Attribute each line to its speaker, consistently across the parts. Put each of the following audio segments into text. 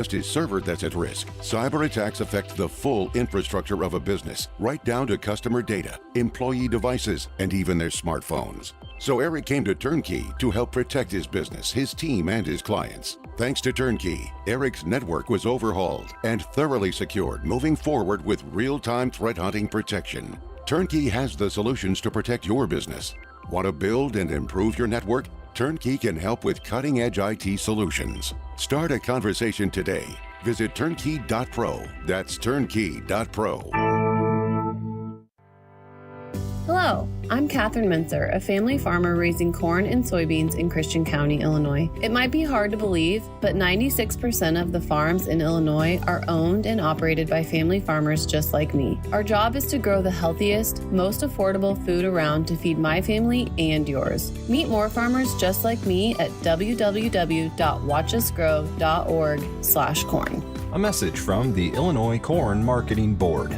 Speaker 1: just his server that's at risk. Cyber attacks affect the full infrastructure of a business, right down to customer data, employee devices, and even their smartphones. So Eric came to Turnkey to help protect his business, his team, and his clients. Thanks to Turnkey, Eric's network was overhauled and thoroughly secured, moving forward with real-time threat hunting protection. Turnkey has the solutions to protect your business. Want to build and improve your network? Turnkey can help with cutting-edge IT solutions. Start a conversation today. Visit turnkey.pro. That's turnkey.pro.
Speaker 2: Hello, I'm Katherine Mincer, a family farmer raising corn and soybeans in Christian County, Illinois. It might be hard to believe, but 96% of the farms in Illinois are owned and operated by family farmers just like me. Our job is to grow the healthiest, most affordable food around to feed my family and yours. Meet more farmers just like me at www.watchusgrow.org/corn.
Speaker 3: A message from the Illinois Corn Marketing Board.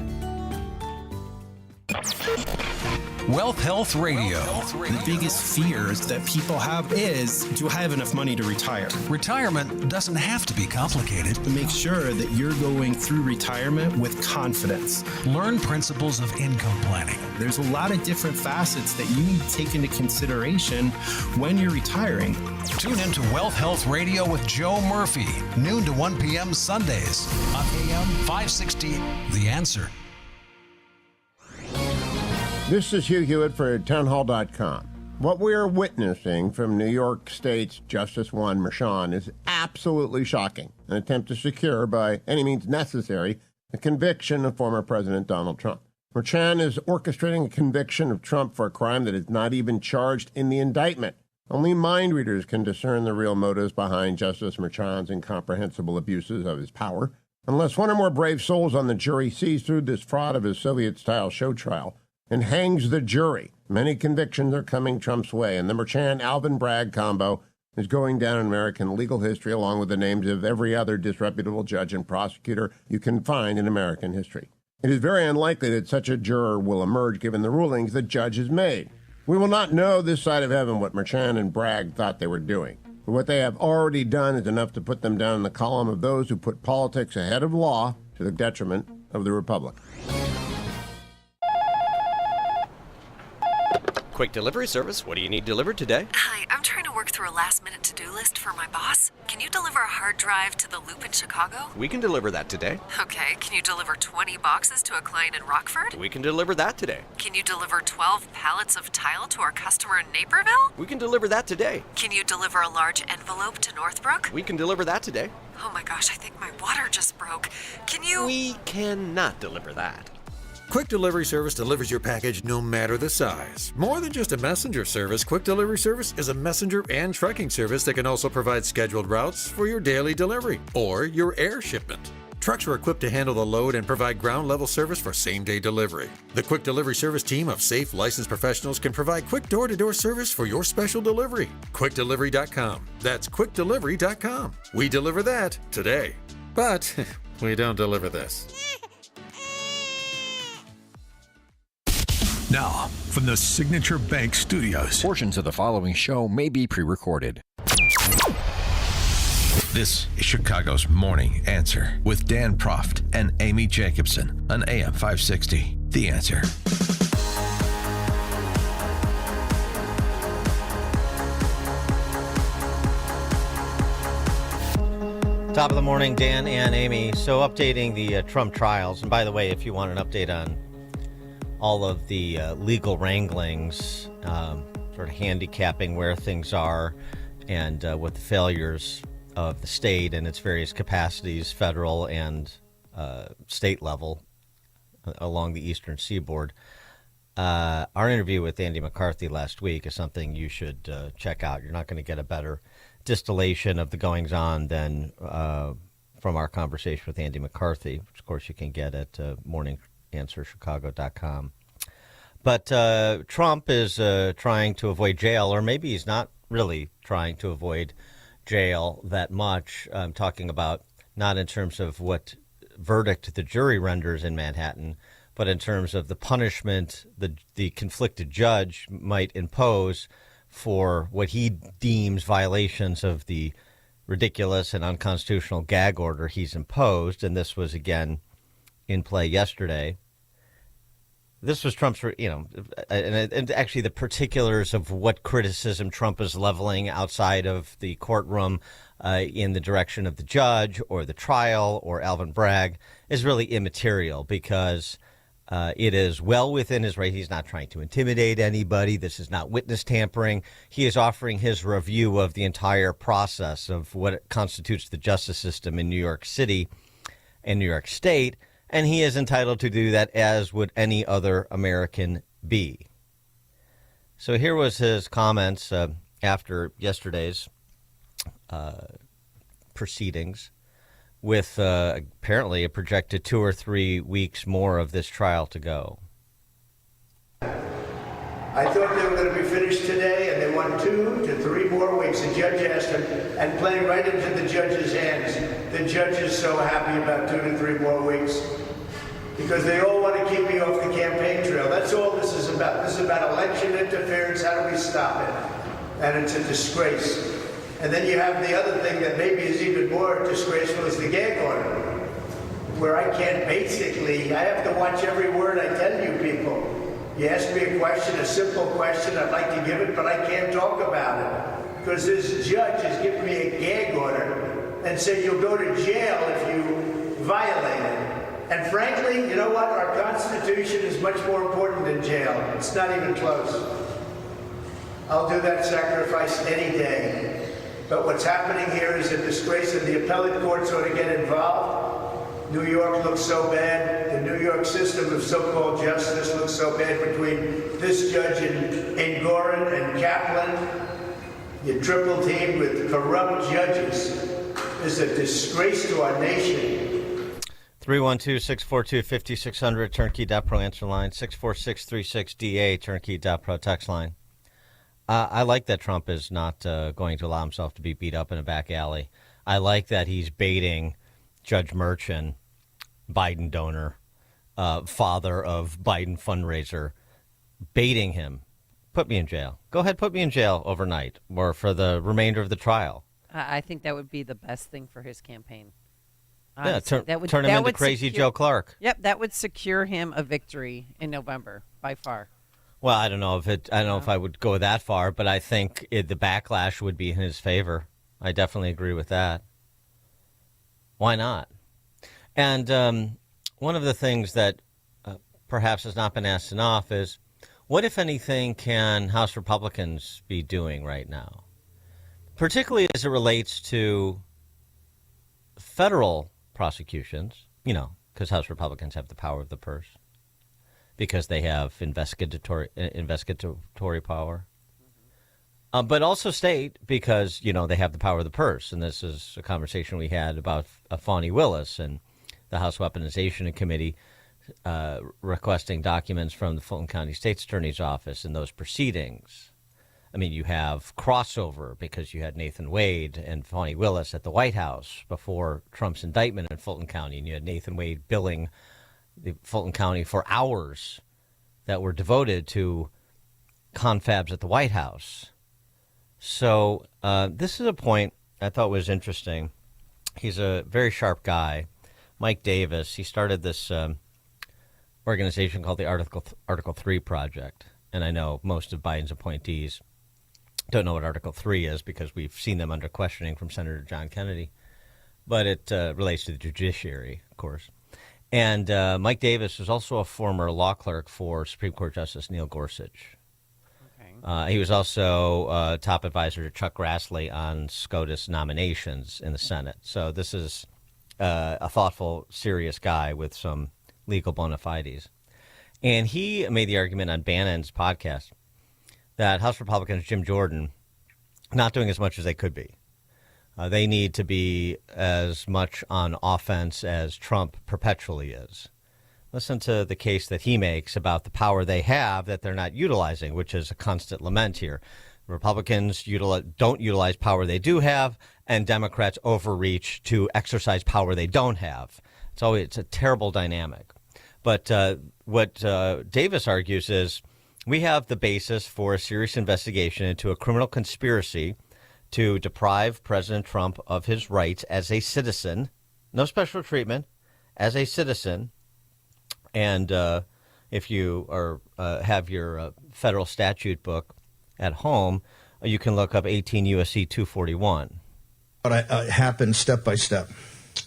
Speaker 4: Wealth Health Radio.
Speaker 5: The biggest fears that people have is, do I have enough money to retire?
Speaker 4: Retirement doesn't have to be complicated.
Speaker 5: To make sure that you're going through retirement with confidence.
Speaker 4: Learn principles of income planning.
Speaker 5: There's a lot of different facets that you need to take into consideration when you're retiring.
Speaker 4: Tune into Wealth Health Radio with Joe Murphy, noon to 1 p.m. Sundays on AM 560, The Answer.
Speaker 6: This is Hugh Hewitt for townhall.com. What we are witnessing from New York State's Justice Juan Merchan is absolutely shocking. An attempt to secure, by any means necessary, the conviction of former President Donald Trump. Merchan is orchestrating a conviction of Trump for a crime that is not even charged in the indictment. Only mind readers can discern the real motives behind Justice Merchan's incomprehensible abuses of his power. Unless one or more brave souls on the jury sees through this fraud of his Soviet-style show trial and hangs the jury, many convictions are coming Trump's way, and the Merchan-Alvin Bragg combo is going down in American legal history along with the names of every other disreputable judge and prosecutor you can find in American history. It is very unlikely that such a juror will emerge given the rulings the judge has made. We will not know this side of heaven what Merchan and Bragg thought they were doing. But what they have already done is enough to put them down in the column of those who put politics ahead of law to the detriment of the republic.
Speaker 7: Quick delivery service. What do you need delivered today?
Speaker 8: Hi, I'm trying to work through a last-minute to-do list for my boss. Can you deliver a hard drive to the Loop in Chicago?
Speaker 7: We can deliver that today.
Speaker 8: Okay, can you deliver 20 boxes to a client in Rockford?
Speaker 7: We can deliver that today.
Speaker 8: Can you deliver 12 pallets of tile to our customer in Naperville?
Speaker 7: We can deliver that today.
Speaker 8: Can you deliver a large envelope to Northbrook?
Speaker 7: We can deliver that today.
Speaker 8: Oh my gosh, I think my water just broke. Can you...
Speaker 7: We cannot deliver that.
Speaker 9: Quick Delivery Service delivers your package no matter the size. More than just a messenger service, Quick Delivery Service is a messenger and trucking service that can also provide scheduled routes for your daily delivery or your air shipment. Trucks are equipped to handle the load and provide ground-level service for same-day delivery. The Quick Delivery Service team of safe, licensed professionals can provide quick door-to-door service for your special delivery. QuickDelivery.com. That's QuickDelivery.com. We deliver that today. But we don't deliver this.
Speaker 4: Now, from the Signature Bank Studios.
Speaker 3: Portions of the following show may be pre-recorded.
Speaker 10: This is Chicago's Morning Answer with Dan Proft and Amy Jacobson on AM 560. The Answer.
Speaker 11: Top of the morning, Dan and Amy. So updating the Trump trials. And by the way, if you want an update on all of the legal wranglings, sort of handicapping where things are and with the failures of the state and its various capacities, federal and state level along the eastern seaboard. Our interview with Andy McCarthy last week is something you should check out. You're not going to get a better distillation of the goings-on than from our conversation with Andy McCarthy, which of course you can get at morninganswerchicago.com. But Trump is trying to avoid jail, or maybe he's not really trying to avoid jail that much. I'm talking about not in terms of what verdict the jury renders in Manhattan, but in terms of the punishment the conflicted judge might impose for what he deems violations of the ridiculous and unconstitutional gag order he's imposed, and this was again in play yesterday. This was Trump's, and actually the particulars of what criticism Trump is leveling outside of the courtroom in the direction of the judge or the trial or Alvin Bragg is really immaterial, because it is well within his right. He's not trying to intimidate anybody. This is not witness tampering. He is offering his review of the entire process of what constitutes the justice system in New York City and New York State. And he is entitled to do that, as would any other American be. So here was his comments after yesterday's proceedings, with apparently a projected 2 or 3 weeks more of this trial to go.
Speaker 12: I thought they were going to be finished today, and they want 2 to 3 more weeks. The judge asked him, and playing right into the judge's hands. The judge is so happy about 2 to 3 more weeks, because they all want to keep me off the campaign trail. That's all this is about. This is about election interference. How do we stop it? And it's a disgrace. And then you have the other thing that maybe is even more disgraceful, is the gag order, where I can't basically, I have to watch every word I tell you people. You ask me a question, a simple question, I'd like to give it, but I can't talk about it, because this judge has given me a gag order and said you'll go to jail if you violate it. And frankly, you know what? Our Constitution is much more important than jail. It's not even close. I'll do that sacrifice any day. But what's happening here is a disgrace, and the appellate courts ought to get involved. New York looks so bad. The New York system of so-called justice looks so bad between this judge in Gorin and Kaplan. You triple teamed with corrupt judges. It's a disgrace to our nation.
Speaker 11: 312-642-5600, turnkey.pro answer line, 64636DA, turnkey.pro text line. I like that Trump is not going to allow himself to be beat up in a back alley. I like that he's baiting Judge Merchan, Biden donor, father of Biden fundraiser, baiting him. Put me in jail. Go ahead, put me in jail overnight or for the remainder of the trial.
Speaker 13: I think that would be the best thing for his campaign.
Speaker 11: Yeah, turn him into crazy Joe Clark.
Speaker 13: Yep, that would secure him a victory in November by far.
Speaker 11: Well, I don't know if I would go that far, but I think the backlash would be in his favor. I definitely agree with that. Why not? And one of the things that perhaps has not been asked enough is, what, if anything, can House Republicans be doing right now, particularly as it relates to federal prosecutions, because House Republicans have the power of the purse, because they have investigatory power, but also state, because, they have the power of the purse. And this is a conversation we had about Fani Willis and the House Weaponization Committee requesting documents from the Fulton County State's Attorney's Office in those proceedings. I mean, you have crossover because you had Nathan Wade and Fani Willis at the White House before Trump's indictment in Fulton County, and you had Nathan Wade billing the Fulton County for hours that were devoted to confabs at the White House. So this is a point I thought was interesting. He's a very sharp guy, Mike Davis. He started this organization called the Article 3 Project, and I know most of Biden's appointees don't know what Article 3 is because we've seen them under questioning from Senator John Kennedy, but it relates to the judiciary, of course. And Mike Davis was also a former law clerk for Supreme Court Justice Neil Gorsuch. Okay. He was also top advisor to Chuck Grassley on SCOTUS nominations in the Senate. So this is a thoughtful, serious guy with some legal bona fides. And he made the argument on Bannon's podcast that House Republicans, Jim Jordan, not doing as much as they could be. They need to be as much on offense as Trump perpetually is. Listen to the case that he makes about the power they have that they're not utilizing, which is a constant lament here. Republicans don't utilize power they do have, and Democrats overreach to exercise power they don't have. It's a terrible dynamic. But what Davis argues is we have the basis for a serious investigation into a criminal conspiracy to deprive President Trump of his rights as a citizen, no special treatment, as a citizen. And if you have your federal statute book at home, you can look up 18 U.S.C. 241.
Speaker 14: But it happened step by step.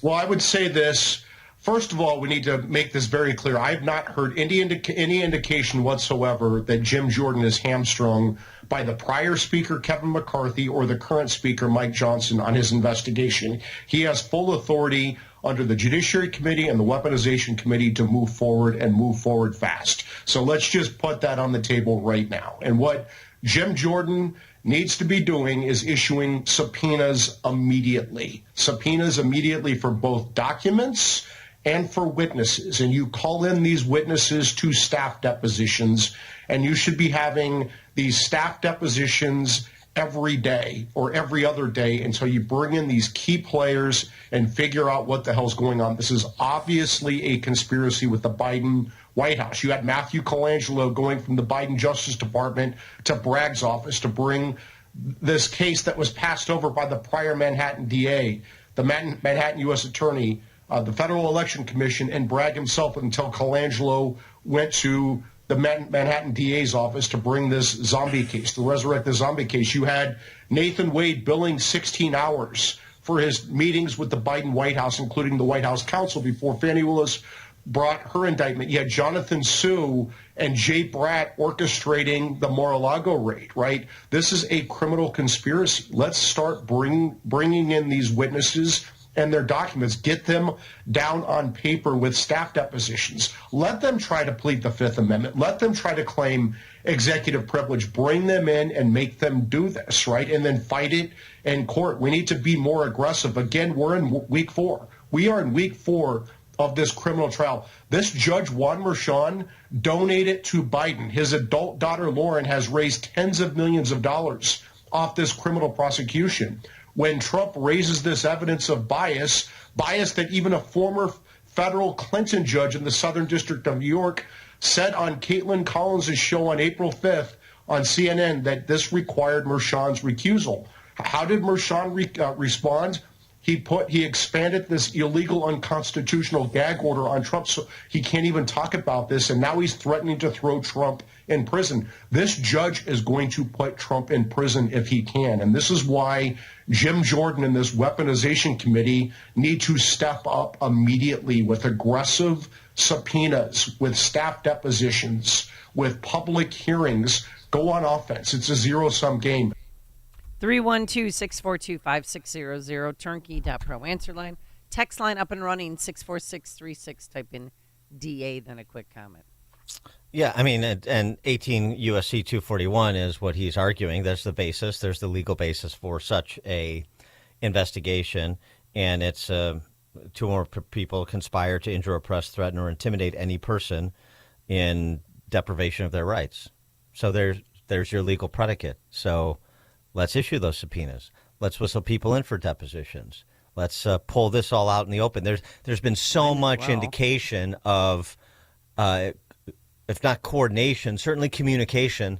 Speaker 15: Well, I would say this. First of all, we need to make this very clear. I have not heard any indication whatsoever that Jim Jordan is hamstrung by the prior speaker, Kevin McCarthy, or the current speaker, Mike Johnson, on his investigation. He has full authority under the Judiciary Committee and the Weaponization Committee to move forward and move forward fast. So let's just put that on the table right now. And what Jim Jordan needs to be doing is issuing subpoenas immediately. Subpoenas immediately for both documents and for witnesses. And you call in these witnesses to staff depositions, and you should be having these staff depositions every day or every other day until you bring in these key players and figure out what the hell's going on. This is obviously a conspiracy with the Biden White House. You had Matthew Colangelo going from the Biden Justice Department to Bragg's office to bring this case that was passed over by the prior Manhattan DA, the Manhattan U.S. Attorney, the Federal Election Commission, and Bragg himself until Colangelo went to the Manhattan DA's office to bring this zombie case, to resurrect the zombie case. You had Nathan Wade billing 16 hours for his meetings with the Biden White House, including the White House counsel, before Fani Willis brought her indictment. You had Jonathan Sue and Jay Bratt orchestrating the Mar-a-Lago raid, right? This is a criminal conspiracy. Let's start bringing in these witnesses and their documents, get them down on paper with staff depositions. Let them try to plead the Fifth Amendment. Let them try to claim executive privilege. Bring them in and make them do this, right? And then fight it in court. We need to be more aggressive. Again, we're in week 4. We are in week 4 of this criminal trial. This Judge Juan Merchan donated to Biden. His adult daughter, Lauren, has raised tens of millions of dollars off this criminal prosecution. When Trump raises this evidence of bias that even a former federal Clinton judge in the Southern District of New York said on Caitlin Collins' show on April 5th on CNN that this required Merchan's recusal. How did Merchan respond? He expanded this illegal, unconstitutional gag order on Trump, so he can't even talk about this, and now he's threatening to throw Trump in prison. This judge is going to put Trump in prison if he can, and this is why Jim Jordan and this weaponization committee need to step up immediately with aggressive subpoenas, with staff depositions, with public hearings. Go on offense. It's a zero-sum game.
Speaker 13: 312-642-5600, turnkey.pro. Answer line. Text line up and running, 64636. Type in DA, then a quick comment.
Speaker 11: Yeah, I mean, and 18 U.S.C. 241 is what he's arguing. There's the basis. There's the legal basis for such a investigation. And it's two or more people conspire to injure, oppress, threaten, or intimidate any person in deprivation of their rights. So there's your legal predicate. So let's issue those subpoenas. Let's whistle people in for depositions. Let's pull this all out in the open. There's been so much indication of, if not coordination, certainly communication.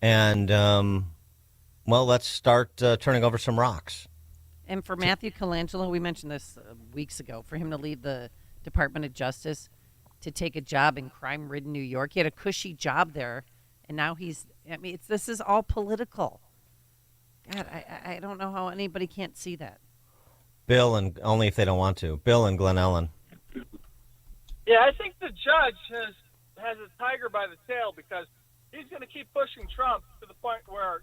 Speaker 11: And, let's start turning over some rocks.
Speaker 13: And for Matthew Colangelo, we mentioned this weeks ago, for him to leave the Department of Justice to take a job in crime-ridden New York. He had a cushy job there, and now this is all political. God, I don't know how anybody can't see that.
Speaker 11: Bill, and only if they don't want to. Bill and Glen Ellen.
Speaker 16: Yeah, I think the judge has a tiger by the tail, because he's going to keep pushing Trump to the point where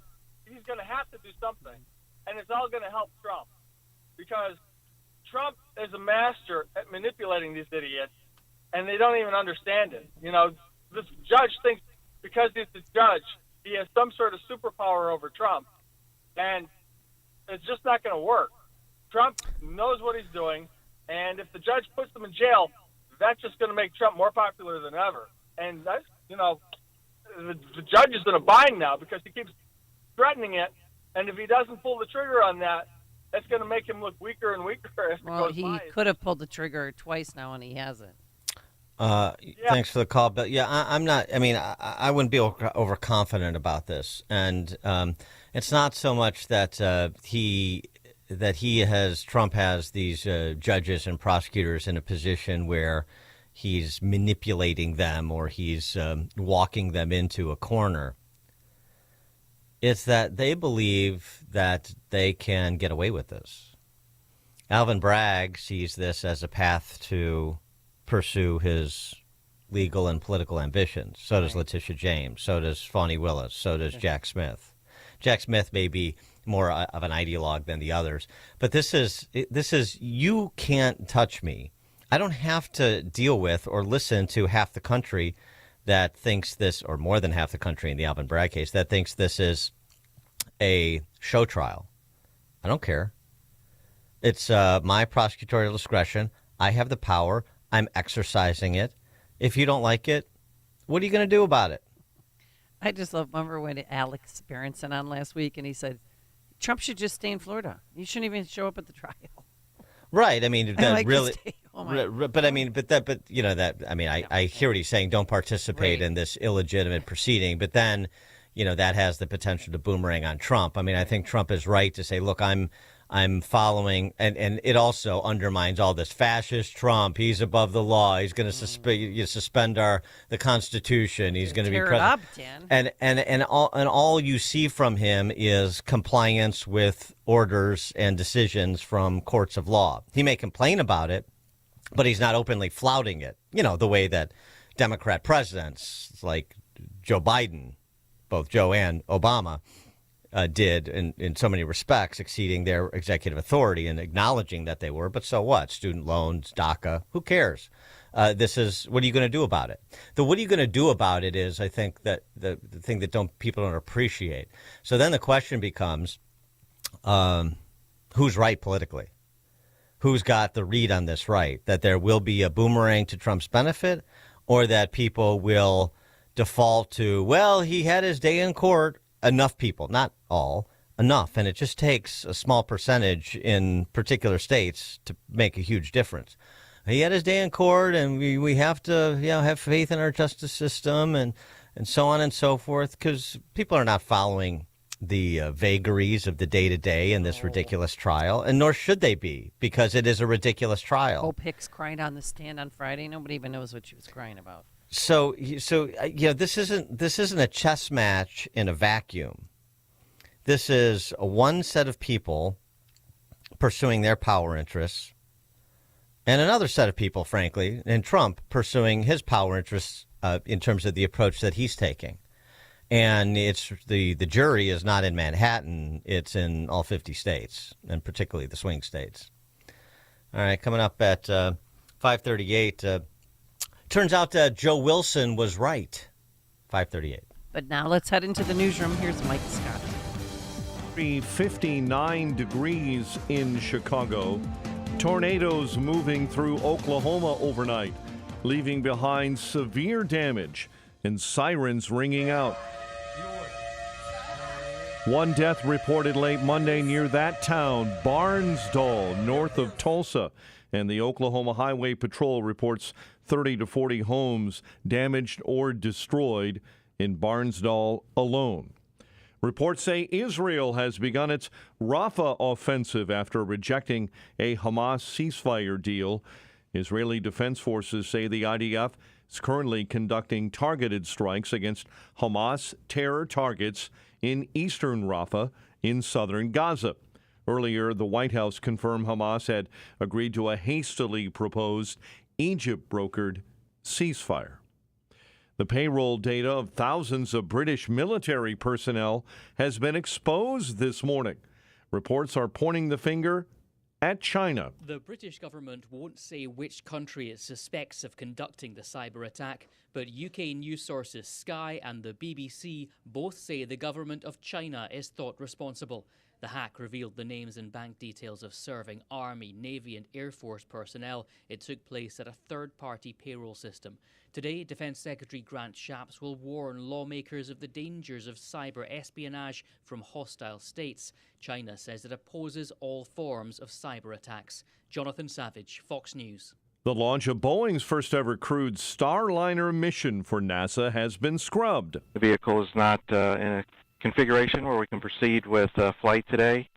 Speaker 16: he's going to have to do something, and it's all going to help Trump, because Trump is a master at manipulating these idiots, and they don't even understand it. You know, this judge thinks because he's the judge, he has some sort of superpower over Trump. And it's just not going to work. Trump knows what he's doing, and if the judge puts him in jail, that's just going to make Trump more popular than ever. And that's, the judge is in a bind now because he keeps threatening it, and if he doesn't pull the trigger on that, that's going to make him look weaker and weaker as it goes by.
Speaker 13: He could have pulled the trigger twice now, and he hasn't.
Speaker 11: Thanks for the call, but yeah, I'm not. I mean, I wouldn't be overconfident about this, and it's not so much that Trump has these judges and prosecutors in a position where he's manipulating them or he's walking them into a corner. It's that they believe that they can get away with this. Alvin Bragg sees this as a path to pursue his legal and political ambitions. So does Letitia James. So does Fani Willis. So does Jack Smith. Jack Smith may be more of an ideologue than the others, but this is you can't touch me. I don't have to deal with or listen to half the country that thinks this, or more than half the country in the Alvin Bragg case, that thinks this is a show trial. I don't care. It's my prosecutorial discretion. I have the power. I'm exercising it. If you don't like it, what are you going to do about it?
Speaker 13: I just remember when Alex Berenson on last week, and he said, Trump should just stay in Florida. You shouldn't even show up at the trial.
Speaker 11: Right. I mean, that
Speaker 13: like
Speaker 11: really.
Speaker 13: But
Speaker 11: I mean, I hear what he's saying. Don't participate in this illegitimate proceeding. But then, that has the potential to boomerang on Trump. I mean, I think Trump is right to say, look, I'm following, and it also undermines all this fascist Trump. He's above the law. He's going to suspend the Constitution. He's going to be president. And all you see from him is compliance with orders and decisions from courts of law. He may complain about it, but he's not openly flouting it. The way that Democrat presidents like Joe Biden, both Joe and Obama, did in so many respects, exceeding their executive authority and acknowledging that they were. But so what? Student loans, DACA, who cares? This is, what are you going to do about it? What are you going to do about it is, I think, that the thing that people don't appreciate. So then the question becomes, who's right politically? Who's got the read on this right? That there will be a boomerang to Trump's benefit, or that people will default to, well, he had his day in court. Enough people, not all, enough. And it just takes a small percentage in particular states to make a huge difference. He had his day in court, and we have to have faith in our justice system and so on and so forth, because people are not following the vagaries of the day-to-day in this ridiculous trial, and nor should they be, because it is a ridiculous trial.
Speaker 13: Hope Hicks cried on the stand on Friday. Nobody even knows what she was crying about.
Speaker 11: So this isn't a chess match in a vacuum. This is one set of people pursuing their power interests, and another set of people, frankly, and Trump pursuing his power interests in terms of the approach that he's taking. And it's the jury is not in Manhattan; it's in all 50 states, and particularly the swing states. All right, coming up at 5:38. Turns out Joe Wilson was right. 5:38.
Speaker 13: But now let's head into the newsroom. Here's Mike Scott.
Speaker 17: 59 degrees in Chicago. Tornadoes moving through Oklahoma overnight, leaving behind severe damage and sirens ringing out. One death reported late Monday near that town, Barnsdall, north of Tulsa. And the Oklahoma Highway Patrol reports 30 to 40 homes damaged or destroyed in Barnsdall alone. Reports say Israel has begun its Rafah offensive after rejecting a Hamas ceasefire deal. Israeli Defense Forces say the IDF is currently conducting targeted strikes against Hamas terror targets in eastern Rafah in southern Gaza. Earlier, the White House confirmed Hamas had agreed to a hastily proposed Egypt-brokered ceasefire. The payroll data of thousands of British military personnel has been exposed this morning. Reports are pointing the finger at China.
Speaker 18: The British government won't say which country it suspects of conducting the cyber attack, but UK news sources Sky and the BBC both say the government of China is thought responsible. The hack revealed the names and bank details of serving Army, Navy and Air Force personnel. It took place at a third-party payroll system. Today, Defence Secretary Grant Shapps will warn lawmakers of the dangers of cyber espionage from hostile states. China says it opposes all forms of cyber attacks. Jonathan Savage, Fox News.
Speaker 17: The launch of Boeing's first ever crewed Starliner mission for NASA has been scrubbed.
Speaker 19: The vehicle is not in a configuration where we can proceed with flight today,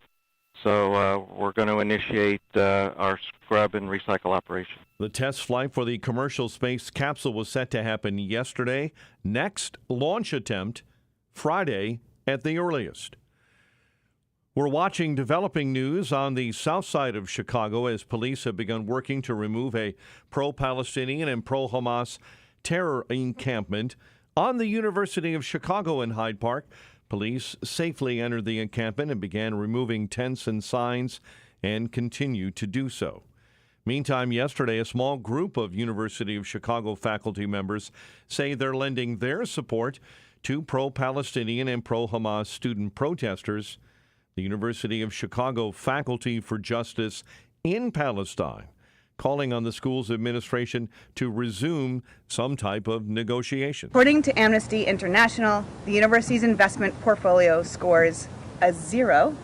Speaker 19: so we're going to initiate our scrub and recycle operation.
Speaker 17: The test flight for the commercial space capsule was set to happen yesterday. Next launch attempt Friday at the earliest. We're watching developing news on the south side of Chicago as police have begun working to remove a pro-Palestinian and pro-Hamas terror encampment on the University of Chicago in Hyde Park. Police safely entered the encampment and began removing tents and signs and continue to do so. Meantime, yesterday, a small group of University of Chicago faculty members say they're lending their support to pro-Palestinian and pro-Hamas student protesters. The University of Chicago Faculty for Justice in Palestine calling on the school's administration to resume some type of negotiation.
Speaker 20: According to Amnesty International, the university's investment portfolio scores a 0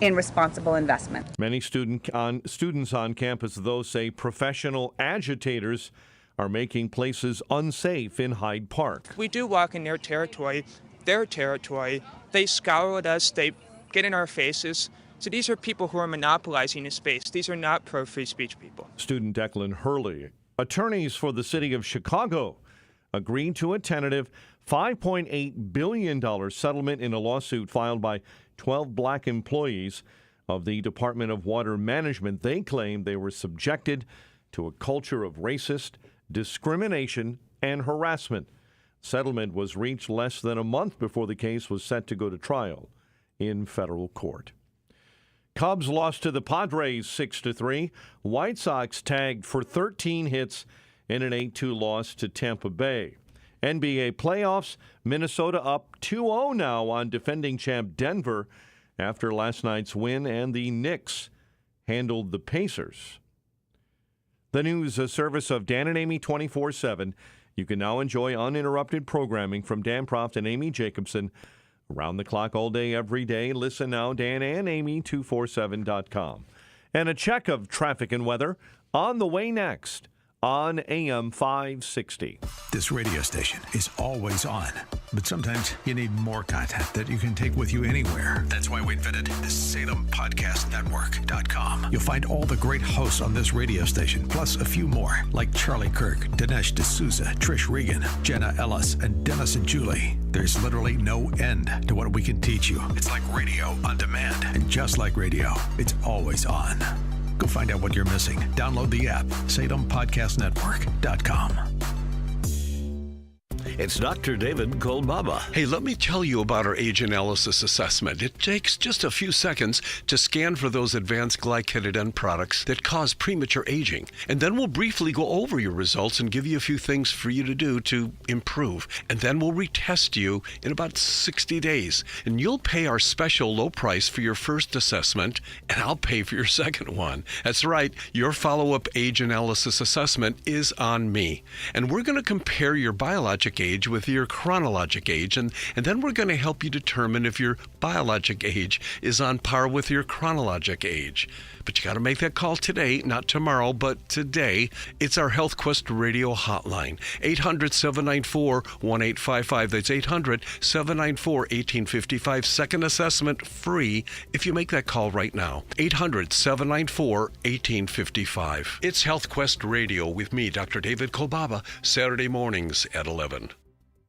Speaker 20: in responsible investment.
Speaker 17: Many students on campus, though, say professional agitators are making places unsafe in Hyde Park.
Speaker 21: We do walk in their territory. They scour at us, they get in our faces. So these are people who are monopolizing the space. These are not pro-free speech people.
Speaker 17: Student Declan Hurley. Attorneys for the city of Chicago agreed to a tentative $5.8 billion settlement in a lawsuit filed by 12 black employees of the Department of Water Management. They claim they were subjected to a culture of racist discrimination and harassment. Settlement was reached less than a month before the case was set to go to trial in federal court. Cubs lost to the Padres 6-3. White Sox tagged for 13 hits in an 8-2 loss to Tampa Bay. NBA playoffs, Minnesota up 2-0 now on defending champ Denver after last night's win, and the Knicks handled the Pacers. The news, a service of Dan and Amy 24/7. You can now enjoy uninterrupted programming from Dan Proft and Amy Jacobson around the clock all day, every day. Listen now, Dan and Amy 247.com. And a check of traffic and weather on the way next on AM 560.
Speaker 4: This radio station is always on, but sometimes you need more content that you can take with you anywhere. That's why we invented the SalemPodcastNetwork.com. You'll find all the great hosts on this radio station, plus a few more, like Charlie Kirk, Dinesh D'Souza, Trish Regan, Jenna Ellis, and Dennis and Julie. There's literally no end to what we can teach you. It's like radio on demand, and just like radio, it's always on. Go find out what you're missing. Download the app, SalemPodcastNetwork.com.
Speaker 22: It's Dr. David Kolbaba. Hey, let me tell you about our age analysis assessment. It takes just a few seconds to scan for those advanced glycated end products that cause premature aging. And then we'll briefly go over your results and give you a few things for you to do to improve. And then we'll retest you in about 60 days. And you'll pay our special low price for your first assessment, and I'll pay for your second one. That's right, your follow-up age analysis assessment is on me. And we're going to compare your biologic age with your chronologic age, and then we're going to help you determine if your biologic age is on par with your chronologic age. But you got to make that call today, not tomorrow, but today. It's our Health Quest radio hotline, 800-794-1855. That's 800-794-1855. Second assessment free if you make that call right now, 800-794-1855. It's Health Quest Radio with me, Dr. David Kolbaba, Saturday mornings at 11.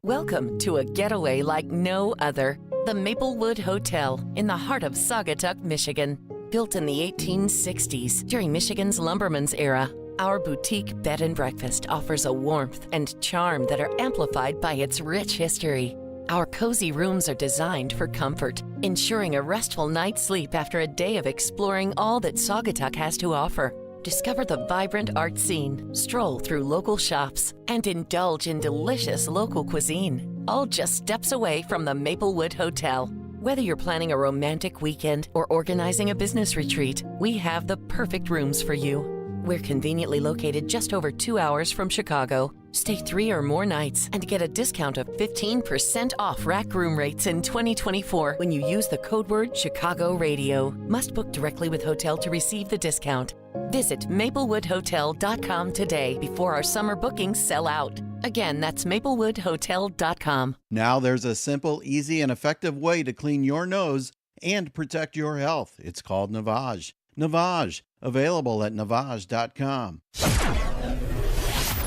Speaker 23: Welcome to a getaway like no other. The Maplewood Hotel in the heart of Saugatuck, Michigan. Built in the 1860s during Michigan's lumberman's era, our boutique bed and breakfast offers a warmth and charm that are amplified by its rich history. Our cozy rooms are designed for comfort, ensuring a restful night's sleep after a day of exploring all that Saugatuck has to offer. Discover the vibrant art scene, stroll through local shops, and indulge in delicious local cuisine, all just steps away from the Maplewood Hotel. Whether you're planning a romantic weekend or organizing a business retreat, we have the perfect rooms for you. We're conveniently located just over 2 hours from Chicago. Stay 3 or more nights and get a discount of 15% off rack room rates in 2024 when you use the code word Chicago Radio. Must book directly with hotel to receive the discount. Visit maplewoodhotel.com today before our summer bookings sell out. Again, that's maplewoodhotel.com.
Speaker 1: Now there's a simple, easy, and effective way to clean your nose and protect your health. It's called Navage. Navage, available at navage.com.
Speaker 17: It's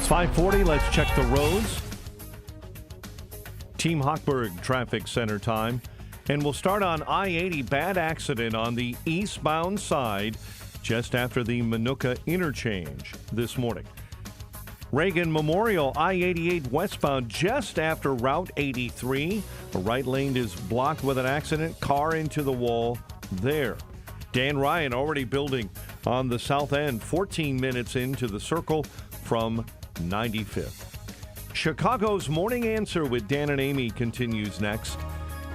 Speaker 17: 5:40. Let's check the roads. Team Hochberg Traffic Center time. And we'll start on I-80. Bad accident on the eastbound side just after the Manuka interchange this morning. Reagan Memorial, I-88 westbound just after Route 83. The right lane is blocked with an accident. Car into the wall there. Dan Ryan already building on the south end, 14 minutes into the circle from 95th. Chicago's Morning Answer with Dan and Amy continues next.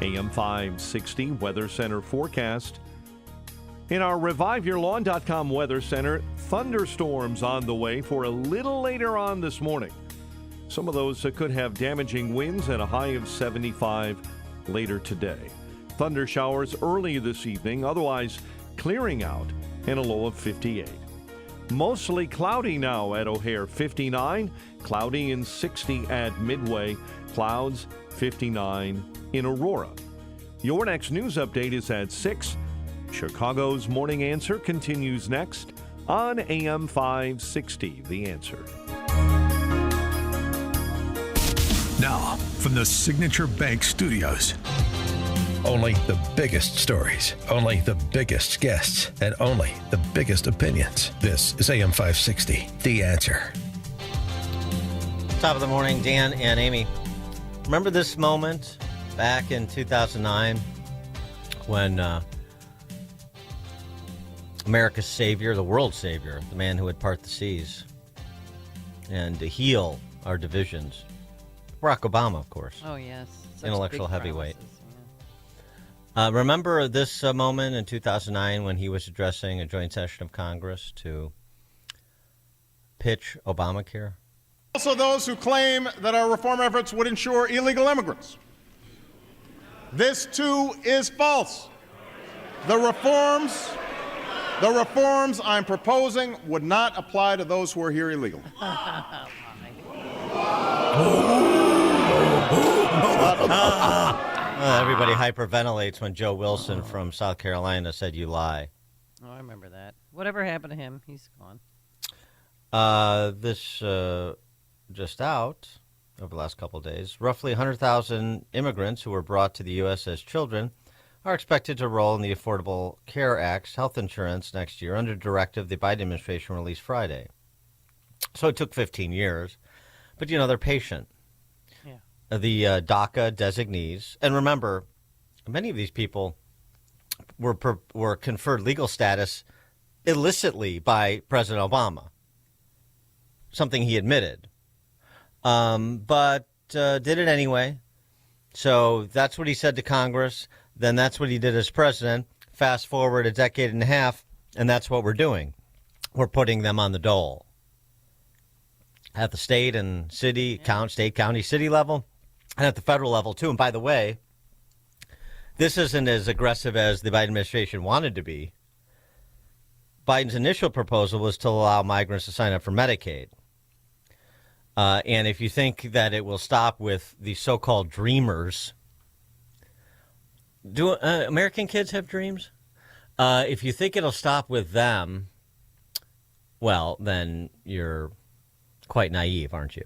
Speaker 17: AM 560 Weather Center forecast. In our ReviveYourLawn.com Weather Center, thunderstorms on the way for a little later on this morning. Some of those could have damaging winds and a high of 75 later today. Thunder showers early this evening, otherwise clearing out, and a low of 58. Mostly cloudy now at O'Hare, 59. Cloudy and 60 at Midway. Clouds, 59 in Aurora. Your next news update is at 6. Chicago's Morning Answer continues next on AM 560, The Answer.
Speaker 4: Now, from the Signature Bank Studios.
Speaker 10: Only the biggest stories, only the biggest guests, and only the biggest opinions. This is AM 560, The Answer.
Speaker 11: Top of the morning, Dan and Amy. Remember this moment back in 2009 when America's savior, the world's savior, the man who would part the seas and to heal our divisions, Barack Obama, of course.
Speaker 13: Oh, yes. Such
Speaker 11: intellectual
Speaker 13: big
Speaker 11: heavyweight.
Speaker 13: promises,
Speaker 11: Remember this moment in 2009 when he was addressing a joint session of Congress to pitch Obamacare?
Speaker 2: Also those who claim that our reform efforts would ensure illegal immigrants. This, too, is false. The reforms I'm proposing would not apply to those who are here illegally.
Speaker 11: Everybody hyperventilates when Joe Wilson from South Carolina said you lie.
Speaker 13: Oh, I remember that. Whatever happened to him? He's gone.
Speaker 11: This just out over the last couple of days. Roughly 100,000 immigrants who were brought to the U.S. as children are expected to enroll in the Affordable Care Act's health insurance next year under directive the Biden administration released Friday. So it took 15 years. But, you know, they're patient.
Speaker 13: Yeah.
Speaker 11: The DACA designees. And remember, many of these people were conferred legal status illicitly by President Obama, something he admitted. But did it anyway. So that's what he said to Congress. Then that's what he did as president. Fast forward a decade and a half, and that's what we're doing. We're putting them on the dole. At the state and city, state, county, city level, and at the federal level, too. And by the way, this isn't as aggressive as the Biden administration wanted to be. Biden's initial proposal was to allow migrants to sign up for Medicaid. And if you think that it will stop with the so-called dreamers, do American kids have dreams? If you think it'll stop with them, well, then you're quite naive, aren't you?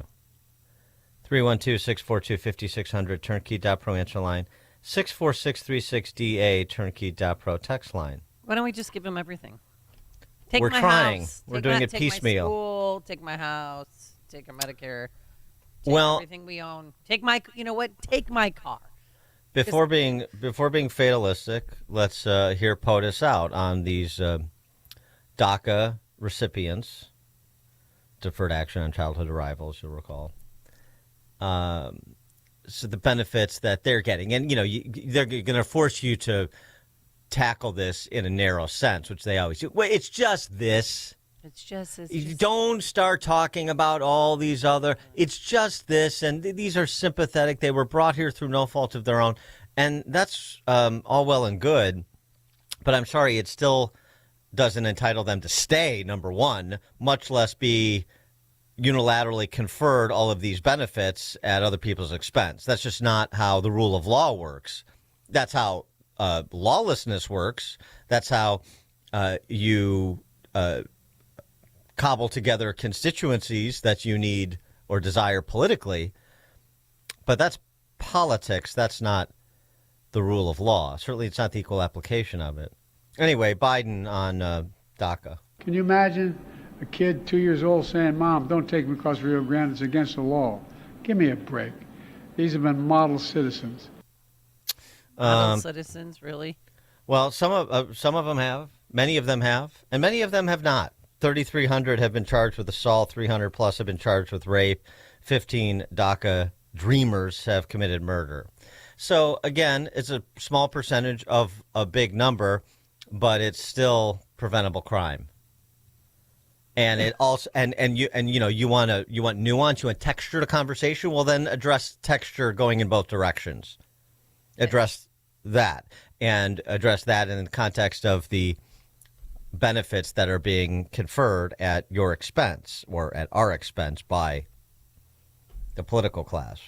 Speaker 11: 312-642-5600, turnkey.pro answer line. 64636DA, turnkey.pro text line.
Speaker 13: Why don't we just give them everything?
Speaker 11: We're
Speaker 13: my
Speaker 11: trying.
Speaker 13: House,
Speaker 11: We're doing it piecemeal.
Speaker 13: Take my school, take my house, take our Medicare, take everything we own. Take my, you know what? Take my car.
Speaker 11: Before being fatalistic, let's hear POTUS out on these DACA recipients, Deferred Action on Childhood Arrivals, you'll recall. So the benefits that they're getting, and you know, they're going to force you to tackle this in a narrow sense, which they always do. Well, it's just this. You don't start talking about all these other. It's just this, and these are sympathetic. They were brought here through no fault of their own, and that's all well and good. But I'm sorry, it still doesn't entitle them to stay, number one, much less be unilaterally conferred all of these benefits at other people's expense. That's just not how the rule of law works. That's how lawlessness works. That's how you cobble together constituencies that you need or desire politically. But that's politics. That's not the rule of law. Certainly it's not the equal application of it. Anyway, Biden on DACA.
Speaker 5: Can you imagine a kid 2 years old saying, Mom, don't take me across Rio Grande, it's against the law. Give me a break. These have been model citizens.
Speaker 13: Model citizens, really?
Speaker 11: Well, some of them have. Many of them have. And many of them have not. 3,300 have been charged with assault. 300 plus have been charged with rape. 15 DACA dreamers have committed murder. So, again, it's a small percentage of a big number, but it's still preventable crime. And it also you want nuance, you want texture to conversation. Well, then address texture going in both directions. Address that in the context of the benefits that are being conferred at your expense or at our expense by the political class.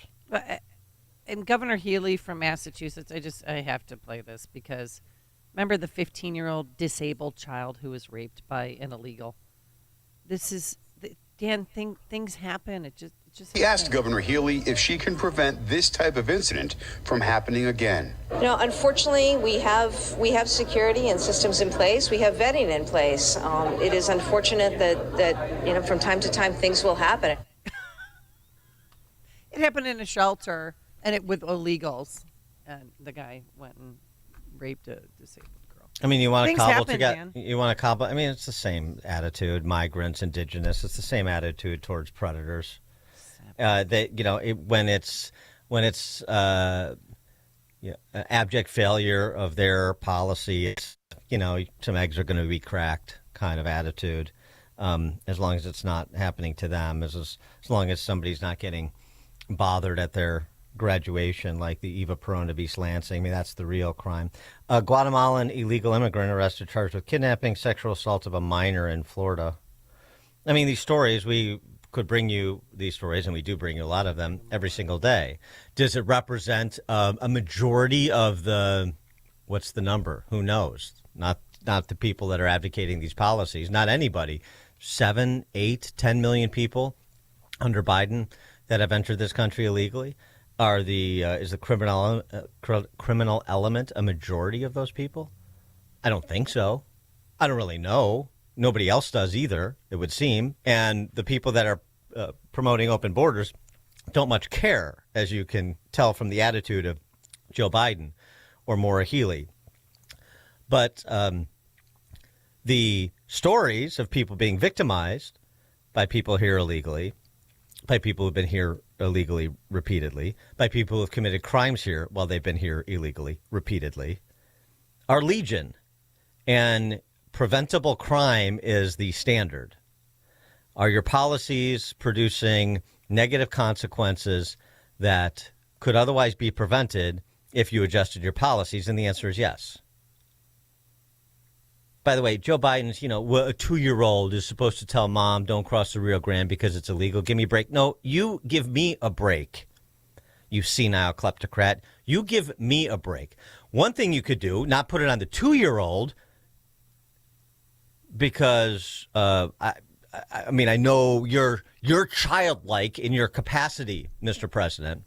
Speaker 13: And Governor Healy from Massachusetts, I have to play this because remember the 15-year-old disabled child who was raped by an illegal. This is, Dan, things happen. It just
Speaker 6: He asked Governor Healy if she can prevent this type of incident from happening again.
Speaker 8: Unfortunately, we have security and systems in place. We have vetting in place. It is unfortunate that from time to time things will happen.
Speaker 13: It happened in a shelter, and with illegals, and the guy went and raped a disabled girl.
Speaker 11: I mean, you want to
Speaker 13: Things
Speaker 11: cobble
Speaker 13: happen,
Speaker 11: together.
Speaker 13: Dan.
Speaker 11: You want to cobble. I mean, it's the same attitude. Migrants, indigenous. It's the same attitude towards predators. When it's abject failure of their policy, it's, some eggs are going to be cracked kind of attitude. As long as it's not happening to them, as long as somebody's not getting bothered at their graduation, like the Eva Peron of East Lansing. I mean, that's the real crime. A Guatemalan illegal immigrant arrested, charged with kidnapping, sexual assault of a minor in Florida. I mean, these stories, we could bring you these stories, and we do bring you a lot of them every single day. Does it represent a majority of what's the number? Who knows? Not the people that are advocating these policies, not anybody. 7, 8, 10 million people under Biden that have entered this country illegally. Is the criminal element a majority of those people? I don't think so. I don't really know. Nobody else does either, it would seem. And the people that are promoting open borders don't much care, as you can tell from the attitude of Joe Biden or Maura Healey. But the stories of people being victimized by people here illegally, by people who've been here illegally repeatedly, by people who have committed crimes here while they've been here illegally repeatedly, are legion. And preventable crime is the standard. Are your policies producing negative consequences that could otherwise be prevented if you adjusted your policies? And the answer is yes. By the way, Joe Biden's, a 2-year-old is supposed to tell mom, don't cross the Rio Grande because it's illegal. Give me a break. No, you give me a break, you senile kleptocrat. You give me a break. One thing you could do, not put it on the 2-year-old, because I know you're childlike in your capacity, Mr. President,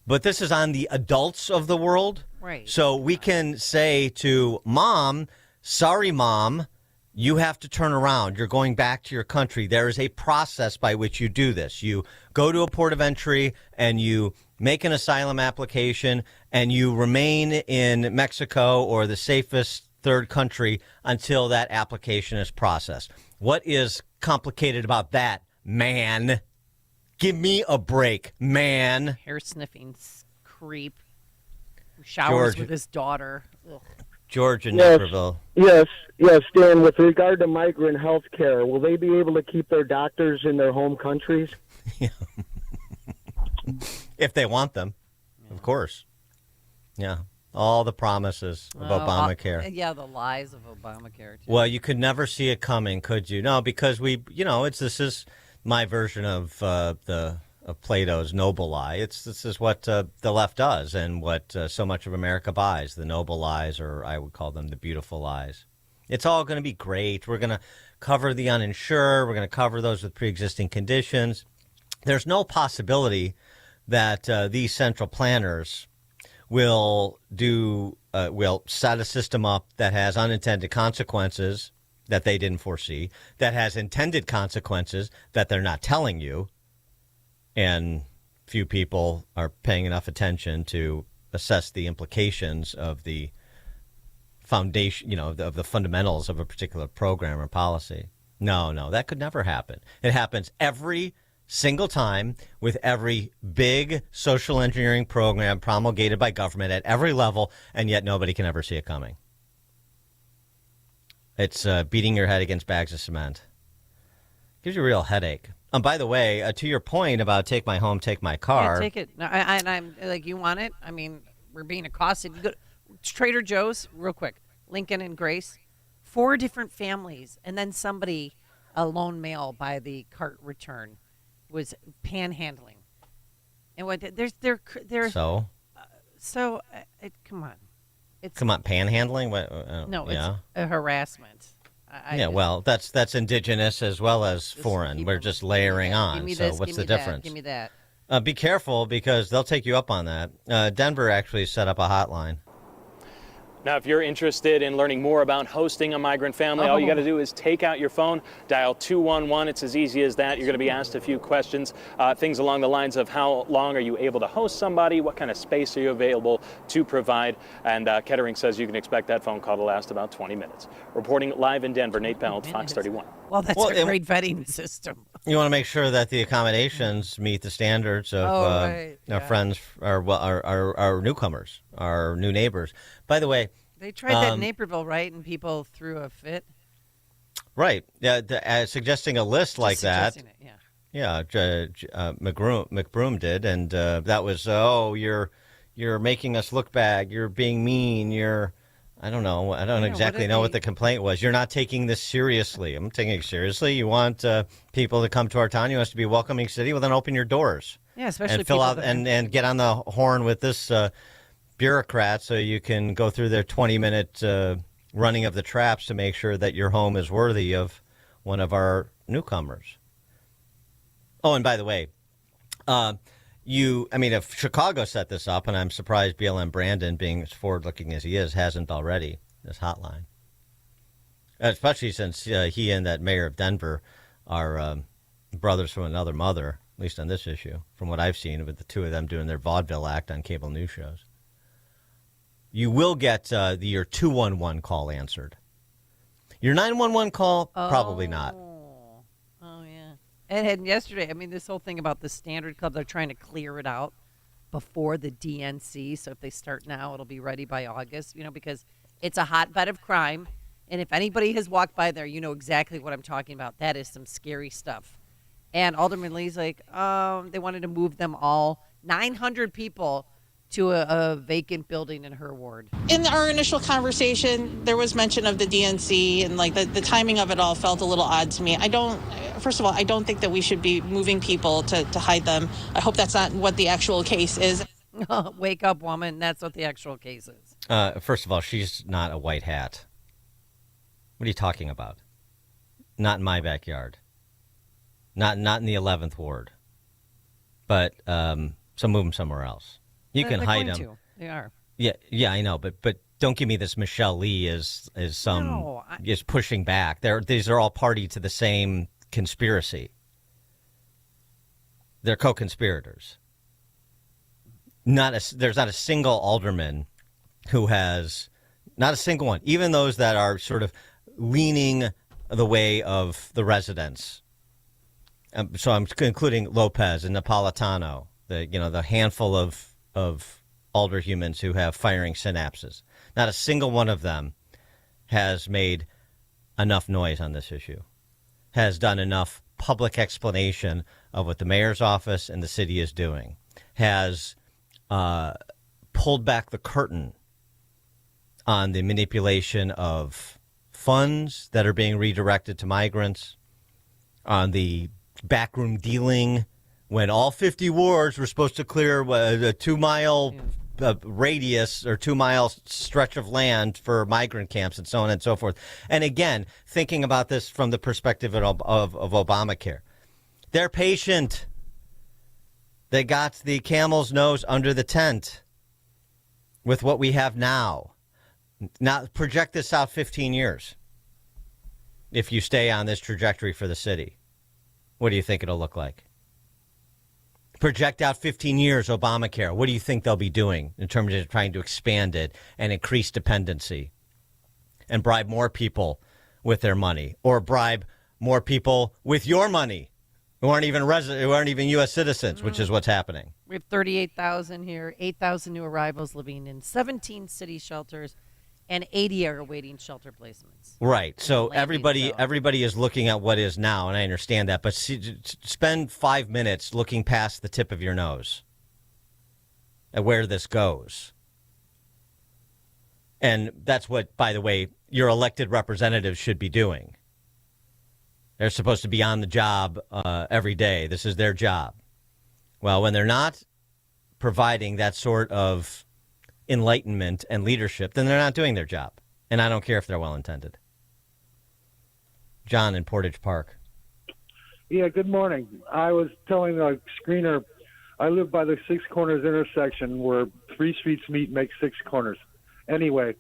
Speaker 11: but this is on the adults of the world.
Speaker 13: Right.
Speaker 11: So we can say to mom, sorry, mom, you have to turn around. You're going back to your country. There is a process by which you do this. You go to a port of entry and you make an asylum application and you remain in Mexico or the safest third country until that application is processed. What is complicated about that, man? Give me a break, man.
Speaker 13: Hair sniffing creep who showers with his daughter. Ugh.
Speaker 11: George in Naperville.
Speaker 24: Yes, Dan, with regard to migrant health care, will they be able to keep their doctors in their home countries?
Speaker 11: If they want them, of course. Yeah. All the promises of Obamacare.
Speaker 13: Yeah, the lies of Obamacare. Too.
Speaker 11: Well, you could never see it coming, could you? No, because this is my version of Plato's noble lie. This is what the left does, and what so much of America buys: the noble lies, or I would call them the beautiful lies. It's all going to be great. We're going to cover the uninsured. We're going to cover those with pre-existing conditions. There's no possibility that these central planners will set a system up that has unintended consequences that they didn't foresee, that has intended consequences that they're not telling you, and few people are paying enough attention to assess the implications of the foundation, of the fundamentals of a particular program or policy. No, that could never happen. It happens every single time with every big social engineering program promulgated by government at every level, and yet nobody can ever see it coming. It's beating your head against bags of cement. Gives you a real headache. By the way, to your point about take my home, take my car.
Speaker 13: Yeah, take it. No, I'm like, you want it? I mean, we're being accosted. You go to Trader Joe's, real quick. Lincoln and Grace, 4 different families, and then somebody, a lone male by the cart return, was panhandling. And what there's come on,
Speaker 11: panhandling.
Speaker 13: No,
Speaker 11: yeah.
Speaker 13: It's a harassment.
Speaker 11: Well, that's indigenous as well as foreign. We're just layering on. What's the difference?
Speaker 13: Give me that.
Speaker 11: Be careful, because they'll take you up on that. Denver actually set up a hotline.
Speaker 3: Now, if you're interested in learning more about hosting a migrant family, all you got to do is take out your phone, dial 211. It's as easy as that. You're going to be asked a few questions, things along the lines of how long are you able to host somebody, what kind of space are you available to provide, and Kettering says you can expect that phone call to last about 20 minutes. Reporting live in Denver, Nate Pelt, Fox 31.
Speaker 13: Well, that's a great vetting system.
Speaker 11: You want to make sure that the accommodations meet the standards of our friends, our newcomers, our new neighbors. By the way,
Speaker 13: they tried that in Naperville, right? And people threw a fit.
Speaker 11: Right. Yeah. Suggesting a list like that.
Speaker 13: It,
Speaker 11: yeah. McBroom did, and that was you're making us look bad. You're being mean. I don't know. I don't exactly know what the complaint was. You're not taking this seriously. I'm taking it seriously. You want people to come to our town. You want us to be a welcoming city. Well, then open your doors.
Speaker 13: Yeah, especially
Speaker 11: and fill out and get on the horn with this bureaucrat so you can go through their 20-minute running of the traps to make sure that your home is worthy of one of our newcomers. Oh, and by the way, if Chicago set this up, and I'm surprised BLM Brandon, being as forward-looking as he is, hasn't already, this hotline. Especially since he and that mayor of Denver are brothers from another mother, at least on this issue, from what I've seen, with the two of them doing their vaudeville act on cable news shows. You will get your 211 call answered. Your 911 call, probably not.
Speaker 13: Oh, yeah. And yesterday, this whole thing about the Standard Club, they're trying to clear it out before the DNC. So if they start now, it'll be ready by August, because it's a hotbed of crime. And if anybody has walked by there, you know exactly what I'm talking about. That is some scary stuff. And Alderman Lee's like, they wanted to move them all, 900 people, to a vacant building in her ward.
Speaker 7: In our initial conversation, there was mention of the DNC, and the timing of it all felt a little odd to me. First of all, I don't think that we should be moving people to hide them. I hope that's not what the actual case is.
Speaker 13: Wake up, woman. That's what the actual case is.
Speaker 11: First of all, she's not a white hat. What are you talking about? Not in my backyard. Not in the 11th ward. But so move them somewhere else. You can hide them.
Speaker 13: They are.
Speaker 11: Yeah, I know, but don't give me this Michelle Lee is pushing back. These are all party to the same conspiracy. They're co-conspirators. There's not a single alderman who has, not a single one, even those that are sort of leaning the way of the residents. So I'm including Lopez and Napolitano, the handful of alder humans who have firing synapses. Not a single one of them has made enough noise on this issue, has done enough public explanation of what the mayor's office and the city is doing, has pulled back the curtain on the manipulation of funds that are being redirected to migrants, on the backroom dealing when all 50 wards were supposed to clear a 2-mile radius or 2-mile stretch of land for migrant camps and so on and so forth. And again, thinking about this from the perspective of Obamacare. They're patient. They got the camel's nose under the tent with what we have now. Now, project this out 15 years. If you stay on this trajectory for the city, what do you think it'll look like? Project out 15 years, Obamacare. What do you think they'll be doing in terms of trying to expand it and increase dependency and bribe more people with their money, or bribe more people with your money who aren't even U.S. citizens, which is what's happening.
Speaker 13: We have 38,000 here, 8,000 new arrivals living in 17 city shelters, and 80 are awaiting shelter placements.
Speaker 11: Right. So everybody is looking at what is now, and I understand that. But spend 5 minutes looking past the tip of your nose at where this goes. And that's what, by the way, your elected representatives should be doing. They're supposed to be on the job every day. This is their job. Well, when they're not providing that sort of enlightenment and leadership, then they're not doing their job. And I don't care if they're well-intended. John in Portage Park.
Speaker 9: Yeah, good morning. I was telling the screener, I live by the Six Corners intersection where 3 streets meet and make 6 corners. Anyway,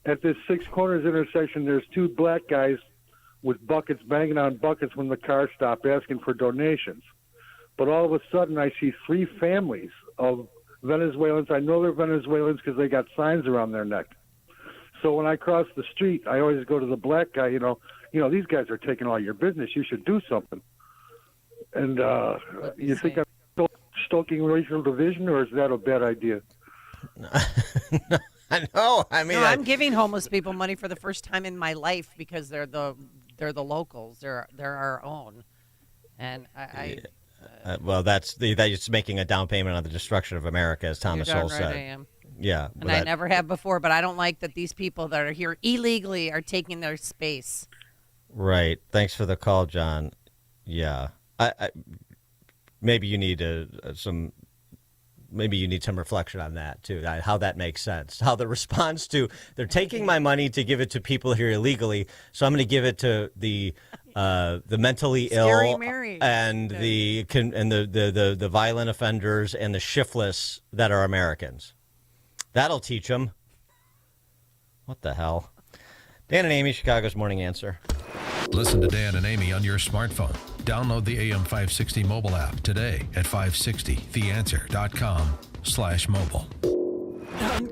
Speaker 9: at this Six Corners intersection, there's 2 black guys with buckets, banging on buckets when the cars stop, asking for donations. But all of a sudden, I see 3 families of Venezuelans. I know they're Venezuelans because they got signs around their neck. So when I cross the street, I always go to the black guy, you know, these guys are taking all your business. You should do something. And you think I'm stoking racial division, or is that a bad idea?
Speaker 11: I know. I mean,
Speaker 13: I'm giving homeless people money for the first time in my life because they're the locals. They're our own. And
Speaker 11: well, that's making a down payment on the destruction of America, as Thomas Sowell said.
Speaker 13: I am.
Speaker 11: Yeah,
Speaker 13: and I never have before, but I don't like that these people that are here illegally are taking their space.
Speaker 11: Right. Thanks for the call, John. Yeah, maybe you need some reflection on that too. How that makes sense. How the response to they're taking my money to give it to people here illegally, so I'm going to give it to the mentally ill and the violent offenders and the shiftless that are Americans. That'll teach them. What the hell? Dan and Amy, Chicago's Morning Answer.
Speaker 4: Listen to Dan and Amy on your smartphone. Download the AM560 mobile app today at 560theanswer.com/mobile.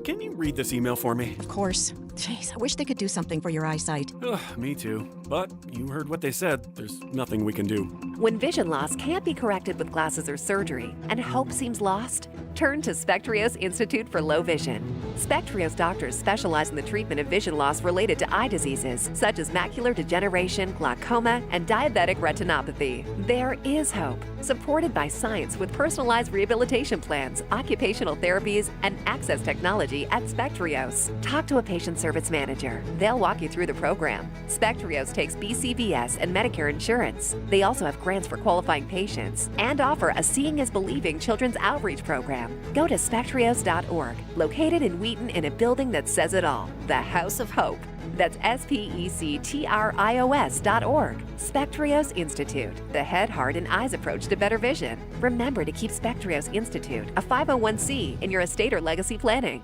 Speaker 12: Can you read this email for me?
Speaker 14: Of course. Jeez, I wish they could do something for your eyesight.
Speaker 12: Me too. But you heard what they said. There's nothing we can do.
Speaker 15: When vision loss can't be corrected with glasses or surgery, and hope seems lost, turn to Spectrios Institute for Low Vision. Spectrios doctors specialize in the treatment of vision loss related to eye diseases, such as macular degeneration, glaucoma, and diabetic retinopathy. There is hope, supported by science with personalized rehabilitation plans, occupational therapies, and access technology at Spectrios. Talk to a patient service manager. They'll walk you through the program. Spectrios takes BCBS and Medicare insurance. They also have grants for qualifying patients and offer a Seeing is Believing children's outreach program. Go to spectrios.org, located in Wheaton in a building that says it all, the House of Hope. That's spectrios.org. Spectrios Institute, the head, heart, and eyes approach to better vision. Remember to keep Spectrios Institute, a 501c, in your estate or legacy planning.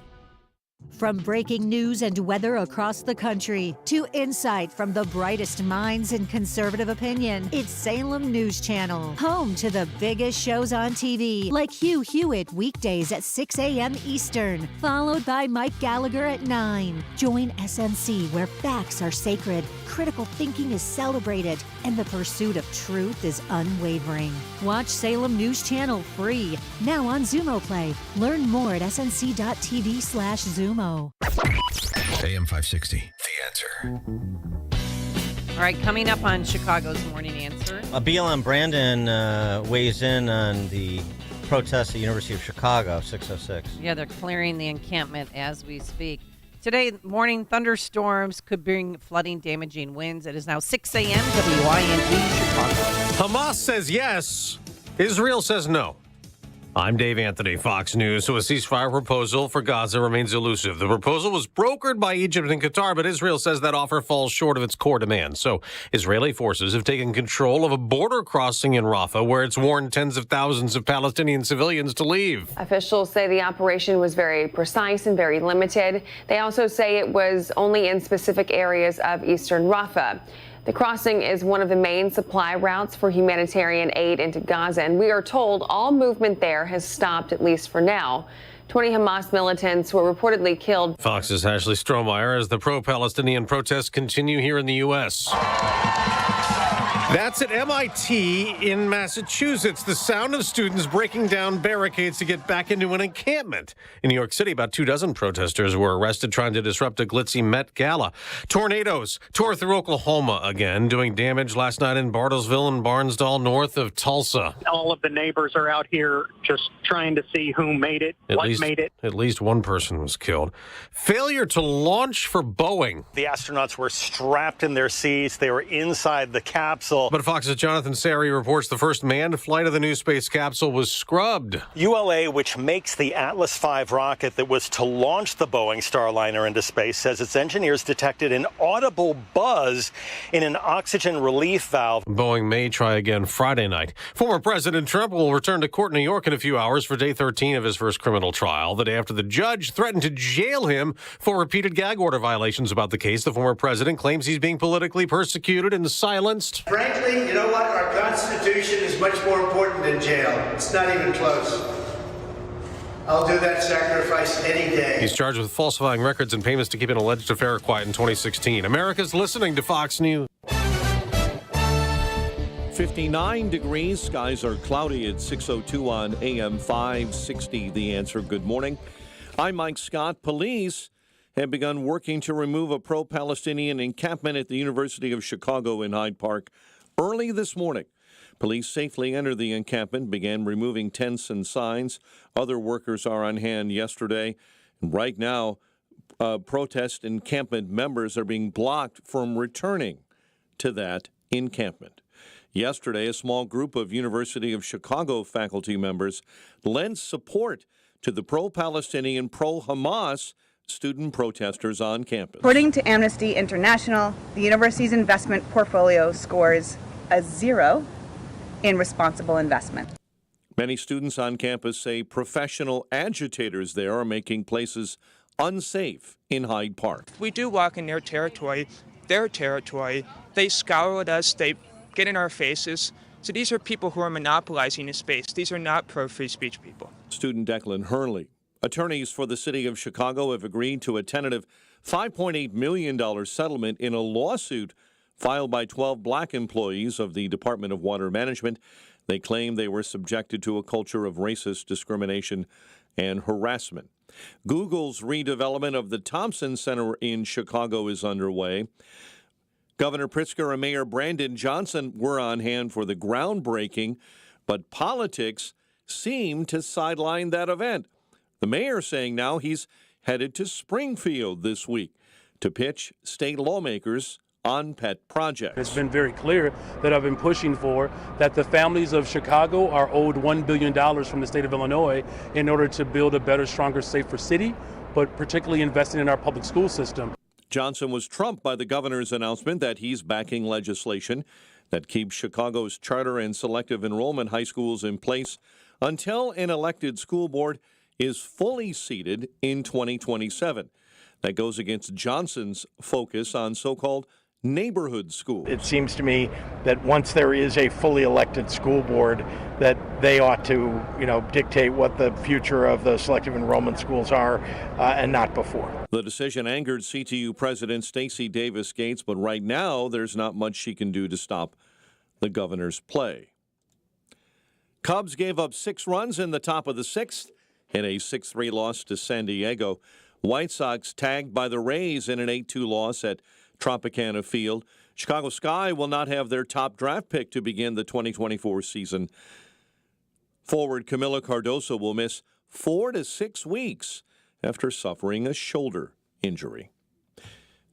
Speaker 25: From breaking news and weather across the country to insight from the brightest minds in conservative opinion, it's Salem News Channel, home to the biggest shows on TV, like Hugh Hewitt weekdays at 6 a.m. Eastern, followed by Mike Gallagher at 9. Join SNC, where facts are sacred, critical thinking is celebrated, and the pursuit of truth is unwavering. Watch Salem News Channel free, now on Zumo Play. Learn more at snc.tv/Zumo.
Speaker 4: AM 560, The Answer.
Speaker 13: All right, coming up on Chicago's Morning Answer.
Speaker 11: BLM Brandon weighs in on the protests at the University of Chicago, 606.
Speaker 13: Yeah, they're clearing the encampment as we speak. Today morning, thunderstorms could bring flooding, damaging winds. It is now 6 a.m. WIND Chicago.
Speaker 16: Hamas says yes. Israel says no. I'm Dave Anthony, Fox News. So a ceasefire proposal for Gaza remains elusive. The proposal was brokered by Egypt and Qatar, but Israel says that offer falls short of its core demands. So Israeli forces have taken control of a border crossing in Rafah, where it's warned tens of thousands of Palestinian civilians to leave.
Speaker 18: Officials say the operation was very precise and very limited. They also say it was only in specific areas of eastern Rafah. The crossing is one of the main supply routes for humanitarian aid into Gaza, and we are told all movement there has stopped, at least for now. 20 Hamas militants were reportedly killed.
Speaker 16: Fox's Ashley Strohmeyer as the pro-Palestinian protests continue here in the U.S. That's at MIT in Massachusetts. The sound of students breaking down barricades to get back into an encampment. In New York City, about 24 protesters were arrested trying to disrupt a glitzy Met Gala. Tornadoes tore through Oklahoma again, doing damage last night in Bartlesville and Barnsdall, north of Tulsa.
Speaker 19: All of the neighbors are out here just trying to see who made it, made it.
Speaker 16: At least one person was killed. Failure to launch for Boeing.
Speaker 20: The astronauts were strapped in their seats. They were inside the capsule.
Speaker 16: But Fox's Jonathan Sari reports the first manned flight of the new space capsule was scrubbed.
Speaker 20: ULA, which makes the Atlas V rocket that was to launch the Boeing Starliner into space, says its engineers detected an audible buzz in an oxygen relief valve.
Speaker 16: Boeing may try again Friday night. Former President Trump will return to court in New York in a few hours for day 13 of his first criminal trial, the day after the judge threatened to jail him for repeated gag order violations about the case. The former president claims he's being politically persecuted and silenced.
Speaker 21: Frankly, you know what? Our Constitution is much more important than jail. It's not even close. I'll do that sacrifice any day.
Speaker 16: He's charged with falsifying records and payments to keep an alleged affair quiet in 2016. America's listening to Fox News.
Speaker 17: 59 degrees. Skies are cloudy at 6:02 on AM 560. The Answer. Good morning. I'm Mike Scott. Police have begun working to remove a pro-Palestinian encampment at the University of Chicago in Hyde Park early this morning. Police safely entered the encampment, began removing tents and signs. Other workers are on hand yesterday. And right now, protest encampment members are being blocked from returning to that encampment. Yesterday, a small group of University of Chicago faculty members lent support to the pro-Palestinian, pro-Hamas student protesters on campus.
Speaker 26: According to Amnesty International, the university's investment portfolio scores a 0 in responsible investment.
Speaker 17: Many students on campus say professional agitators there are making places unsafe in Hyde Park.
Speaker 27: We do walk in their territory. They scour at us, they get in our faces. So these are people who are monopolizing the space. These are not pro-free speech people.
Speaker 17: Student Declan Hurley. Attorneys for the city of Chicago have agreed to a tentative $5.8 million settlement in a lawsuit filed by 12 black employees of the Department of Water Management. They claim they were subjected to a culture of racist discrimination and harassment. Google's redevelopment of the Thompson Center in Chicago is underway. Governor Pritzker and Mayor Brandon Johnson were on hand for the groundbreaking, but politics seem to sideline that event. The mayor saying now he's headed to Springfield this week to pitch state lawmakers on pet projects.
Speaker 28: It's been very clear that I've been pushing for that the families of Chicago are owed $1 billion from the state of Illinois in order to build a better, stronger, safer city, but particularly investing in our public school system.
Speaker 17: Johnson was trumped by the governor's announcement that he's backing legislation that keeps Chicago's charter and selective enrollment high schools in place until an elected school board is fully seated in 2027. That goes against Johnson's focus on so-called neighborhood schools.
Speaker 29: It seems to me that once there is a fully elected school board, that they ought to, dictate what the future of the selective enrollment schools are, and not before.
Speaker 17: The decision angered CTU President Stacey Davis Gates, but right now there's not much she can do to stop the governor's play. Cubs gave up 6 runs in the top of the 6th in a 6-3 loss to San Diego. White Sox tagged by the Rays in an 8-2 loss at Tropicana Field. Chicago Sky will not have their top draft pick to begin the 2024 season. Forward Camilo Cardoso will miss 4 to 6 weeks after suffering a shoulder injury.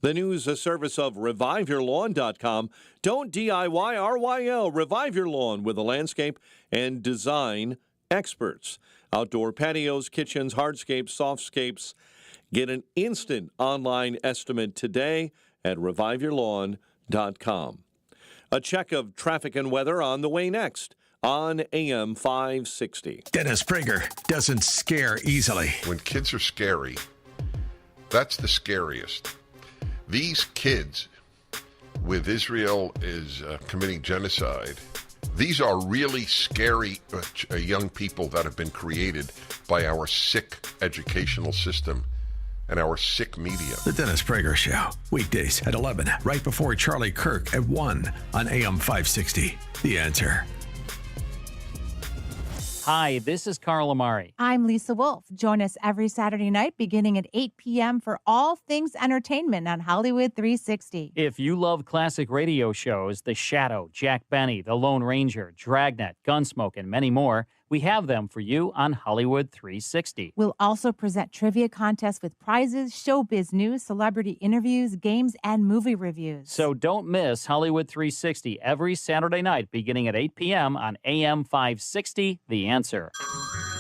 Speaker 17: The news, a service of ReviveYourLawn.com. Don't DIY RYL. Revive Your Lawn with the landscape and design experts. Outdoor patios, kitchens, hardscapes, softscapes. Get an instant online estimate today at ReviveYourLawn.com. A check of traffic and weather on the way next on AM 560.
Speaker 4: Dennis Prager doesn't scare easily.
Speaker 1: When kids are scary, that's the scariest. These kids, with Israel is committing genocide, these are really scary young people that have been created by our sick educational system and our sick media.
Speaker 4: The Dennis Prager Show, weekdays at 11, right before Charlie Kirk at 1 on AM 560. The Answer.
Speaker 2: Hi, this is Carl Amari.
Speaker 5: I'm Lisa Wolf. Join us every Saturday night beginning at 8 p.m. for all things entertainment on Hollywood 360.
Speaker 2: If you love classic radio shows, The Shadow, Jack Benny, The Lone Ranger, Dragnet, Gunsmoke, and many more, we have them for you on Hollywood 360.
Speaker 5: We'll also present trivia contests with prizes, showbiz news, celebrity interviews, games, and movie reviews.
Speaker 2: So don't miss Hollywood 360 every Saturday night beginning at 8 p.m. on AM 560, The Answer.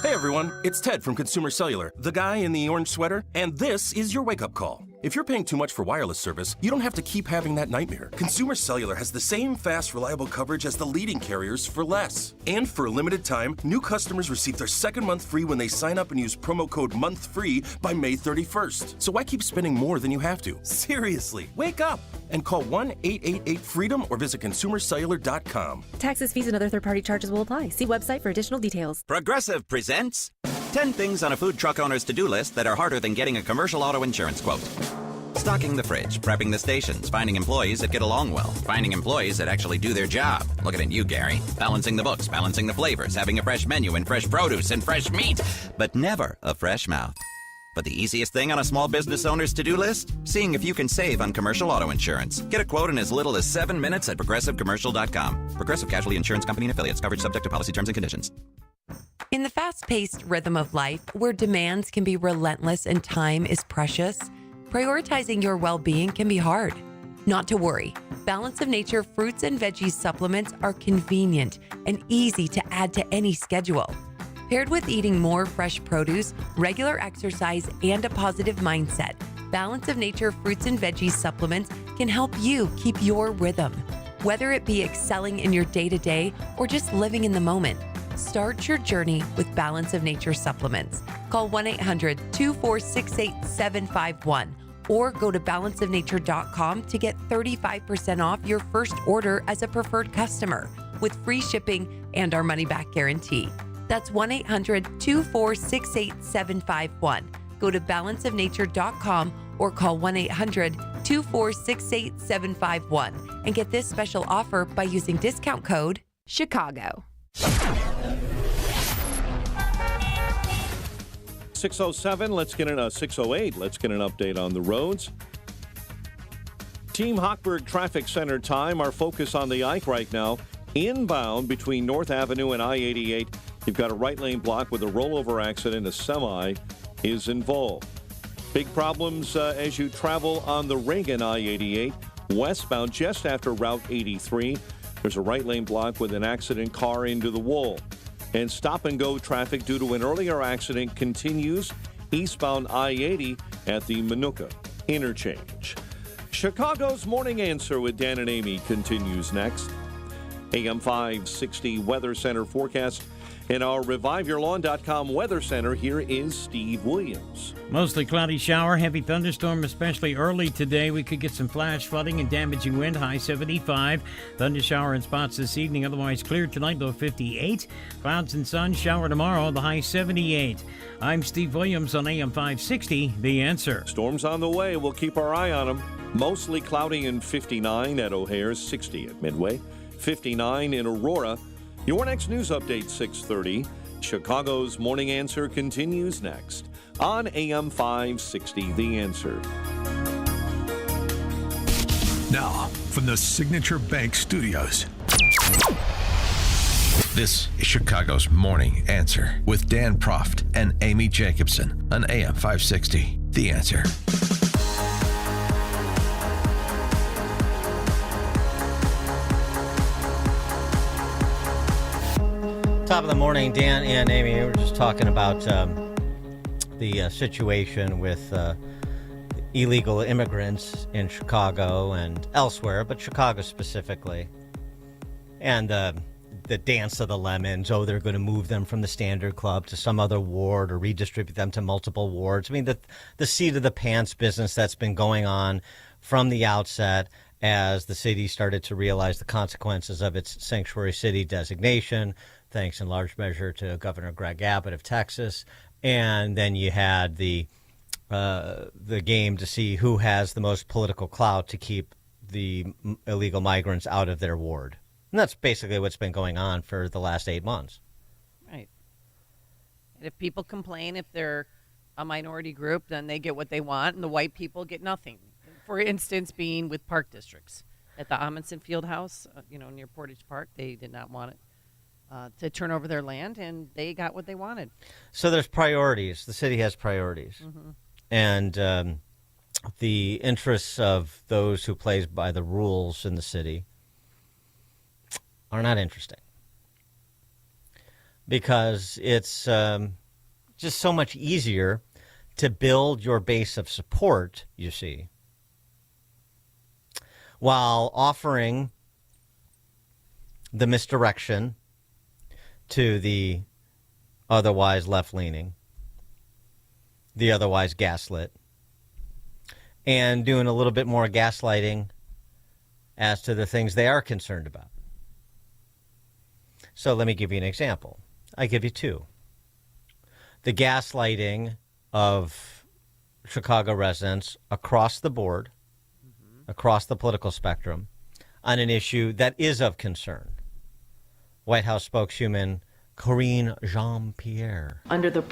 Speaker 6: Hey everyone, it's Ted from Consumer Cellular, the guy in the orange sweater, and this is your wake-up call. If you're paying too much for wireless service, you don't have to keep having that nightmare. Consumer Cellular has the same fast, reliable coverage as the leading carriers for less. And for a limited time, new customers receive their second month free when they sign up and use promo code MONTHFREE by May 31st. So why keep spending more than you have to? Seriously, wake up and call 1-888-FREEDOM or visit consumercellular.com.
Speaker 8: Taxes, fees, and other third-party charges will apply. See website for additional details.
Speaker 10: Progressive presents 10 things on a food truck owner's to-do list that are harder than getting a commercial auto insurance quote. Stocking the fridge, prepping the stations, finding employees that get along well, finding employees that actually do their job. Looking at you, Gary. Balancing the books, balancing the flavors, having a fresh menu and fresh produce and fresh meat, but never a fresh mouth. But the easiest thing on a small business owner's to-do list? Seeing if you can save on commercial auto insurance. Get a quote in as little as 7 minutes at progressivecommercial.com. Progressive Casualty Insurance Company and Affiliates. Coverage subject to policy terms and conditions.
Speaker 22: In the fast-paced rhythm of life, where demands can be relentless and time is precious, prioritizing your well-being can be hard. Not to worry. Balance of Nature fruits and veggies supplements are convenient and easy to add to any schedule. Paired with eating more fresh produce, regular exercise, and a positive mindset, Balance of Nature fruits and veggies supplements can help you keep your rhythm. Whether it be excelling in your day-to-day or just living in the moment, start your journey with Balance of Nature supplements. Call 1-800-246-8751 or go to balanceofnature.com to get 35% off your first order as a preferred customer with free shipping and our money-back guarantee. That's 1-800-246-8751. Go to balanceofnature.com or call 1-800-246-8751 and get this special offer by using discount code CHICAGO.
Speaker 17: 607, let's get in 608. Let's get an update on the roads. Team Hochberg Traffic Center time. Our focus on the Ike right now. Inbound between North Avenue and I-88. You've got a right lane block with a rollover accident. A semi is involved. Big problems as you travel on the Reagan I-88 westbound just after Route 83. There's a right lane block with an accident, car into the wall. And stop-and-go traffic due to an earlier accident continues eastbound I-80 at the Minooka interchange. Chicago's Morning Answer with Dan and Amy continues next. AM 560 Weather Center forecast. In our ReviveYourLawn.com Weather Center, here is Steve Williams.
Speaker 23: Mostly cloudy shower, heavy thunderstorm, especially early today. We could get some flash flooding and damaging wind, high 75. Thunder shower in spots this evening, otherwise clear tonight, low 58. Clouds and sun, shower tomorrow, the high 78. I'm Steve Williams on AM 560, The Answer.
Speaker 17: Storms on the way. We'll keep our eye on them. Mostly cloudy and 59 at O'Hare, 60 at Midway, 59 in Aurora. Your next news update, 6:30. Chicago's Morning Answer continues next on AM 560, The Answer.
Speaker 4: Now, from the Signature Bank Studios. This is Chicago's Morning Answer with Dan Proft and Amy Jacobson on AM 560, The Answer.
Speaker 3: Top of the morning, Dan and Amy. We were just talking about the situation with illegal immigrants in Chicago and elsewhere, but Chicago specifically. And the dance of the lemons. Oh, they're going to move them from the Standard Club to some other ward or redistribute them to multiple wards. I mean, the seat of the pants business that's been going on from the outset as the city started to realize the consequences of its sanctuary city designation, thanks in large measure to Governor Greg Abbott of Texas. And then you had the game to see who has the most political clout to keep the illegal migrants out of their ward. And that's basically what's been going on for the last 8 months.
Speaker 13: Right. And if people complain, if they're a minority group, then they get what they want, and the white people get nothing. For instance, being with park districts. At the Amundsen Fieldhouse, near Portage Park, they did not want it to turn over their land, and they got what they wanted.
Speaker 3: So there's priorities. The city has priorities. Mm-hmm. And the interests of those who play by the rules in the city are not interesting. Because it's just so much easier to build your base of support, you see, while offering the misdirection to the otherwise left-leaning, the otherwise gaslit, and doing a little bit more gaslighting as to the things they are concerned about. So let me give you an example. I give you two. The gaslighting of Chicago residents across the board, across the political spectrum, on an issue that is of concern. White House spokeswoman Karine Jean-Pierre.
Speaker 7: Under this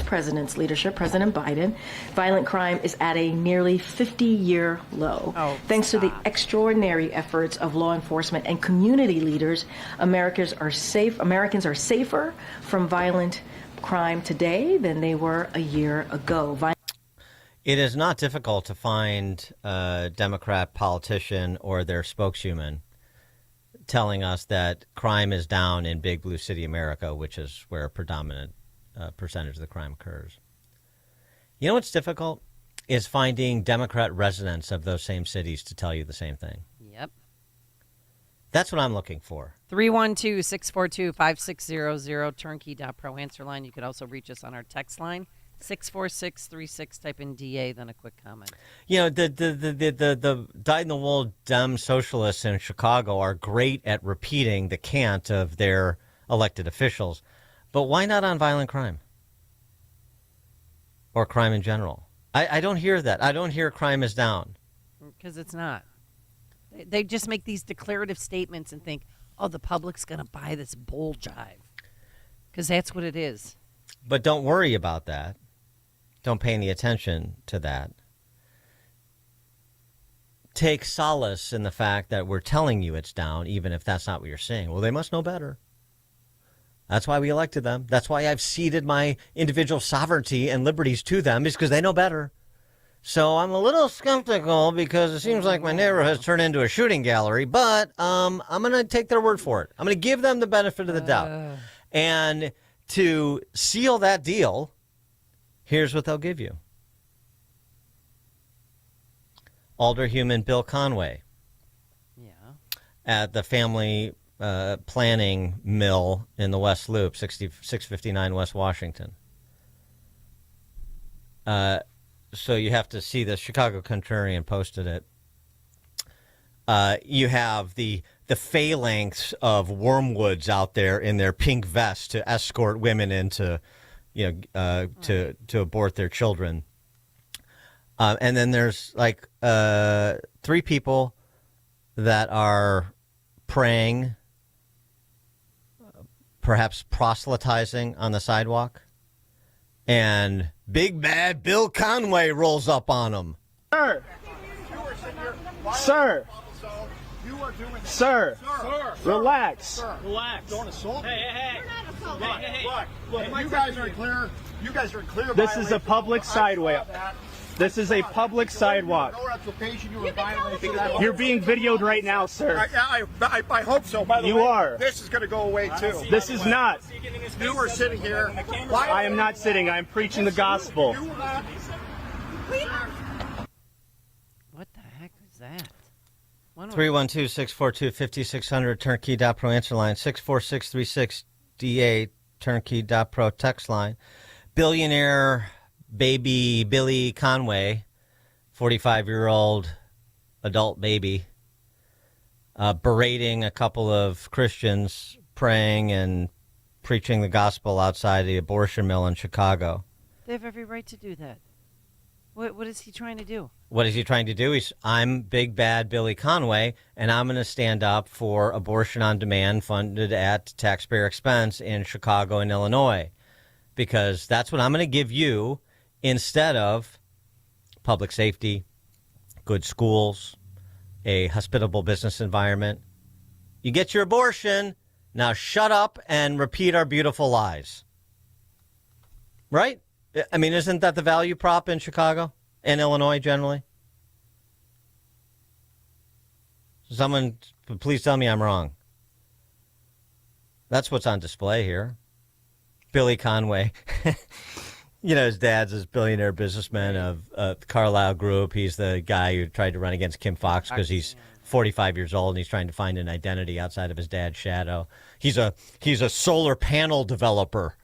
Speaker 7: president's leadership, President Biden, violent crime is at a nearly 50-year low. Thanks to the extraordinary efforts of law enforcement and community leaders, Americans are safer from violent crime today than they were a year ago.
Speaker 3: It is not difficult to find a Democrat politician or their spokeswoman telling us that crime is down in big blue city America, which is where a predominant percentage of the crime occurs. You know what's difficult is finding Democrat residents of those same cities to tell you the same thing.
Speaker 13: Yep.
Speaker 3: That's what I'm looking for.
Speaker 13: 312-642-5600, turnkey.pro answer line. You could also reach us on our text line. 64636, type in DA, then a quick comment.
Speaker 3: You know, the dyed-in-the-wool Dem socialists in Chicago are great at repeating the cant of their elected officials, but why not on violent crime? Or crime in general? I don't hear that. I don't hear crime is down.
Speaker 13: Because it's not. They just make these declarative statements and think, oh, the public's going to buy this bull jive. Because that's what it is.
Speaker 3: But don't worry about that. Don't pay any attention to that. Take solace in the fact that we're telling you it's down, even if that's not what you're saying. Well, they must know better. That's why we elected them. That's why I've ceded my individual sovereignty and liberties to them, is because they know better. So I'm a little skeptical because it seems like my neighborhood has turned into a shooting gallery, but I'm going to take their word for it. I'm going to give them the benefit of the doubt. And to seal that deal, here's what they'll give you. Alderhuman Bill Conway.
Speaker 13: Yeah.
Speaker 3: At the family planning mill in the West Loop, 659 West Washington. So you have to see the Chicago Contrarian posted it. You have the phalanx of wormwoods out there in their pink vests to escort women into, to abort their children. And then there's like 3 people that are praying, perhaps proselytizing on the sidewalk. And big bad Bill Conway rolls up on them.
Speaker 9: Sir, relax.
Speaker 11: Relax. Don't assault. Hey.
Speaker 9: Look, you guys are clear. This is a public sidewalk. This is a public sidewalk. You're being videoed right now, sir.
Speaker 12: I hope so. By the way,
Speaker 9: you are.
Speaker 12: This is going to go away too.
Speaker 9: This is not.
Speaker 12: You are sitting here.
Speaker 9: I am not sitting. I am preaching the gospel.
Speaker 13: What the heck was that?
Speaker 3: 312-642-5600, turnkey.pro answer line, 64636DA, turnkey.pro text line. Billionaire baby Billy Conway, 45-year-old adult baby, berating a couple of Christians praying and preaching the gospel outside the abortion mill in Chicago.
Speaker 13: They have every right to do that. What is he trying to do?
Speaker 3: What is he trying to do? I'm big bad Billy Conway, and I'm going to stand up for abortion on demand funded at taxpayer expense in Chicago and Illinois, because that's what I'm going to give you instead of public safety, good schools, a hospitable business environment. You get your abortion, now shut up and repeat our beautiful lies. Right? I mean, isn't that the value prop in Chicago and Illinois generally? Someone, please tell me I'm wrong. That's what's on display here. Billy Conway. You know, his dad's this billionaire businessman of the Carlyle Group. He's the guy who tried to run against Kim Fox because he's 45 years old and he's trying to find an identity outside of his dad's shadow. He's a solar panel developer.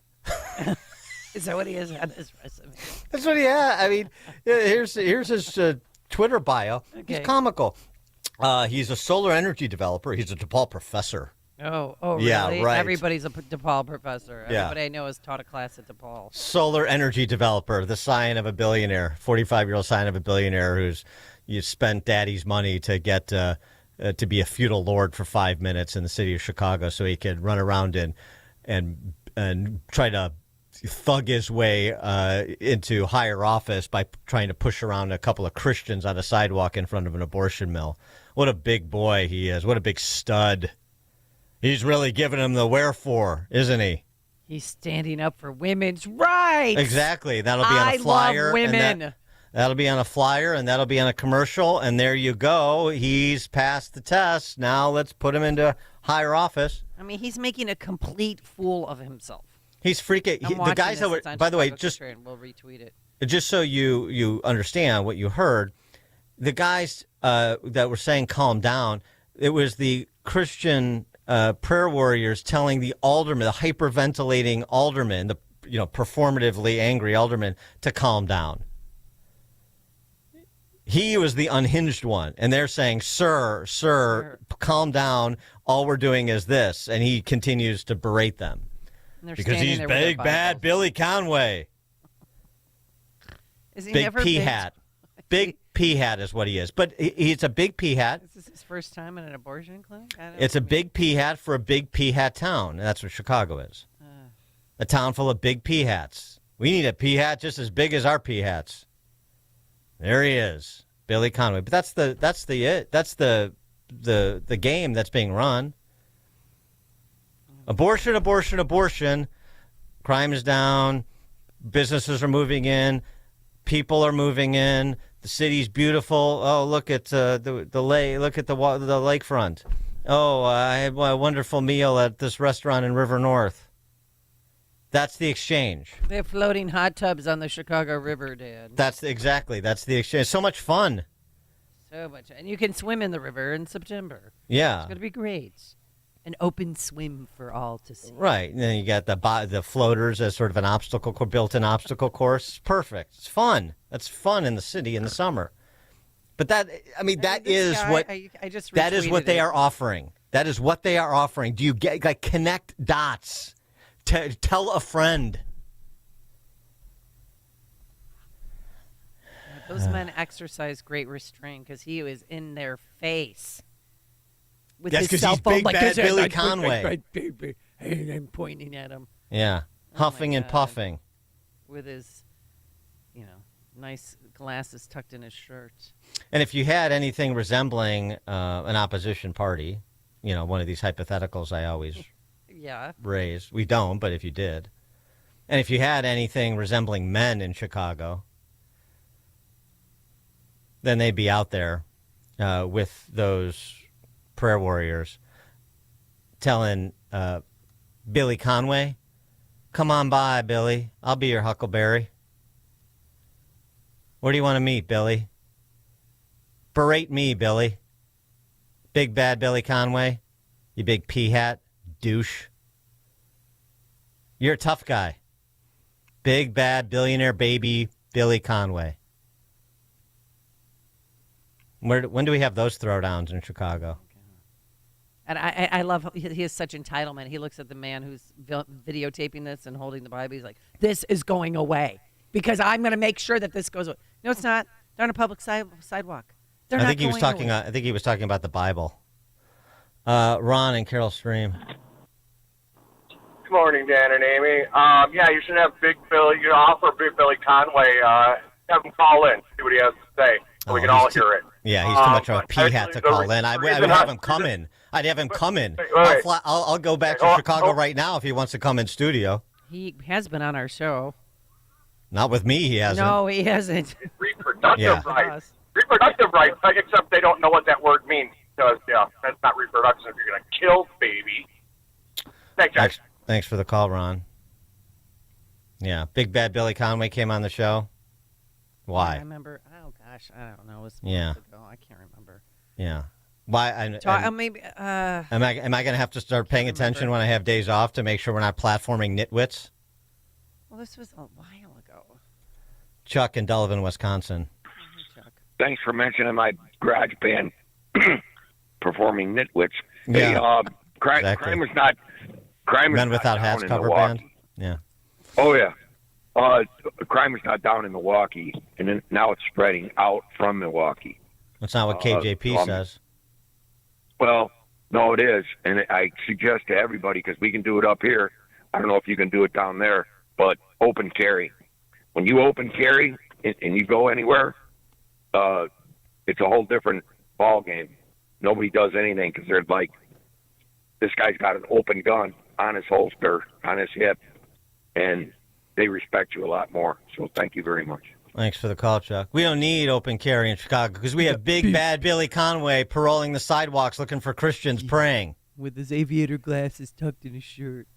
Speaker 13: Is that what he has on his resume?
Speaker 3: That's what he had. I mean, here's his Twitter bio.
Speaker 13: Okay.
Speaker 3: He's comical. He's a solar energy developer. He's a DePaul professor.
Speaker 13: Oh, really?
Speaker 3: Yeah, right.
Speaker 13: Everybody's a DePaul professor.
Speaker 3: Yeah.
Speaker 13: Everybody I know has taught a class at DePaul.
Speaker 3: Solar energy developer, the sign of a billionaire, 45-year-old sign of a billionaire who's you spent daddy's money to get to be a feudal lord for 5 minutes in the city of Chicago so he could run around and try to thug his way into higher office by trying to push around a couple of Christians on a sidewalk in front of an abortion mill. What a big boy he is. What a big stud. He's really giving him the wherefore, isn't he?
Speaker 13: He's standing up for women's rights.
Speaker 3: Exactly. That'll be on a flyer.
Speaker 13: I love women.
Speaker 3: That'll be on a flyer, and that'll be on a commercial, and there you go. He's passed the test. Now let's put him into higher office.
Speaker 13: I mean, he's making a complete fool of himself.
Speaker 3: He's freaking. The guys that were, by the way, just
Speaker 13: we'll retweet it.
Speaker 3: Just so you understand what you heard, the guys that were saying calm down, it was the Christian prayer warriors telling the alderman, the hyperventilating alderman, the performatively angry alderman, to calm down. He was the unhinged one, and they're saying, sir, calm down. All we're doing is this, and he continues to berate them. Because he's big, bad Billy Conway.
Speaker 13: Is he
Speaker 3: big
Speaker 13: never
Speaker 3: pea hat. Big pea hat is what he is. But he's a big pea hat.
Speaker 13: Is this his first time in an abortion clinic?
Speaker 3: It's a big pea hat for a big pea hat town. And that's what Chicago is. A town full of big pea hats. We need a pea hat just as big as our pea hats. There he is, Billy Conway. But that's the game that's being run. Abortion, abortion, abortion. Crime is down. Businesses are moving in. People are moving in. The city's beautiful. Oh, look at the lake. Look at the lakefront. Oh, I had a wonderful meal at this restaurant in River North. That's the exchange.
Speaker 13: They have floating hot tubs on the Chicago River, Dad.
Speaker 3: That's the exchange. So much fun.
Speaker 13: So much. And you can swim in the river in September.
Speaker 3: Yeah.
Speaker 13: It's going to be great. An open swim for all to see.
Speaker 3: Right. And then you got the floaters as sort of an built-in obstacle course. It's perfect. It's fun. That's fun in the city in the summer. But that is what they are offering. That is what they are offering. Do you get connect dots? Tell a friend.
Speaker 13: Those men exercise great restraint because he was in their face. With his cell phone,
Speaker 3: he's big, bad Billy Conway.
Speaker 13: And I'm pointing at him.
Speaker 3: Yeah, huffing and puffing.
Speaker 13: With his, nice glasses tucked in his shirt.
Speaker 3: And if you had anything resembling an opposition party, one of these hypotheticals I always raise. We don't, but if you did. And if you had anything resembling men in Chicago, then they'd be out there with those prayer warriors telling Billy Conway, come on by, Billy. I'll be your huckleberry. Where do you want to meet, Billy? Berate me, Billy. Big bad Billy Conway. You big pea hat douche. You're a tough guy. Big bad billionaire baby Billy Conway. When do we have those throwdowns in Chicago?
Speaker 13: And I love, he has such entitlement. He looks at the man who's videotaping this and holding the Bible. He's like, this is going away because I'm going to make sure that this goes away. No, it's not. They're on a public sidewalk.
Speaker 3: I think he was talking about the Bible. Ron and Carol Stream.
Speaker 12: Good morning, Dan and Amy. Yeah, you should have Big Billy. You know, offer Big Billy Conway. Have him call in, see what he has to say, so we can all hear it.
Speaker 3: Yeah, he's too much of a pea hat to call in. I would have him come in. I'd have him come in. I'll go back to Chicago right now if he wants to come in studio.
Speaker 13: He has been on our show.
Speaker 3: Not with me, he hasn't.
Speaker 13: No, he hasn't.
Speaker 12: Reproductive rights. Reproductive rights, except they don't know what that word means. Because, that's not reproduction if you're going to kill baby. Thanks, guys.
Speaker 3: Thanks for the call, Ron. Yeah, Big Bad Billy Conway came on the show. Why?
Speaker 13: I remember. Oh gosh, I don't know. It was months ago. I can't remember.
Speaker 3: Yeah. Why?
Speaker 13: Maybe.
Speaker 3: Am I going to have to start paying attention when I have days off to make sure we're not platforming nitwits?
Speaker 13: Well, this was a while ago.
Speaker 3: Chuck in Delavan, Wisconsin.
Speaker 13: Chuck.
Speaker 14: Thanks for mentioning my garage band performing nitwits.
Speaker 3: Yeah.
Speaker 14: Hey, crime is not. Crime
Speaker 3: Men
Speaker 14: is
Speaker 3: Without
Speaker 14: not
Speaker 3: Hats
Speaker 14: down in
Speaker 3: cover
Speaker 14: Milwaukee.
Speaker 3: band. Yeah.
Speaker 14: Oh yeah. Crime is not down in Milwaukee, and then now it's spreading out from Milwaukee.
Speaker 3: That's not what KJP says.
Speaker 14: Well, no, it is, and I suggest to everybody, because we can do it up here. I don't know if you can do it down there, but open carry. When you open carry and you go anywhere, it's a whole different ball game. Nobody does anything because they're like, this guy's got an open gun on his holster, on his hip, and they respect you a lot more. So thank you very much.
Speaker 3: Thanks for the call, Chuck. We don't need open carry in Chicago because we have big bad Billy Conway paroling the sidewalks looking for Christians praying.
Speaker 15: With his aviator glasses tucked in his shirt.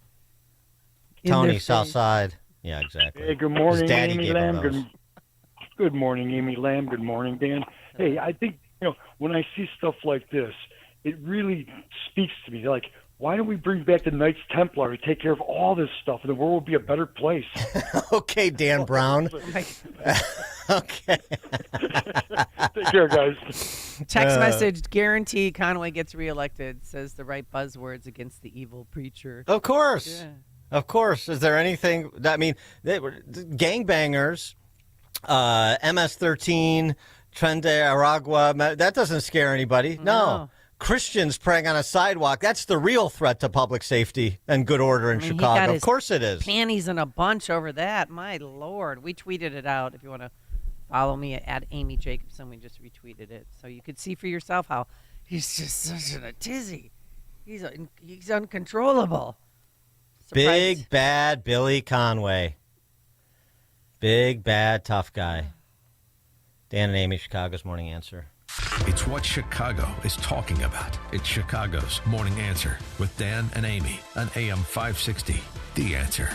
Speaker 3: Tony, Southside. Yeah, exactly.
Speaker 16: Hey, good morning,
Speaker 3: His daddy
Speaker 16: Amy
Speaker 3: gave him
Speaker 16: Lamb.
Speaker 3: those.
Speaker 16: Good morning, Amy Lamb. Good morning, Dan. Hey, I think, when I see stuff like this, it really speaks to me. Like, why don't we bring back the Knights Templar to take care of all this stuff, and the world will be a better place?
Speaker 3: Okay, Dan Brown. Okay.
Speaker 16: Take care, guys.
Speaker 13: Text message, guarantee Conway gets reelected, says the right buzzwords against the evil preacher.
Speaker 3: Of course.
Speaker 13: Yeah.
Speaker 3: Of course. Is there anything, I mean, they were gangbangers, MS-13, Tren de Aragua, that doesn't scare anybody. No. Christians praying on a sidewalk, that's the real threat to public safety and good order in Chicago. Of course it is.
Speaker 13: Panties in a bunch over that. My Lord. We tweeted it out. If you want to follow me at Amy Jacobson, we just retweeted it. So you could see for yourself how he's just such a tizzy. He's uncontrollable.
Speaker 3: Big bad Billy Conway. Big bad tough guy. Dan and Amy, Chicago's Morning Answer.
Speaker 4: It's what Chicago is talking about. It's Chicago's Morning Answer with Dan and Amy on AM 560. The Answer.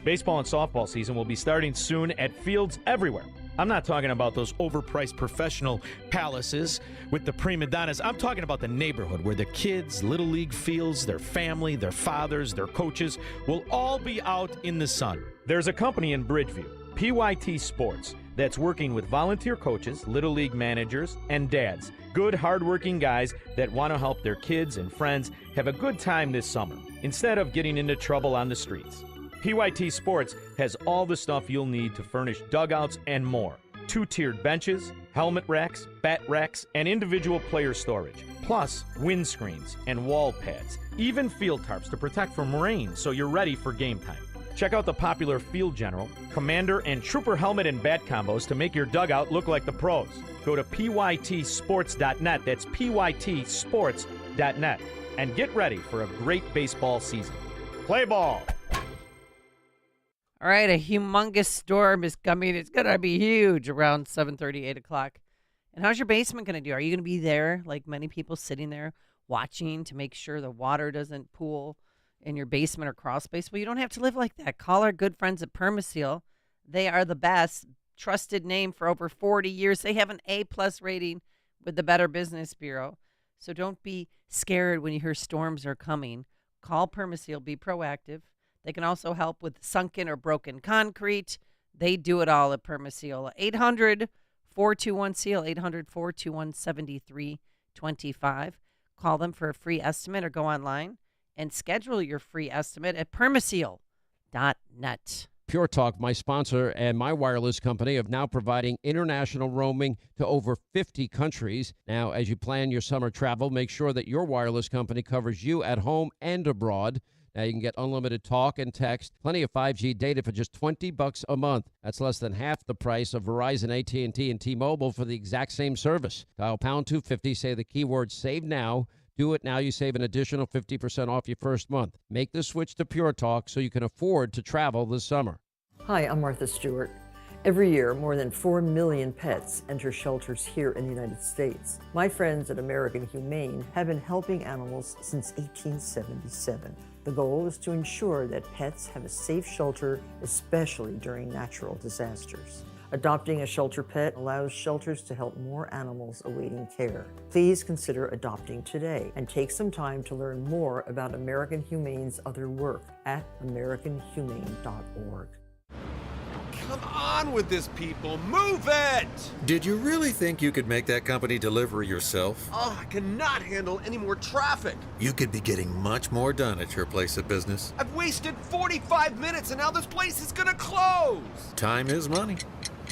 Speaker 18: Baseball and softball season will be starting soon at fields everywhere. I'm not talking about those overpriced professional palaces with the prima donnas. I'm talking about the neighborhood where the kids, Little League fields, their family, their fathers, their coaches will all be out in the sun. There's a company in Bridgeview, PYT Sports, that's working with volunteer coaches, Little League managers, and dads. Good, hardworking guys that want to help their kids and friends have a good time this summer instead of getting into trouble on the streets. PYT Sports has all the stuff you'll need to furnish dugouts and more. 2-tiered benches, helmet racks, bat racks, and individual player storage. Plus, windscreens and wall pads. Even field tarps to protect from rain so you're ready for game time. Check out the popular Field General, Commander, and Trooper helmet and bat combos to make your dugout look like the pros. Go to pytsports.net. That's pytsports.net. And get ready for a great baseball season. Play ball!
Speaker 13: All right, a humongous storm is coming. It's going to be huge around 7:30, 8 o'clock. And how's your basement going to do? Are you going to be there, like many people, sitting there watching to make sure the water doesn't pool in your basement or crawl space? Well, you don't have to live like that. Call our good friends at Permaseal. They are the best. Trusted name for over 40 years. They have an A+ rating with the Better Business Bureau. So don't be scared when you hear storms are coming. Call Permaseal. Be proactive. They can also help with sunken or broken concrete. They do it all at Permaseal. 800-421-SEAL, 800-421-7325. Call them for a free estimate or go online and schedule your free estimate at permaseal.net.
Speaker 19: Pure Talk, my sponsor and my wireless company, of now providing international roaming to over 50 countries. Now, as you plan your summer travel, make sure that your wireless company covers you at home and abroad. Now, you can get unlimited talk and text, plenty of 5G data for just $20 a month. That's less than half the price of Verizon, AT&T, and T-Mobile for the exact same service. Dial pound 250, say the keyword save now. Do it now. You save an additional 50% off your first month. Make the switch to Pure Talk so you can afford to travel this summer.
Speaker 20: Hi, I'm Martha Stewart. Every year, more than 4 million pets enter shelters here in the United States. My friends at American Humane have been helping animals since 1877. The goal is to ensure that pets have a safe shelter, especially during natural disasters. Adopting a shelter pet allows shelters to help more animals awaiting care. Please consider adopting today and take some time to learn more about American Humane's other work at americanhumane.org.
Speaker 21: Come on with this, people. Move it!
Speaker 24: Did you really think you could make that company deliver yourself?
Speaker 21: Oh, I cannot handle any more traffic.
Speaker 24: You could be getting much more done at your place of business.
Speaker 21: I've wasted 45 minutes and now this place is gonna close.
Speaker 24: Time is money.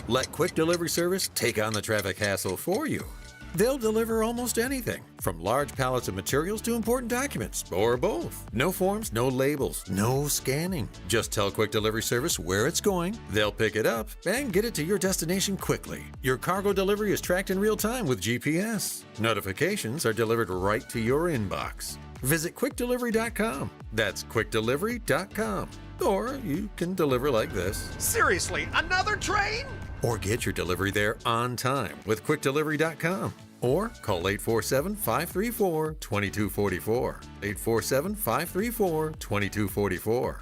Speaker 24: Let Quick Delivery Service take on the traffic hassle for you. They'll deliver almost anything, from large pallets of materials to important documents, or both. No forms, no labels, no scanning. Just tell Quick Delivery Service where it's going, they'll pick it up, and get it to your destination quickly. Your cargo delivery is tracked in real time with GPS. Notifications are delivered right to your inbox. Visit QuickDelivery.com. That's QuickDelivery.com. Or you can deliver like this.
Speaker 21: Seriously, another train?
Speaker 24: Or get your delivery there on time with QuickDelivery.com. Or call 847-534-2244. 847-534-2244.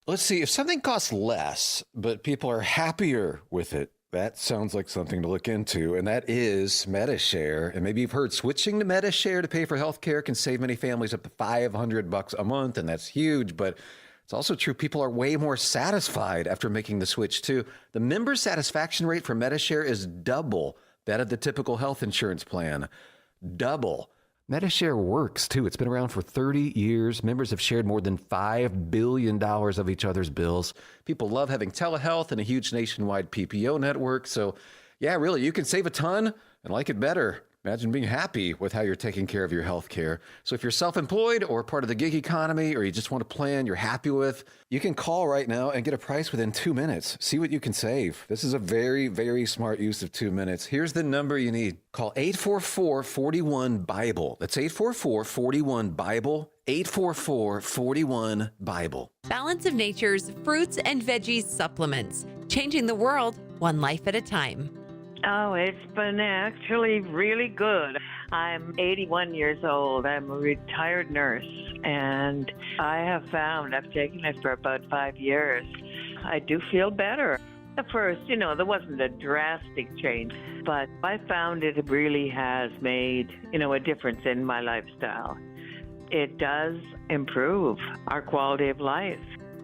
Speaker 25: Let's see, if something costs less, but people are happier with it, that sounds like something to look into, and that is MediShare. And maybe you've heard switching to MediShare to pay for healthcare can save many families up to $500 a month, and that's huge, but it's also true people are way more satisfied after making the switch, too. The member satisfaction rate for MediShare is double that of the typical health insurance plan. Double. MediShare works, too. It's been around for 30 years. Members have shared more than $5 billion of each other's bills. People love having telehealth and a huge nationwide PPO network. So, yeah, really, you can save a ton and like it better. Imagine being happy with how you're taking care of your health care. So if you're self-employed or part of the gig economy, or you just want a plan you're happy with, you can call right now and get a price within 2 minutes. See what you can save. This is a very, very smart use of 2 minutes. Here's the number you need. Call 844-41-BIBLE. That's 844-41-BIBLE. 844-41-BIBLE.
Speaker 22: Balance of Nature's fruits and veggies supplements. Changing the world, one life at a time.
Speaker 26: Oh, it's been actually really good. I'm 81 years old. I'm a retired nurse, and I have found, I've taken it for about 5 years, I do feel better. At first, there wasn't a drastic change, but I found it really has made, a difference in my lifestyle. It does improve our quality of life.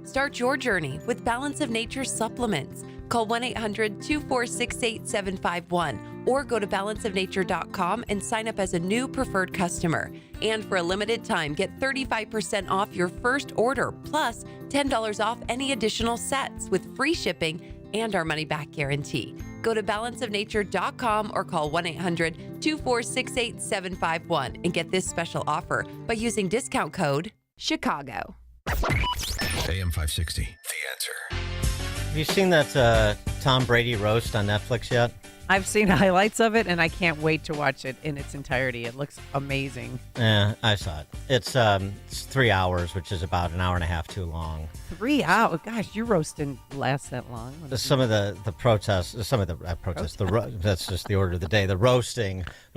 Speaker 22: Start your journey with Balance of Nature supplements. Call 1-800-246-8751 or go to balanceofnature.com and sign up as a new preferred customer. And for a limited time, get 35% off your first order, plus $10 off any additional sets with free shipping and our money-back guarantee. Go to balanceofnature.com or call 1-800-246-8751 and get this special offer by using discount code CHICAGO.
Speaker 4: AM 560, The Answer.
Speaker 3: Have you seen that Tom Brady roast on Netflix yet?
Speaker 13: I've seen highlights of it, and I can't wait to watch it in its entirety. It looks amazing.
Speaker 3: Yeah, I saw it. It's 3 hours, which is about an hour and a half too long.
Speaker 13: 3 hours? Gosh, your roast didn't last that long.
Speaker 3: Some of the protests, that's just the order of the day. The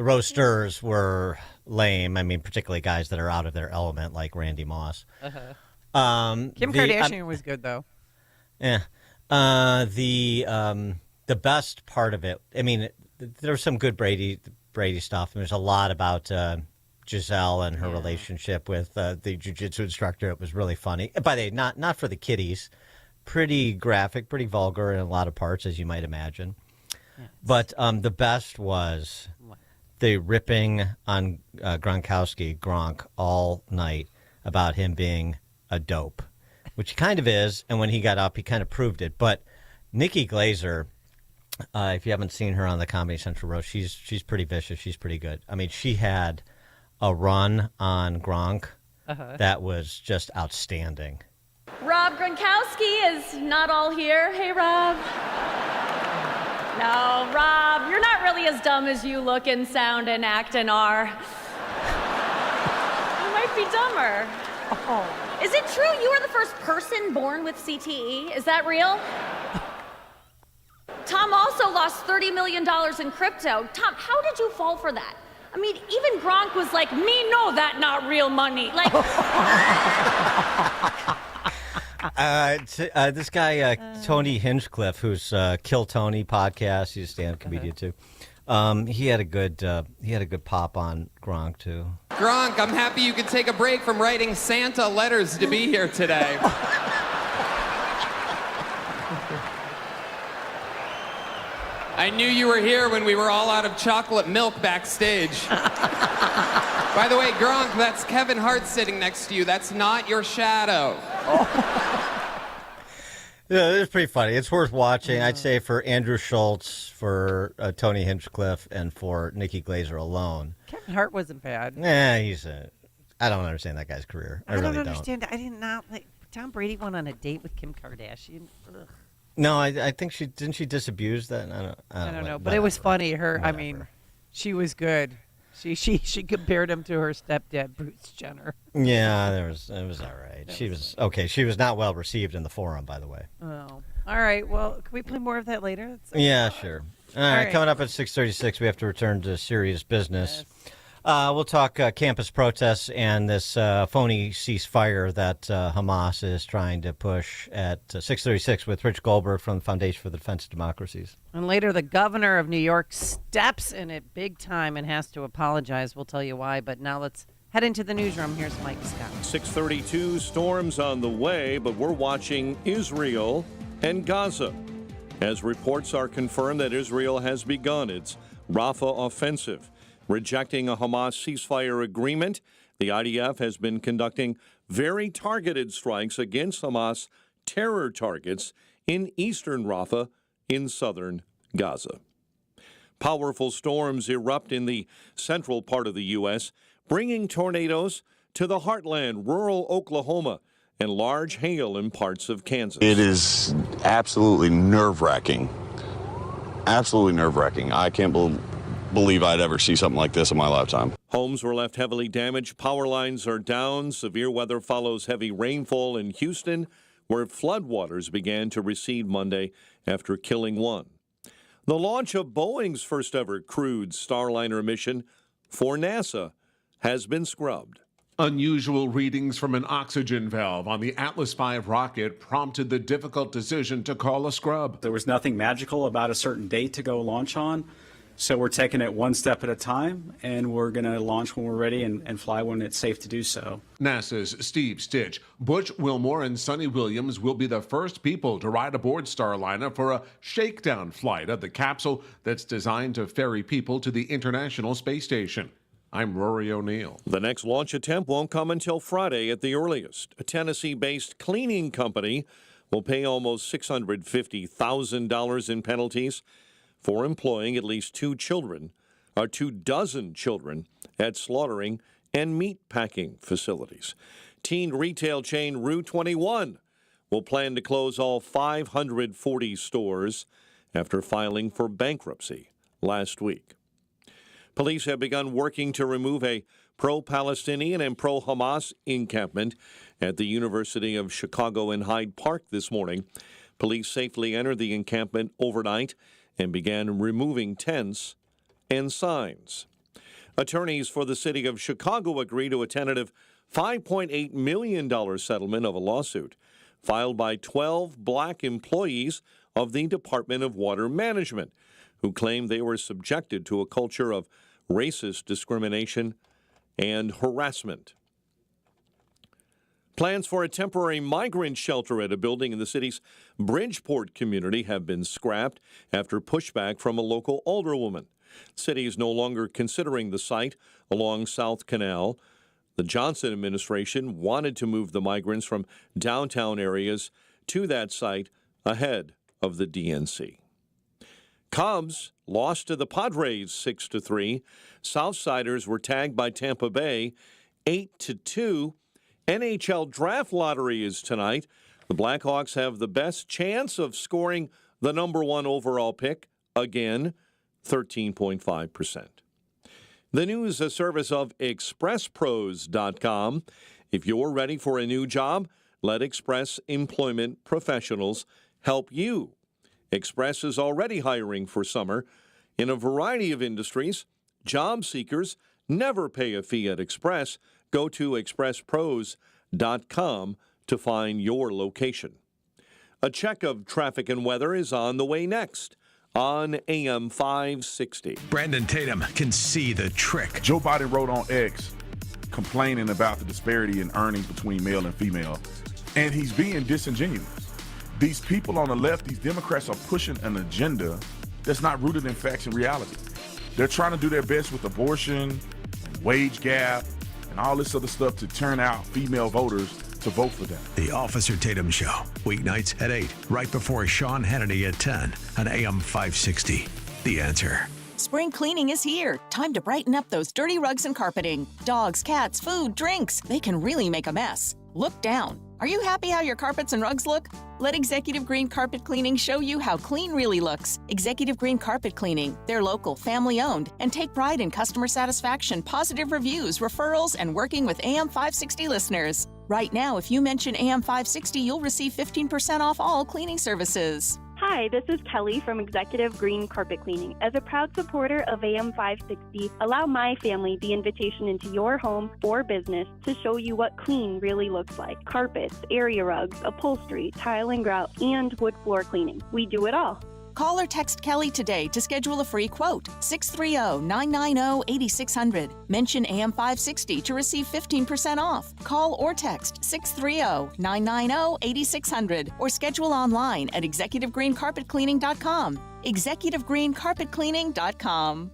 Speaker 3: roasters were lame. I mean, particularly guys that are out of their element, like Randy Moss.
Speaker 13: Kim Kardashian was good, though.
Speaker 3: Yeah. The best part of it, I mean, there's some good Brady stuff. There's a lot about Giselle and her relationship with the jiu-jitsu instructor. It was really funny. By the way, not for the kiddies. Pretty graphic, pretty vulgar in a lot of parts, as you might imagine. Yes. But the best was the ripping on Gronk all night about him being a dope, which he kind of is. And when he got up, he kind of proved it. But Nikki Glaser, if you haven't seen her on the Comedy Central roast, she's pretty vicious. She's pretty good. I mean, she had a run on Gronk that was just outstanding.
Speaker 1: Rob Gronkowski is not all here. Hey, Rob. No, Rob, you're not really as dumb as you look and sound and act and are. You might be dumber. Oh. Is it true you were the first person born with CTE? Is that real? Tom also lost $30 million in crypto. Tom, how did you fall for that? I mean, even Gronk was like, me know that not real money. Like,
Speaker 3: this guy, Tony Hinchcliffe, who's Kill Tony podcast, he's a stand-up comedian too. He had a good pop on Gronk too.
Speaker 2: Gronk, I'm happy you could take a break from writing Santa letters to be here today. I knew you were here when we were all out of chocolate milk backstage. By the way, Gronk, that's Kevin Hart sitting next to you. That's not your shadow.
Speaker 3: Yeah, it's pretty funny. It's worth watching. I'd say for Andrew Schultz, for Tony Hinchcliffe, and for Nikki Glaser alone.
Speaker 13: Kevin Hart wasn't bad.
Speaker 3: Yeah, I don't understand that guy's career. I really don't
Speaker 13: understand. I did not like. Tom Brady went on a date with Kim Kardashian. Ugh.
Speaker 3: No, I think she disabuse that.
Speaker 13: I don't know, but it was funny. I mean, she was good. She compared him to her stepdad, Bruce Jenner.
Speaker 3: Yeah, it was all right. She was okay. She was not well received in the forum, by the way.
Speaker 13: Oh, all right. Well, can we play more of that later?
Speaker 3: Yeah, sure. All right. Coming up at 6:36, we have to return to serious business. Yes. We'll talk campus protests and this phony ceasefire that Hamas is trying to push at 6:36 with Rich Goldberg from the Foundation for the Defense of Democracies.
Speaker 13: And later, the governor of New York steps in it big time and has to apologize. We'll tell you why. But now let's head into the newsroom. Here's Mike Scott.
Speaker 17: 6:32, storms on the way, but we're watching Israel and Gaza as reports are confirmed that Israel has begun its Rafah offensive. Rejecting a Hamas ceasefire agreement, the IDF has been conducting very targeted strikes against Hamas terror targets in eastern Rafah in southern Gaza. Powerful storms erupt in the central part of the U.S., bringing tornadoes to the heartland, rural Oklahoma, and large hail in parts of Kansas.
Speaker 5: It is absolutely nerve-wracking. Absolutely nerve-wracking. I can't believe I'd ever see something like this in my lifetime.
Speaker 17: Homes were left heavily damaged. Power lines are down. Severe weather follows heavy rainfall in Houston, where floodwaters began to recede Monday after killing one. The launch of Boeing's first ever crewed Starliner mission for NASA has been scrubbed.
Speaker 6: Unusual readings from an oxygen valve on the Atlas V rocket prompted the difficult decision to call a scrub.
Speaker 8: There was nothing magical about a certain date to go launch on. So we're taking it one step at a time, and we're going to launch when we're ready and fly when it's safe to do so.
Speaker 6: NASA's Steve Stitch, Butch Wilmore, and Sonny Williams will be the first people to ride aboard Starliner for a shakedown flight of the capsule that's designed to ferry people to the International Space Station. I'm Rory O'Neill.
Speaker 17: The next launch attempt won't come until Friday at the earliest. A Tennessee-based cleaning company will pay almost $650,000 in penalties for employing at least 2 dozen children at slaughtering and meat packing facilities. Teen retail chain Rue 21 will plan to close all 540 stores after filing for bankruptcy last week. Police have begun working to remove a pro-Palestinian and pro-Hamas encampment at the University of Chicago in Hyde Park this morning. Police safely entered the encampment overnight and began removing tents and signs. Attorneys for the city of Chicago agree to a tentative $5.8 million settlement of a lawsuit filed by 12 black employees of the Department of Water Management, who claim they were subjected to a culture of racist discrimination and harassment. Plans for a temporary migrant shelter at a building in the city's Bridgeport community have been scrapped after pushback from a local alderwoman. The city is no longer considering the site along South Canal. The Johnson administration wanted to move the migrants from downtown areas to that site ahead of the DNC. Cubs lost to the Padres 6-3. Southsiders were tagged by Tampa Bay 8-2. NHL draft lottery is tonight. The Blackhawks have the best chance of scoring the number one overall pick again, 13.5%. The news is a service of ExpressPros.com. If you're ready for a new job, let Express Employment Professionals help you. Express is already hiring for summer. In a variety of industries, job seekers never pay a fee at Express. Go to ExpressPros.com to find your location. A check of traffic and weather is on the way next on AM 560.
Speaker 4: Brandon Tatum can see the trick.
Speaker 7: Joe Biden wrote on X complaining about the disparity in earnings between male and female, and he's being disingenuous. These people on the left, these Democrats, are pushing an agenda that's not rooted in facts and reality. They're trying to do their best with abortion, wage gap, and all this other stuff to turn out female voters to vote for them.
Speaker 4: The Officer Tatum Show, weeknights at 8, right before Sean Hannity at 10 on AM 560. The Answer.
Speaker 9: Spring cleaning is here. Time to brighten up those dirty rugs and carpeting. Dogs, cats, food, drinks. They can really make a mess. Look down. Are you happy how your carpets and rugs look? Let Executive Green Carpet Cleaning show you how clean really looks. Executive Green Carpet Cleaning. They're local, family-owned, and take pride in customer satisfaction, positive reviews, referrals, and working with AM 560 listeners. Right now, if you mention AM 560, you'll receive 15% off all cleaning services.
Speaker 10: Hi, this is Kelly from Executive Green Carpet Cleaning. As a proud supporter of AM 560, allow my family the invitation into your home or business to show you what clean really looks like. Carpets, area rugs, upholstery, tile and grout, and wood floor cleaning. We do it all.
Speaker 9: Call or text Kelly today to schedule a free quote. 630-990-8600. Mention AM 560 to receive 15% off. Call or text 630-990-8600 or schedule online at executivegreencarpetcleaning.com. executivegreencarpetcleaning.com.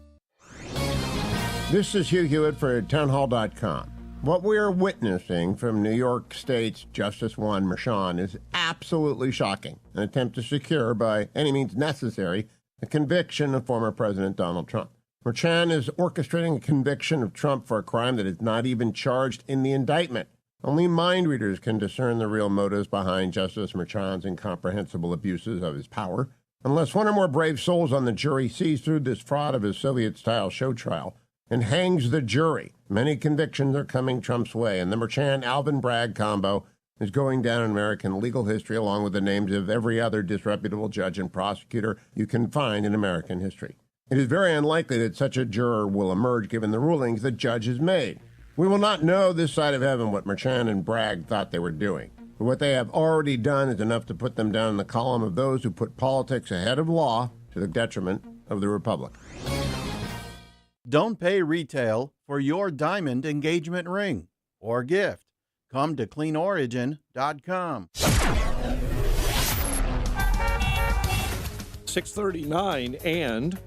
Speaker 11: This is Hugh Hewitt for townhall.com. What we are witnessing from New York State's Justice Juan Merchan is absolutely shocking. An attempt to secure, by any means necessary, the conviction of former President Donald Trump. Merchan is orchestrating a conviction of Trump for a crime that is not even charged in the indictment. Only mind readers can discern the real motives behind Justice Merchan's incomprehensible abuses of his power. Unless one or more brave souls on the jury sees through this fraud of his Soviet-style show trial and hangs the jury, many convictions are coming Trump's way, and the Merchan-Alvin Bragg combo is going down in American legal history along with the names of every other disreputable judge and prosecutor you can find in American history. It is very unlikely that such a juror will emerge given the rulings the judge has made. We will not know this side of heaven what Merchan and Bragg thought they were doing, but what they have already done is enough to put them down in the column of those who put politics ahead of law to the detriment of the republic.
Speaker 12: Don't pay retail for your diamond engagement ring or gift. Come to cleanorigin.com.
Speaker 17: 6:39, and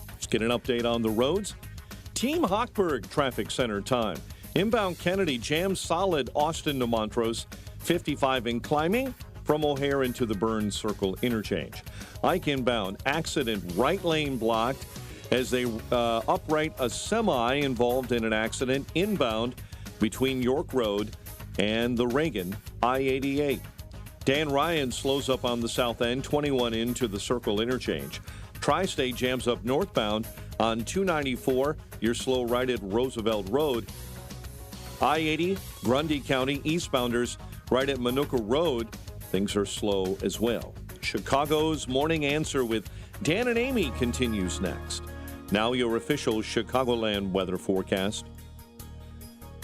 Speaker 17: let's get an update on the roads. Team Hochberg Traffic Center time. Inbound Kennedy jam solid Austin to Montrose, 55 in climbing from O'Hare into the Burns Circle interchange. Ike inbound, accident right lane blocked as they upright a semi involved in an accident inbound between York Road and the Reagan I-88. Dan Ryan slows up on the south end, 21 into the Circle interchange. Tri-State jams up northbound on 294. You're slow right at Roosevelt Road. I-80, Grundy County, eastbounders right at Manuka Road. Things are slow as well. Chicago's Morning Answer with Dan and Amy continues next. Now your official Chicagoland weather forecast.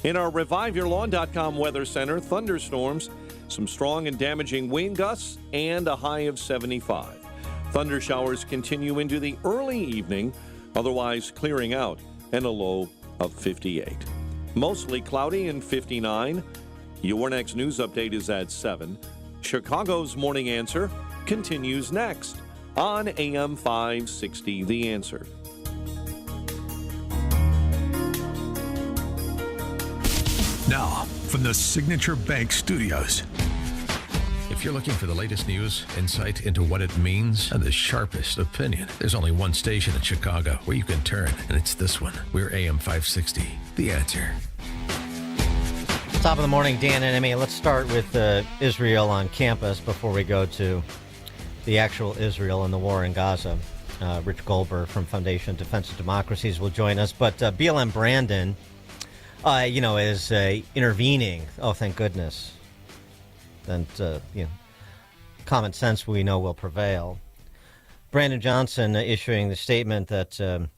Speaker 17: In our ReviveYourLawn.com weather center, thunderstorms, some strong and damaging wind gusts, and a high of 75. Thunder showers continue into the early evening, otherwise clearing out, and a low of 58. Mostly cloudy and 59. Your next news update is at 7. Chicago's Morning Answer continues next on AM 560, The Answer.
Speaker 4: Now, from the Signature Bank Studios. If you're looking for the latest news, insight into what it means, and the sharpest opinion, there's only one station in Chicago where you can turn, and it's this one. We're AM 560, The Answer.
Speaker 3: Top of the morning, Dan and Emmy. Let's start with Israel on campus before we go to the actual Israel and the war in Gaza. Rich Goldberg from Foundation Defense of Democracies will join us. But BLM Brandon, is intervening. Oh, thank goodness. And, common sense we know will prevail. Brandon Johnson issuing the statement that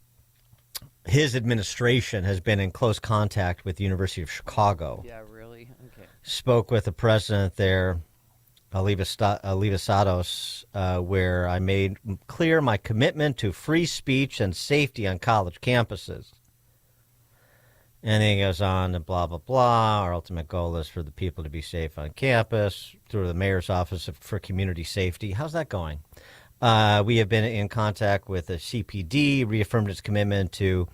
Speaker 3: his administration has been in close contact with the University of Chicago.
Speaker 13: Yeah, really? Okay.
Speaker 3: Spoke with the president there, Alivasatos, where I made clear my commitment to free speech and safety on college campuses. And then he goes on and blah, blah, blah. Our ultimate goal is for the people to be safe on campus through the mayor's office for community safety. How's that going? We have been in contact with the CPD, reaffirmed its commitment to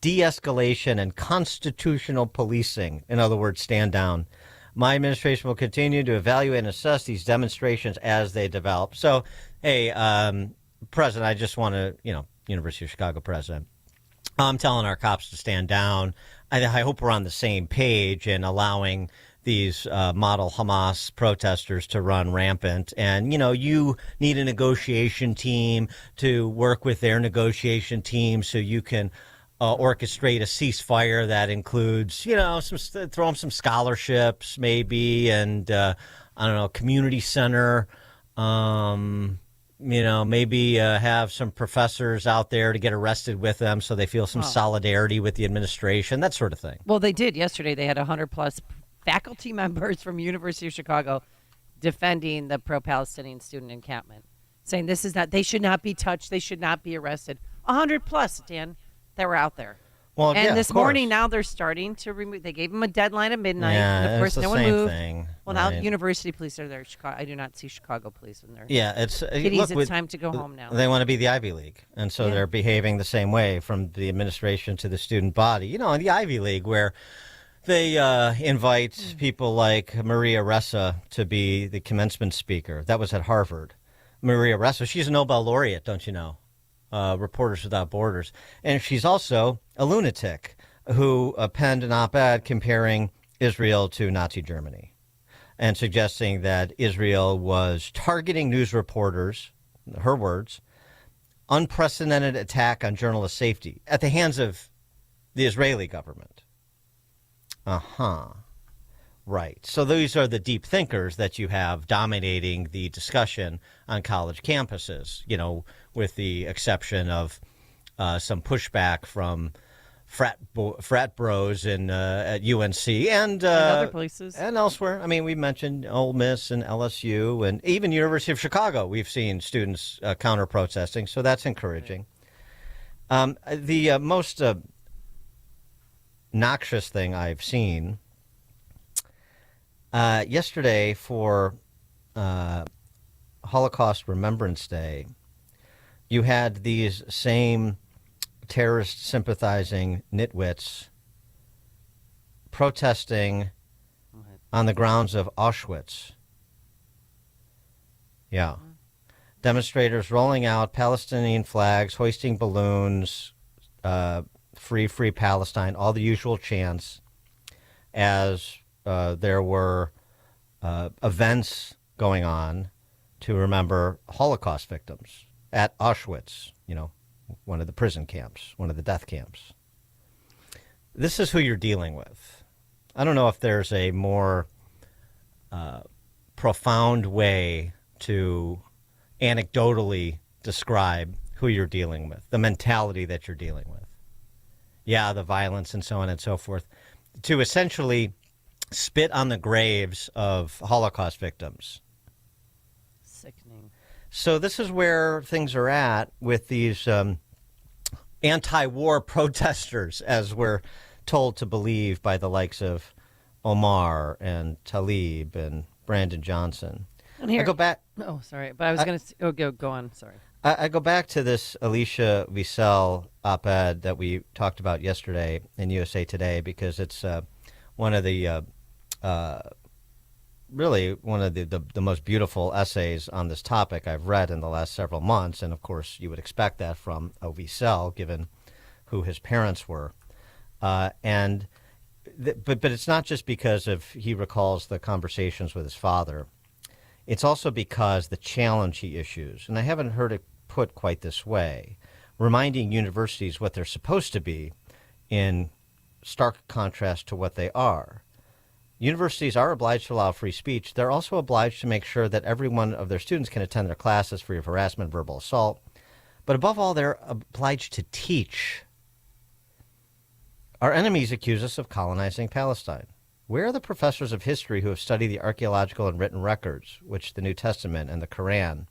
Speaker 3: de-escalation and constitutional policing. In other words, stand down. My administration will continue to evaluate and assess these demonstrations as they develop. So, hey, President, I just want to, University of Chicago president, I'm telling our cops to stand down. I hope we're on the same page in allowing these model Hamas protesters to run rampant. And, you need a negotiation team to work with their negotiation team so you can orchestrate a ceasefire that includes, throw them some scholarships maybe and, community center, maybe have some professors out there to get arrested with them so they feel some solidarity with the administration, that sort of thing.
Speaker 13: Well, they did yesterday. They had 100-plus faculty members from University of Chicago defending the pro-Palestinian student encampment, saying they should not be touched, they should not be arrested. 100-plus, Dan, that were out there.
Speaker 3: Well,
Speaker 13: and this morning, now they're starting to remove. They gave them a deadline at midnight.
Speaker 3: Yeah,
Speaker 13: and of course,
Speaker 3: it's the
Speaker 13: no one
Speaker 3: same
Speaker 13: moved.
Speaker 3: thing,
Speaker 13: well,
Speaker 3: right?
Speaker 13: now university police are there. I do not see Chicago police in there.
Speaker 3: Yeah, it's
Speaker 13: time to go home now.
Speaker 3: They want to be the Ivy League, and so they're behaving the same way from the administration to the student body. In the Ivy League, where they invite people like Maria Ressa to be the commencement speaker. That was at Harvard. Maria Ressa, she's a Nobel laureate, don't you know? Reporters Without Borders, and she's also a lunatic who penned an op-ed comparing Israel to Nazi Germany and suggesting that Israel was targeting news reporters, her words, unprecedented attack on journalist safety at the hands of the Israeli government. Right. So these are the deep thinkers that you have dominating the discussion on college campuses, with the exception of some pushback from frat bros at UNC and
Speaker 13: other places
Speaker 3: and elsewhere. I mean, we mentioned Ole Miss and LSU and even University of Chicago. We've seen students counter protesting, so that's encouraging. The most noxious thing I've seen yesterday for Holocaust Remembrance Day, you had these same terrorist sympathizing nitwits protesting on the grounds of Auschwitz. Yeah. Demonstrators rolling out Palestinian flags, hoisting balloons, free Palestine, all the usual chants as there were events going on to remember Holocaust victims. at Auschwitz, one of the prison camps, one of the death camps. This is who you're dealing with. I don't know if there's a more profound way to anecdotally describe who you're dealing with, the mentality that you're dealing with. Yeah, the violence and so on and so forth. To essentially spit on the graves of Holocaust victims.
Speaker 13: Sickening.
Speaker 3: So this is where things are at with these anti-war protesters, as we're told to believe by the likes of Omar and Tlaib and Brandon Johnson.
Speaker 13: And here,
Speaker 3: I go back.
Speaker 13: Oh, sorry, but I was going to go on. Sorry.
Speaker 3: I go back to this Alicia Wiesel op-ed that we talked about yesterday in USA Today because it's one of the really one of the most beautiful essays on this topic I've read in the last several months, and of course you would expect that from a Wiesel given who his parents were, but it's not just because of he recalls the conversations with his father. It's also because the challenge he issues, and I haven't heard it put quite this way, reminding universities what they're supposed to be in stark contrast to what they are. Universities are obliged to allow free speech. They're also obliged to make sure that every one of their students can attend their classes free of harassment, verbal assault. But above all, they're obliged to teach. Our enemies accuse us of colonizing Palestine. Where are the professors of history who have studied the archaeological and written records, which the New Testament and the Quran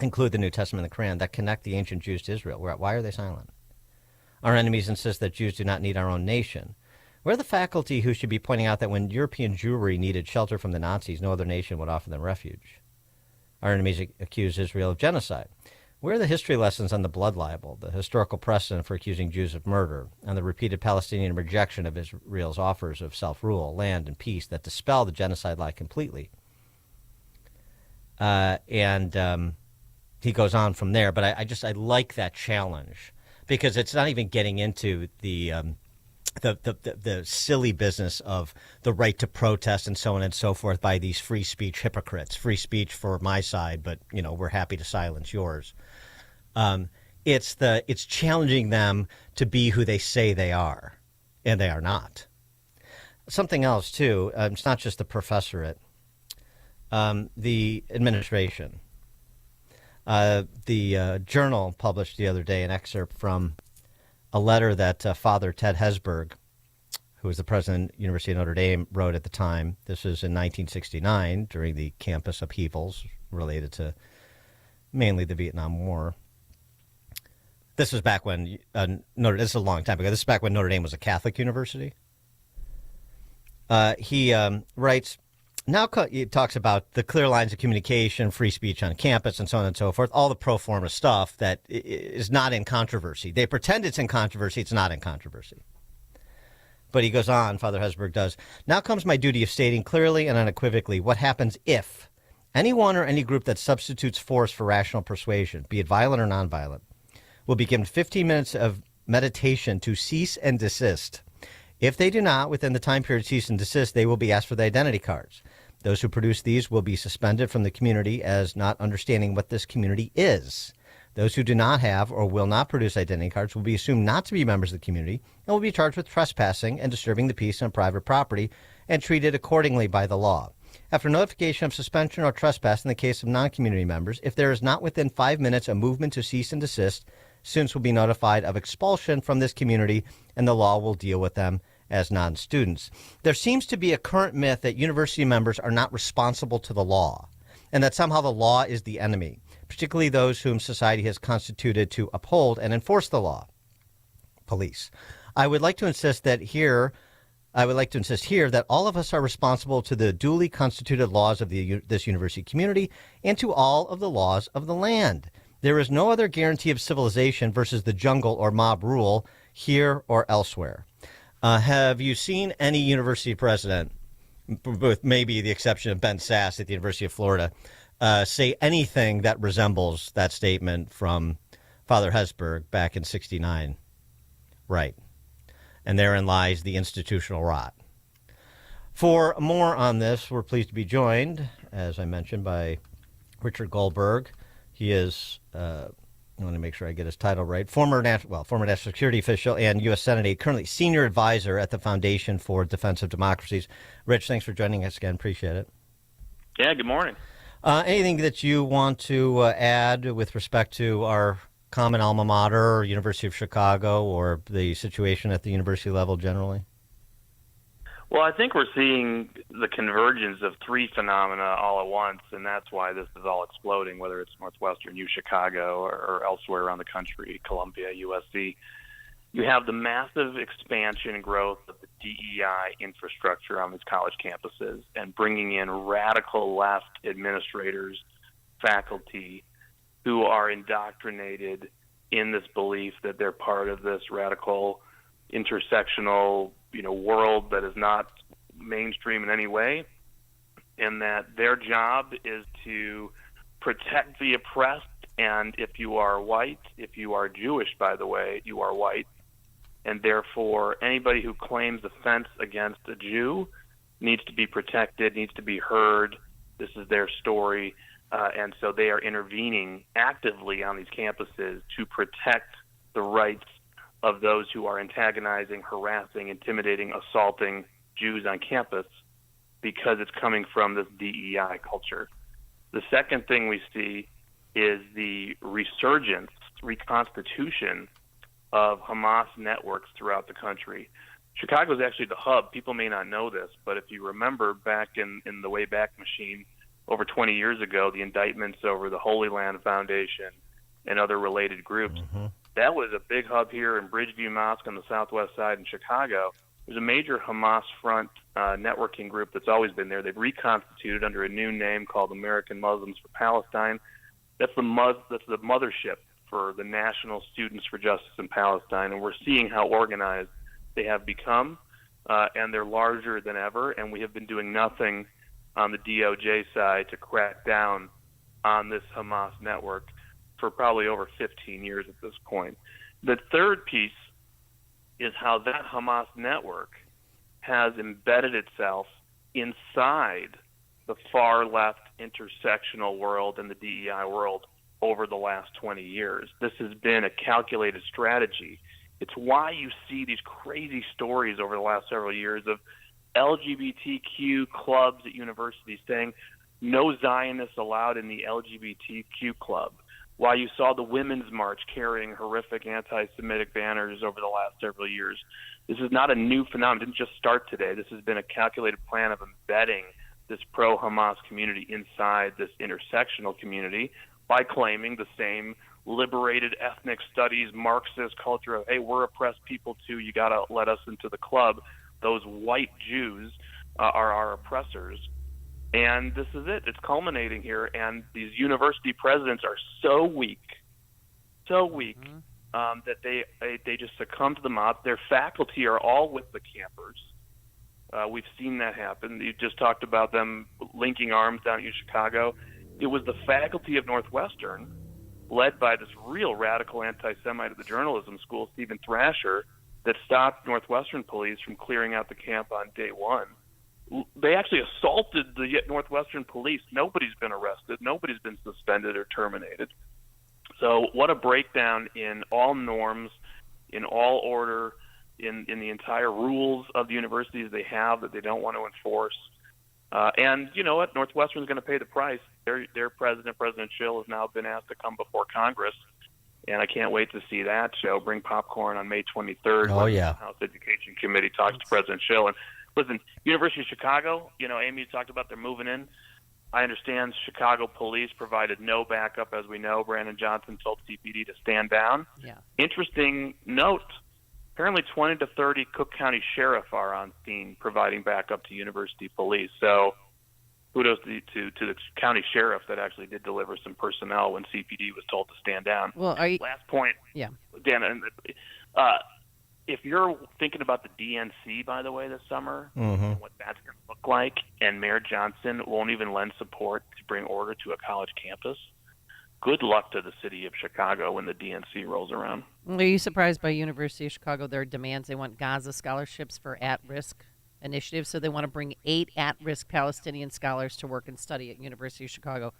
Speaker 3: include the New Testament and the Quran, that connect the ancient Jews to Israel? Why are they silent? Our enemies insist that Jews do not need our own nation. Where are the faculty who should be pointing out that when European Jewry needed shelter from the Nazis, no other nation would offer them refuge? Our enemies accuse Israel of genocide. Where are the history lessons on the blood libel, the historical precedent for accusing Jews of murder, and the repeated Palestinian rejection of Israel's offers of self-rule, land, and peace that dispel the genocide lie completely? He goes on from there, but I like that challenge because it's not even getting into the silly business of the right to protest and so on and so forth by these free speech hypocrites. Free speech for my side, but we're happy to silence yours. It's challenging them to be who they say they are, and they are not. Something else too. It's not just the professorate. The administration. The Journal published the other day an excerpt from a letter that Father Ted Hesburgh, who was the president of the University of Notre Dame, wrote at the time. This was in 1969 during the campus upheavals related to mainly the Vietnam War. This was back when this is a long time ago. This is back when Notre Dame was a Catholic university. He writes, now he talks about the clear lines of communication, free speech on campus, and so on and so forth, all the pro forma stuff that is not in controversy. They pretend it's in controversy. It's not in controversy. But he goes on, Father Hesburgh does, now comes my duty of stating clearly and unequivocally what happens if anyone or any group that substitutes force for rational persuasion, be it violent or nonviolent, will be given 15 minutes of meditation to cease and desist. If they do not, within the time period cease and desist, they will be asked for the identity cards. Those who produce these will be suspended from the community as not understanding what this community is. Those who do not have or will not produce identity cards will be assumed not to be members of the community and will be charged with trespassing and disturbing the peace on private property and treated accordingly by the law. After notification of suspension or trespass in the case of non-community members, if there is not within 5 minutes a movement to cease and desist, students will be notified of expulsion from this community and the law will deal with them as non-students. There seems to be a current myth that university members are not responsible to the law and that somehow the law is the enemy, particularly those whom society has constituted to uphold and enforce the law. Police. I would like to insist here that all of us are responsible to the duly constituted laws of this university community and to all of the laws of the land. There is no other guarantee of civilization versus the jungle or mob rule here or elsewhere. Have you seen any university president, with maybe the exception of Ben Sass at the University of Florida, say anything that resembles that statement from Father Hesburgh back in '69? Right. And therein lies the institutional rot. For more on this, we're pleased to be joined, as I mentioned, by Richard Goldberg. He is, I want to make sure I get his title right, former national security official and U.S. Senator, currently senior advisor at the Foundation for Defense of Democracies. Rich, thanks for joining us again. Appreciate it.
Speaker 14: Yeah, good morning.
Speaker 3: Anything that you want to add with respect to our common alma mater, University of Chicago, or the situation at the university level generally?
Speaker 14: Well, I think we're seeing the convergence of three phenomena all at once, and that's why this is all exploding, whether it's Northwestern, U Chicago, or elsewhere around the country, Columbia, USC. You have the massive expansion and growth of the DEI infrastructure on these college campuses and bringing in radical left administrators, faculty, who are indoctrinated in this belief that they're part of this radical intersectional world that is not mainstream in any way, and that their job is to protect the oppressed. And if you are white, if you are Jewish, by the way, you are white, and therefore anybody who claims offense against a Jew needs to be protected, needs to be heard. This is their story, and so they are intervening actively on these campuses to protect the rights of those who are antagonizing, harassing, intimidating, assaulting Jews on campus, because it's coming from this DEI culture. The second thing we see is the resurgence, reconstitution of Hamas networks throughout the country. Chicago is actually the hub. People may not know this, but if you remember back in the Wayback Machine, over 20 years ago, the indictments over the Holy Land Foundation and other related groups, that was a big hub here in Bridgeview Mosque on the southwest side in Chicago. There's a major Hamas front networking group that's always been there. They've reconstituted under a new name called American Muslims for Palestine. That's the mothership for the National Students for Justice in Palestine, and we're seeing how organized they have become, and they're larger than ever, and we have been doing nothing on the DOJ side to crack down on this Hamas network for probably over 15 years at this point. The third piece is how that Hamas network has embedded itself inside the far left intersectional world and the DEI world over the last 20 years. This has been a calculated strategy. It's why you see these crazy stories over the last several years of LGBTQ clubs at universities saying no Zionists allowed in the LGBTQ club. Why you saw the Women's March carrying horrific anti-Semitic banners over the last several years. This is not a new phenomenon. It didn't just start today. This has been a calculated plan of embedding this pro-Hamas community inside this intersectional community by claiming the same liberated ethnic studies, Marxist culture of, hey, we're oppressed people too, you got to let us into the club. Those white Jews are our oppressors. And this is it. It's culminating here. And these university presidents are so weak, that they just succumb to the mob. Their faculty are all with the campers. We've seen that happen. You just talked about them linking arms down in Chicago. It was the faculty of Northwestern, led by this real radical anti-Semite at the journalism school, Stephen Thrasher, that stopped Northwestern police from clearing out the camp on day one. They actually assaulted the Northwestern police. Nobody's been arrested. Nobody's been suspended or terminated. So what a breakdown in all norms, in all order, in the entire rules of the universities they have that they don't want to enforce. And you know what? Northwestern's going to pay the price. Their president, President Schill, has now been asked to come before Congress. And I can't wait to see that show. Bring popcorn on May 23rd.
Speaker 3: Oh, yeah.
Speaker 14: The House Education Committee talks to President Schill. And listen, University of Chicago, Amy, you talked about they're moving in. I understand Chicago police provided no backup, as we know. Brandon Johnson told CPD to stand down.
Speaker 13: Yeah.
Speaker 14: Interesting note. Apparently 20 to 30 Cook County sheriff are on scene providing backup to university police. So kudos to the county sheriff that actually did deliver some personnel when CPD was told to stand down.
Speaker 13: Well,
Speaker 14: Last point.
Speaker 13: Yeah.
Speaker 14: Dan, if you're thinking about the DNC, by the way, this summer, and what that's going to look like, and Mayor Johnson won't even lend support to bring order to a college campus, good luck to the city of Chicago when the DNC rolls around.
Speaker 13: Are you surprised by University of Chicago, their demands? They want Gaza scholarships for at-risk initiatives, so they want to bring 8 at-risk Palestinian scholars to work and study at University of Chicago.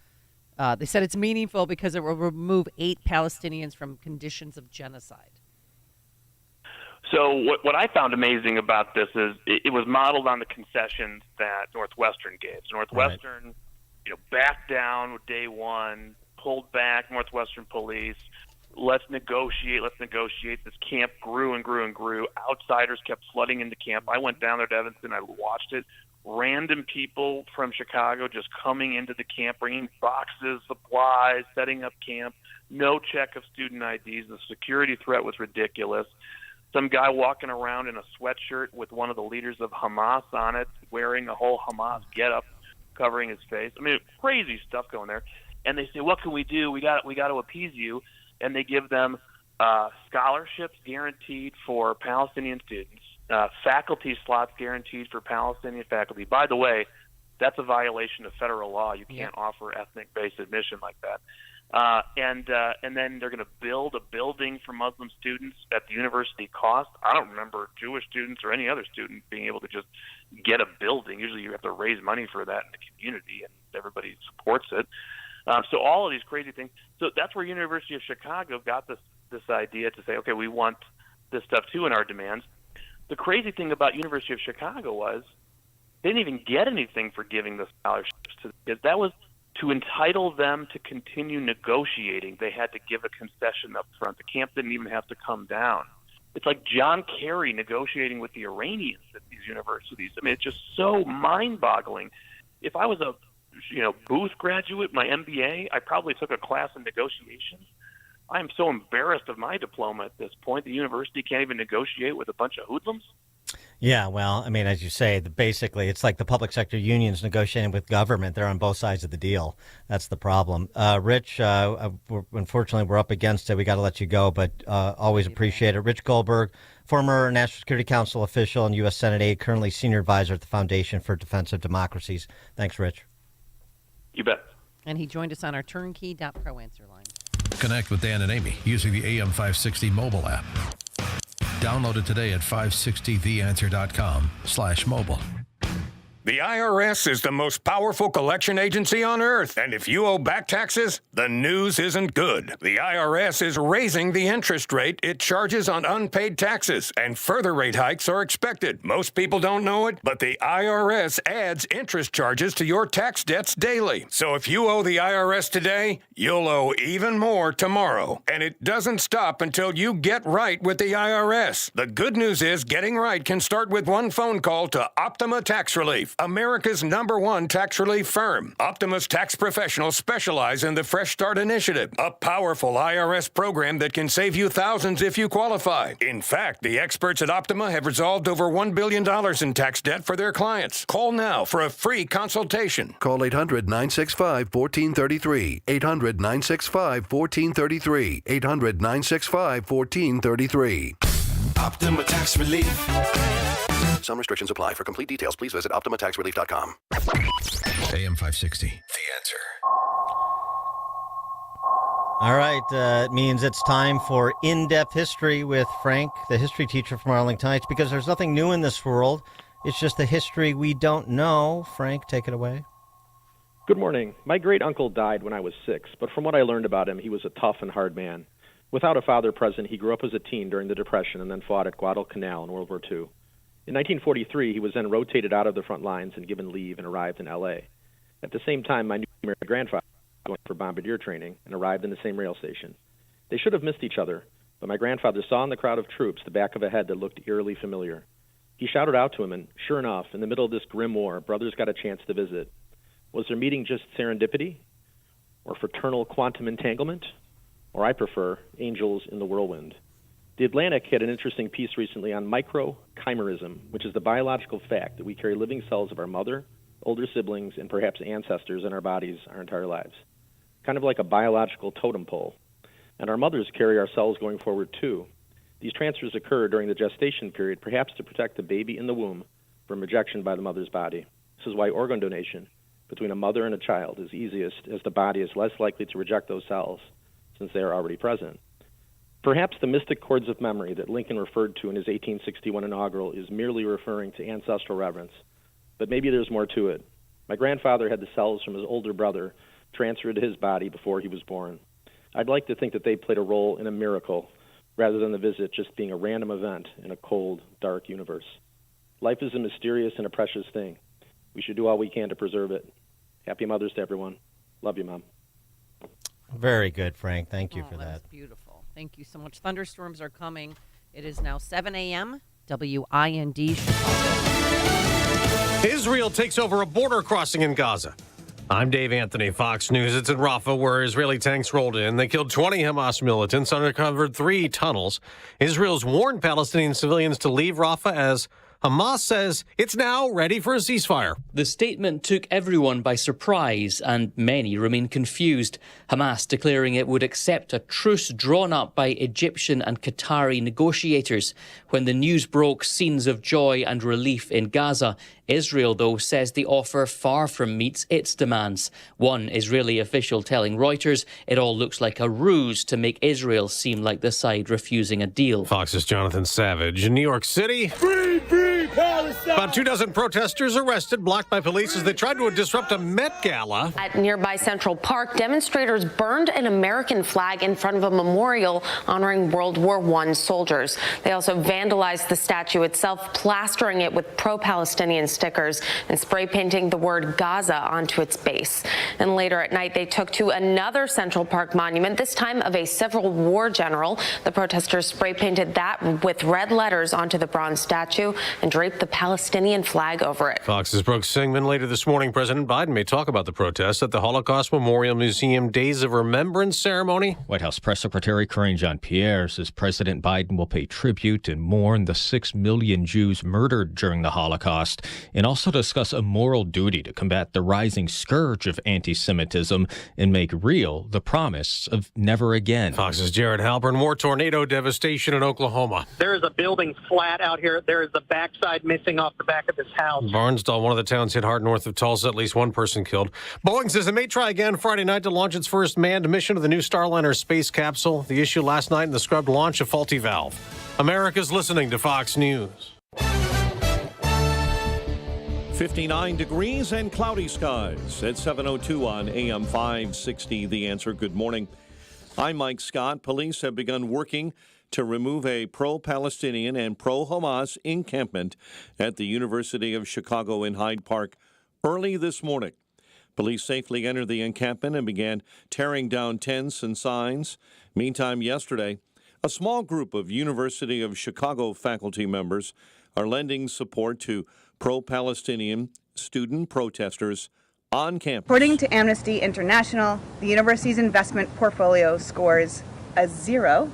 Speaker 13: They said it's meaningful because it will remove 8 Palestinians from conditions of genocide.
Speaker 14: So what I found amazing about this is it was modeled on the concessions that Northwestern gave. So Northwestern, backed down day one, pulled back. Northwestern police, let's negotiate. This camp grew and grew and grew. Outsiders kept flooding into camp. I went down there to Evanston. I watched it. Random people from Chicago just coming into the camp, bringing boxes, supplies, setting up camp. No check of student IDs. The security threat was ridiculous. Some guy walking around in a sweatshirt with one of the leaders of Hamas on it, wearing a whole Hamas getup, covering his face. I mean, crazy stuff going there. And they say, "What can we do? We got to appease you." And they give them scholarships guaranteed for Palestinian students, faculty slots guaranteed for Palestinian faculty. By the way, that's a violation of federal law. You can't offer ethnic-based admission like that. And then they're going to build a building for Muslim students at the university cost. I don't remember Jewish students or any other student being able to just get a building. Usually you have to raise money for that in the community, and everybody supports it. So all of these crazy things. So that's where University of Chicago got this idea to say, okay, we want this stuff too in our demands. The crazy thing about University of Chicago was they didn't even get anything for giving the scholarships to the kids. That was to entitle them to continue negotiating. They had to give a concession up front. The camp didn't even have to come down. It's like John Kerry negotiating with the Iranians at these universities. I mean, it's just so mind-boggling. If I was a Booth graduate, my MBA, I probably took a class in negotiations. I am so embarrassed of my diploma at this point. The university can't even negotiate with a bunch of hoodlums.
Speaker 3: Yeah, well, I mean, as you say, basically, it's like the public sector unions negotiating with government. They're on both sides of the deal. That's the problem. Rich, unfortunately, we're up against it. We got to let you go, but always appreciate it. Rich Goldberg, former National Security Council official and U.S. Senate aide, currently senior advisor at the Foundation for Defense of Democracies. Thanks, Rich.
Speaker 14: You bet.
Speaker 13: And he joined us on our turnkey.pro answer line.
Speaker 4: Connect with Dan and Amy using the AM560 mobile app. Download it today at 560theanswer.com/mobile.
Speaker 15: The IRS is the most powerful collection agency on earth, and if you owe back taxes, the news isn't good. The IRS is raising the interest rate it charges on unpaid taxes, and further rate hikes are expected. Most people don't know it, but the IRS adds interest charges to your tax debts daily. So if you owe the IRS today, you'll owe even more tomorrow. And it doesn't stop until you get right with the IRS. The good news is getting right can start with one phone call to Optima Tax Relief, America's #1 tax relief firm. Optima's tax professionals specialize in the Fresh Start Initiative, a powerful IRS program that can save you thousands if you qualify. In fact, the experts at Optima have resolved over $1 billion in tax debt for their clients. Call now for a free consultation.
Speaker 16: Call 800-965-1433. 800-965-1433. 800-965-1433.
Speaker 18: Optima Tax Relief.
Speaker 16: Some restrictions apply. For complete details, please visit OptimaTaxRelief.com.
Speaker 4: AM 560. The Answer.
Speaker 3: All right. It means it's time for In-Depth History with Frank, the history teacher from Arlington Heights, because there's nothing new in this world. It's just the history we don't know. Frank, take it away.
Speaker 19: Good morning. My great-uncle died when I was 6, but from what I learned about him, he was a tough and hard man. Without a father present, he grew up as a teen during the Depression and then fought at Guadalcanal in World War II. In 1943, he was then rotated out of the front lines and given leave and arrived in L.A. At the same time, my newly married grandfather was going for bombardier training and arrived in the same rail station. They should have missed each other, but my grandfather saw in the crowd of troops the back of a head that looked eerily familiar. He shouted out to him, and sure enough, in the middle of this grim war, brothers got a chance to visit. Was their meeting just serendipity? Or fraternal quantum entanglement? Or I prefer, angels in the whirlwind. The Atlantic had an interesting piece recently on microchimerism, which is the biological fact that we carry living cells of our mother, older siblings, and perhaps ancestors in our bodies our entire lives. Kind of like a biological totem pole. And our mothers carry our cells going forward too. These transfers occur during the gestation period, perhaps to protect the baby in the womb from rejection by the mother's body. This is why organ donation between a mother and a child is easiest, as the body is less likely to reject those cells since they are already present. Perhaps the mystic chords of memory that Lincoln referred to in his 1861 inaugural is merely referring to ancestral reverence, but maybe there's more to it. My grandfather had the cells from his older brother transferred to his body before he was born. I'd like to think that they played a role in a miracle rather than the visit just being a random event in a cold, dark universe. Life is a mysterious and a precious thing. We should do all we can to preserve it. Happy Mother's to everyone. Love you, Mom.
Speaker 3: Very good, Frank. Thank you for that.
Speaker 13: That's beautiful. Thank you so much. Thunderstorms are coming. It is now 7 a.m. WIND Chicago.
Speaker 20: Israel takes over a border crossing in Gaza. I'm Dave Anthony, Fox News. It's in Rafah, where Israeli tanks rolled in. They killed 20 Hamas militants, uncovered 3 tunnels. Israel's warned Palestinian civilians to leave Rafah as Hamas says it's now ready for a ceasefire.
Speaker 21: The statement took everyone by surprise, and many remain confused. Hamas declaring it would accept a truce drawn up by Egyptian and Qatari negotiators. When the news broke, scenes of joy and relief in Gaza. Israel, though, says the offer far from meets its demands. One Israeli official telling Reuters it all looks like a ruse to make Israel seem like the side refusing a deal.
Speaker 20: Fox's Jonathan Savage. In New York City, free Palestine! About 24 protesters arrested, blocked by police as they tried to disrupt a Met Gala.
Speaker 23: At nearby Central Park, demonstrators burned an American flag in front of a memorial honoring World War I soldiers. They also vandalized the statue itself, plastering it with pro-Palestinian stickers and spray painting the word Gaza onto its base. And later at night, they took to another Central Park monument, this time of a Civil War general. The protesters spray painted that with red letters onto the bronze statue and draped the Palestinian flag over it.
Speaker 20: Fox's Brooke Singman. Later this morning, President Biden may talk about the protests at the Holocaust Memorial Museum Days of Remembrance ceremony.
Speaker 24: White House Press Secretary Karine Jean-Pierre says President Biden will pay tribute and mourn the 6 million Jews murdered during the Holocaust, and also discuss a moral duty to combat the rising scourge of anti-Semitism and make real the promise of never again.
Speaker 20: Fox's Jared Halpern. More tornado devastation in Oklahoma.
Speaker 25: There is a building flat out here. There is the backside missing off the back of this house.
Speaker 20: Barnsdall, one of the towns hit hard north of Tulsa. At least one person killed. Boeing says it may try again Friday night to launch its first manned mission of the new Starliner space capsule. The issue last night in the scrubbed launch, a faulty valve. America's listening to Fox News.
Speaker 17: 59 degrees and cloudy skies at 7:02 on AM 560. The Answer. Good morning. I'm Mike Scott. Police have begun working to remove a pro-Palestinian and pro-Hamas encampment at the University of Chicago in Hyde Park early this morning. Police safely entered the encampment and began tearing down tents and signs. Meantime, yesterday, a small group of University of Chicago faculty members are lending support to pro-Palestinian student protesters on campus.
Speaker 26: According to Amnesty International, the university's investment portfolio scores a 0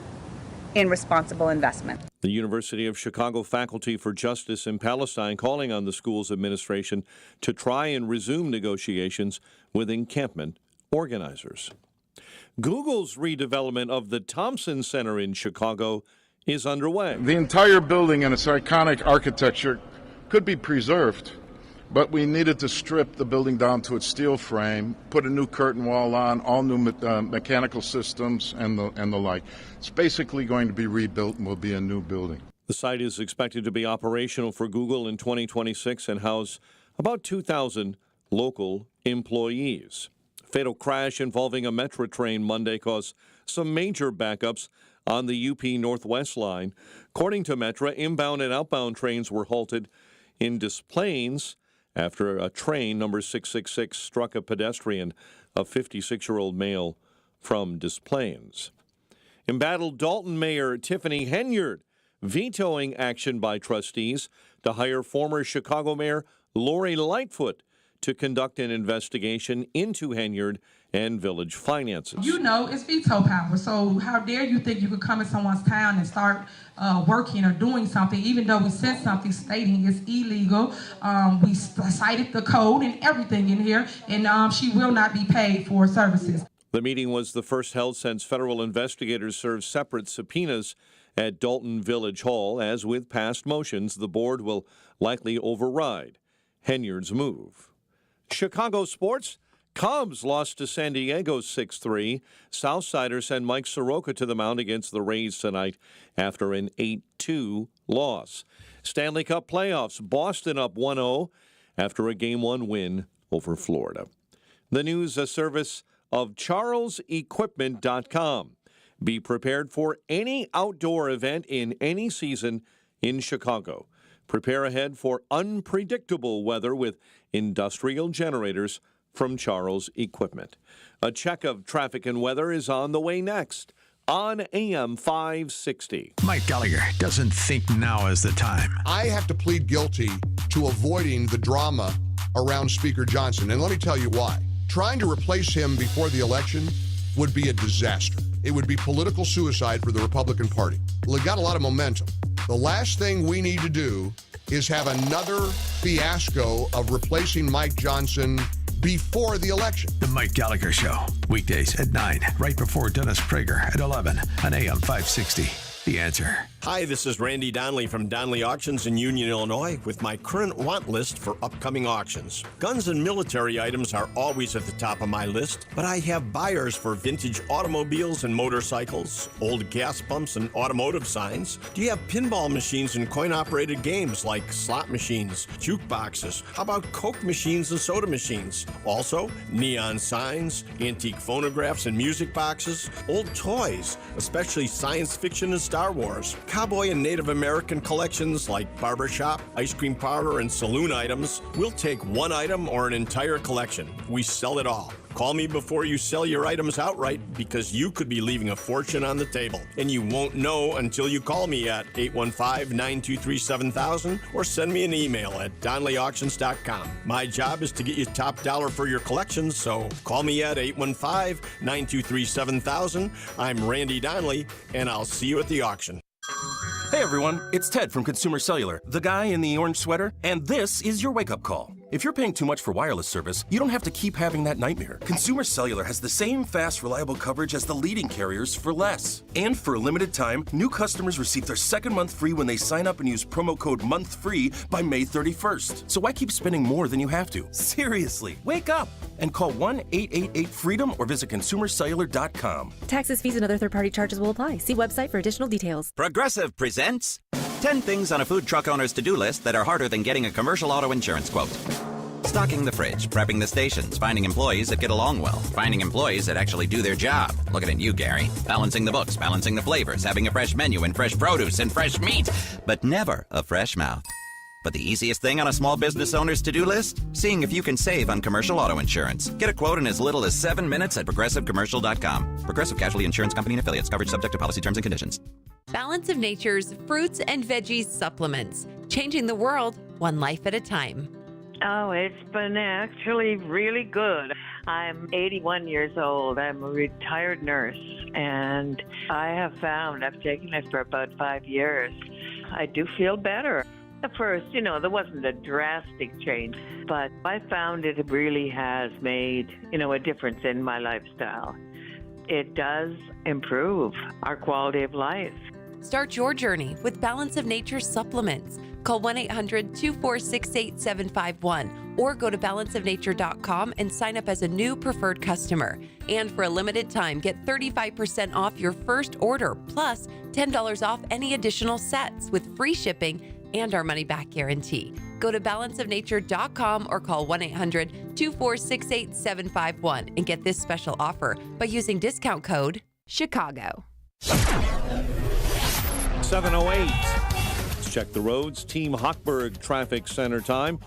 Speaker 26: in responsible investment.
Speaker 17: The University of Chicago Faculty for Justice in Palestine calling on the school's administration to try and resume negotiations with encampment organizers. Google's redevelopment of the Thompson Center in Chicago is underway.
Speaker 27: The entire building and its iconic architecture could be preserved, but we needed to strip the building down to its steel frame, put a new curtain wall on, all new mechanical systems and the like. It's basically going to be rebuilt and will be a new building.
Speaker 17: The site is expected to be operational for Google in 2026 and house about 2,000 local employees. Fatal crash involving a Metro train Monday caused some major backups on the UP Northwest line. According to Metro, inbound and outbound trains were halted in Des Plaines after a train number 666 struck a pedestrian, a 56-year-old male from Des Plaines. Embattled Dalton Mayor Tiffany Henyard vetoing action by trustees to hire former Chicago Mayor Lori Lightfoot to conduct an investigation into Henyard and village finances.
Speaker 28: You know, it's veto power, so how dare you think you could come in someone's town and start working or doing something, even though we said something stating it's illegal. We cited the code and everything in here, and she will not be paid for services.
Speaker 17: The meeting was the first held since federal investigators served separate subpoenas at Dalton Village Hall. As with past motions, the board will likely override Henyard's move. Chicago sports. Cubs lost to San Diego 6-3. Southsiders send Mike Soroka to the mound against the Rays tonight after an 8-2 loss. Stanley Cup playoffs. Boston up 1-0 after a Game 1 win over Florida. The news, a service of charlesequipment.com. Be prepared for any outdoor event in any season in Chicago. Prepare ahead for unpredictable weather with industrial generators from Charles Equipment. A check of traffic and weather is on the way next on AM 560.
Speaker 4: Mike Gallagher doesn't think now is the time.
Speaker 1: I have to plead guilty to avoiding the drama around Speaker Johnson, and let me tell you why. Trying to replace him before the election would be a disaster. It would be political suicide for the Republican Party. Well, it got a lot of momentum. The last thing we need to do is have another fiasco of replacing Mike Johnson before the election.
Speaker 4: The Mike Gallagher Show, weekdays at 9, right before Dennis Prager at 11 on AM 560. The Answer.
Speaker 2: Hi, this is Randy Donnelly from Donnelly Auctions in Union, Illinois with my current want list for upcoming auctions. Guns and military items are always at the top of my list, but I have buyers for vintage automobiles and motorcycles, old gas pumps and automotive signs. Do you have pinball machines and coin-operated games like slot machines, jukeboxes? How about Coke machines and soda machines? Also, neon signs, antique phonographs and music boxes, old toys, especially science fiction and Star Wars, cowboy and Native American collections like barbershop, ice cream parlor, and saloon items. We'll take one item or an entire collection. We sell it all. Call me before you sell your items outright because you could be leaving a fortune on the table. And you won't know until you call me at 815-923-7000 or send me an email at DonnellyAuctions.com. My job is to get you top dollar for your collections, so call me at 815-923-7000. I'm Randy Donnelly, and I'll see you at the auction.
Speaker 5: Hey everyone, it's Ted from Consumer Cellular, the guy in the orange sweater, and this is your wake-up call. If you're paying too much for wireless service, you don't have to keep having that nightmare. Consumer Cellular has the same fast, reliable coverage as the leading carriers for less. And for a limited time, new customers receive their second month free when they sign up and use promo code MONTHFREE by May 31st. So why keep spending more than you have to? Seriously, wake up and call 1-888-FREEDOM or visit consumercellular.com.
Speaker 6: Taxes, fees, and other third-party charges will apply. See website for additional details.
Speaker 7: Progressive presents 10 things on a food truck owner's to-do list that are harder than getting a commercial auto insurance quote. Stocking the fridge, prepping the stations, finding employees that get along well, finding employees that actually do their job. Looking at you, Gary. Balancing the books, balancing the flavors, having a fresh menu and fresh produce and fresh meat, but never a fresh mouth. But the easiest thing on a small business owner's to-do list? Seeing if you can save on commercial auto insurance. Get a quote in as little as 7 minutes at progressivecommercial.com. Progressive Casualty Insurance Company and Affiliates. Coverage subject to policy terms and conditions.
Speaker 8: Balance of Nature's fruits and veggies supplements. Changing the world one life at a time.
Speaker 10: Oh, it's been actually really good. I'm 81 years old. I'm a retired nurse, and I have found, I've taken it for about 5 years, I do feel better. At first, there wasn't a drastic change, but I found it really has made, a difference in my lifestyle. It does improve our quality of life.
Speaker 8: Start your journey with Balance of Nature supplements. Call 1-800-246-8751 or go to balanceofnature.com and sign up as a new preferred customer. And for a limited time, get 35% off your first order, plus $10 off any additional sets with free shipping and our money-back guarantee. Go to balanceofnature.com or call 1-800-246-8751 and get this special offer by using discount code CHICAGO.
Speaker 17: 7:08. Let's check the roads. Team Hochberg Traffic Center time.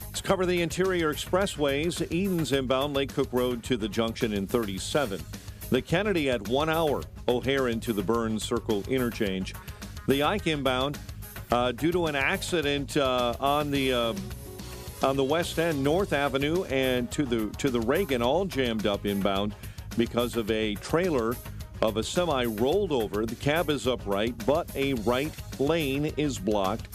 Speaker 17: Let's cover the interior expressways. Edens inbound Lake Cook Road to the junction in 37. The Kennedy at 1 hour. O'Hare into the Burns Circle interchange. The Ike inbound due to an accident on the West End, North Avenue, and to the Reagan, all jammed up inbound because of a trailer of a semi rolled over. The cab is upright, but a right lane is blocked,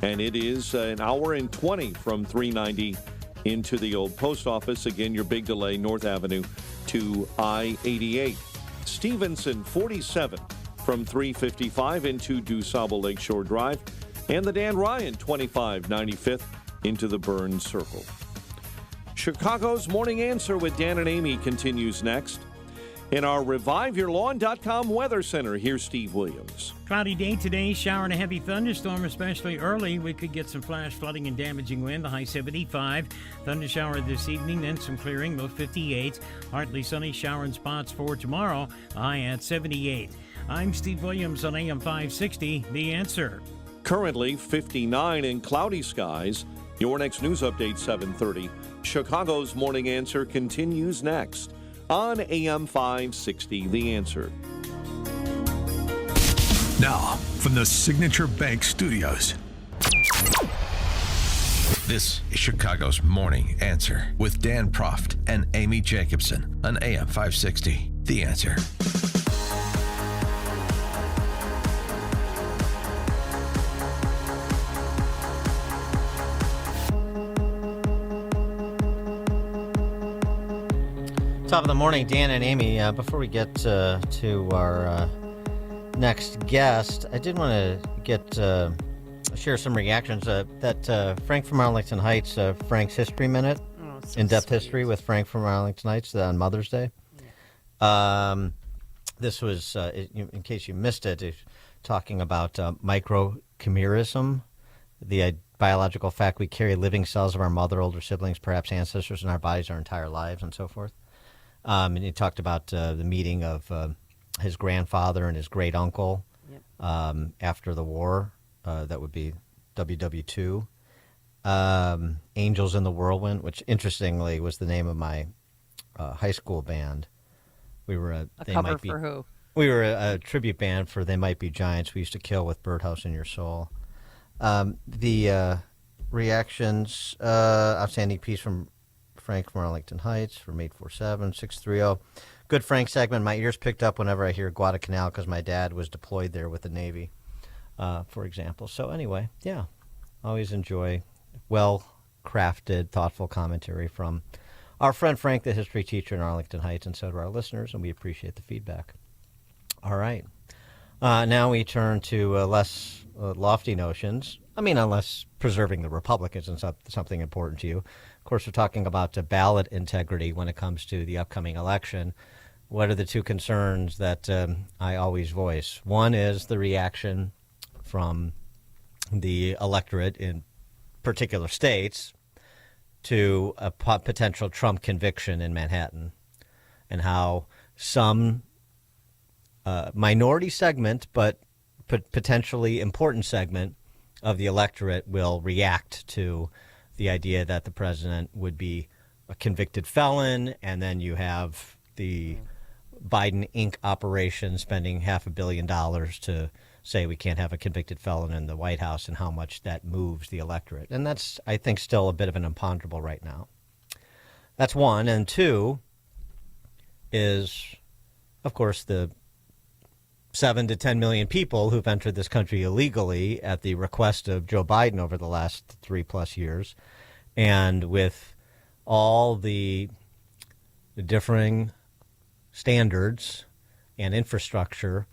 Speaker 17: and it is an hour and 20 from 390 into the old post office. Again, your big delay, North Avenue to I-88. Stevenson, 47 from 355 into DuSable Lakeshore Drive. And the Dan Ryan, 25, 95th into the Burns Circle. Chicago's Morning Answer with Dan and Amy continues next. In our ReviveYourLawn.com Weather Center, here's Steve Williams.
Speaker 9: Cloudy day today, shower and a heavy thunderstorm, especially early. We could get some flash flooding and damaging wind, the high 75. Thunder shower this evening, then some clearing, low 58. Partly sunny shower and spots for tomorrow, the high at 78. I'm Steve Williams on AM 560, The Answer.
Speaker 17: Currently 59 and cloudy skies. Your next news update, 7:30. Chicago's Morning Answer continues next on AM 560, The Answer.
Speaker 4: Now, from the Signature Bank Studios. This is Chicago's Morning Answer with Dan Proft and Amy Jacobson on AM 560, The Answer.
Speaker 3: Top of the morning, Dan and Amy. Before we get to our next guest, I did want to share some reactions. That Frank from Arlington Heights, Frank's History Minute, in-depth history with Frank from Arlington Heights on Mother's Day. This was, in case you missed it, talking about microchimerism, the biological fact we carry living cells of our mother, older siblings, perhaps ancestors in our bodies our entire lives, and so forth. And he talked about the meeting of his grandfather and his great uncle after the war. That would be WW2. Angels in the Whirlwind, which interestingly was the name of my high school band. We were
Speaker 13: a cover for who?
Speaker 3: We were a tribute band for They Might Be Giants. We used to kill with Birdhouse in Your Soul. The reactions, outstanding piece from Frank from Arlington Heights from 847-630. Good Frank segment. My ears picked up whenever I hear Guadalcanal because my dad was deployed there with the Navy, for example. So anyway, yeah, always enjoy well-crafted, thoughtful commentary from our friend Frank, the history teacher in Arlington Heights, and so do our listeners, and we appreciate the feedback. All right. Now we turn to less lofty notions. I mean, unless preserving the Republic isn't something important to you. Of course, we're talking about ballot integrity when it comes to the upcoming election. What are the two concerns that I always voice? One is the reaction from the electorate in particular states to a potential Trump conviction in Manhattan, and how some minority segment, but potentially important segment of the electorate will react to the idea that the president would be a convicted felon, and then you have the Biden Inc. operation spending $500 million to say we can't have a convicted felon in the White House, and how much that moves the electorate. And that's, I think, still a bit of an imponderable right now. That's one. And two is, of course, the 7 to 10 million people who've entered this country illegally at the request of Joe Biden over the last 3+ years. And with all the differing standards and infrastructure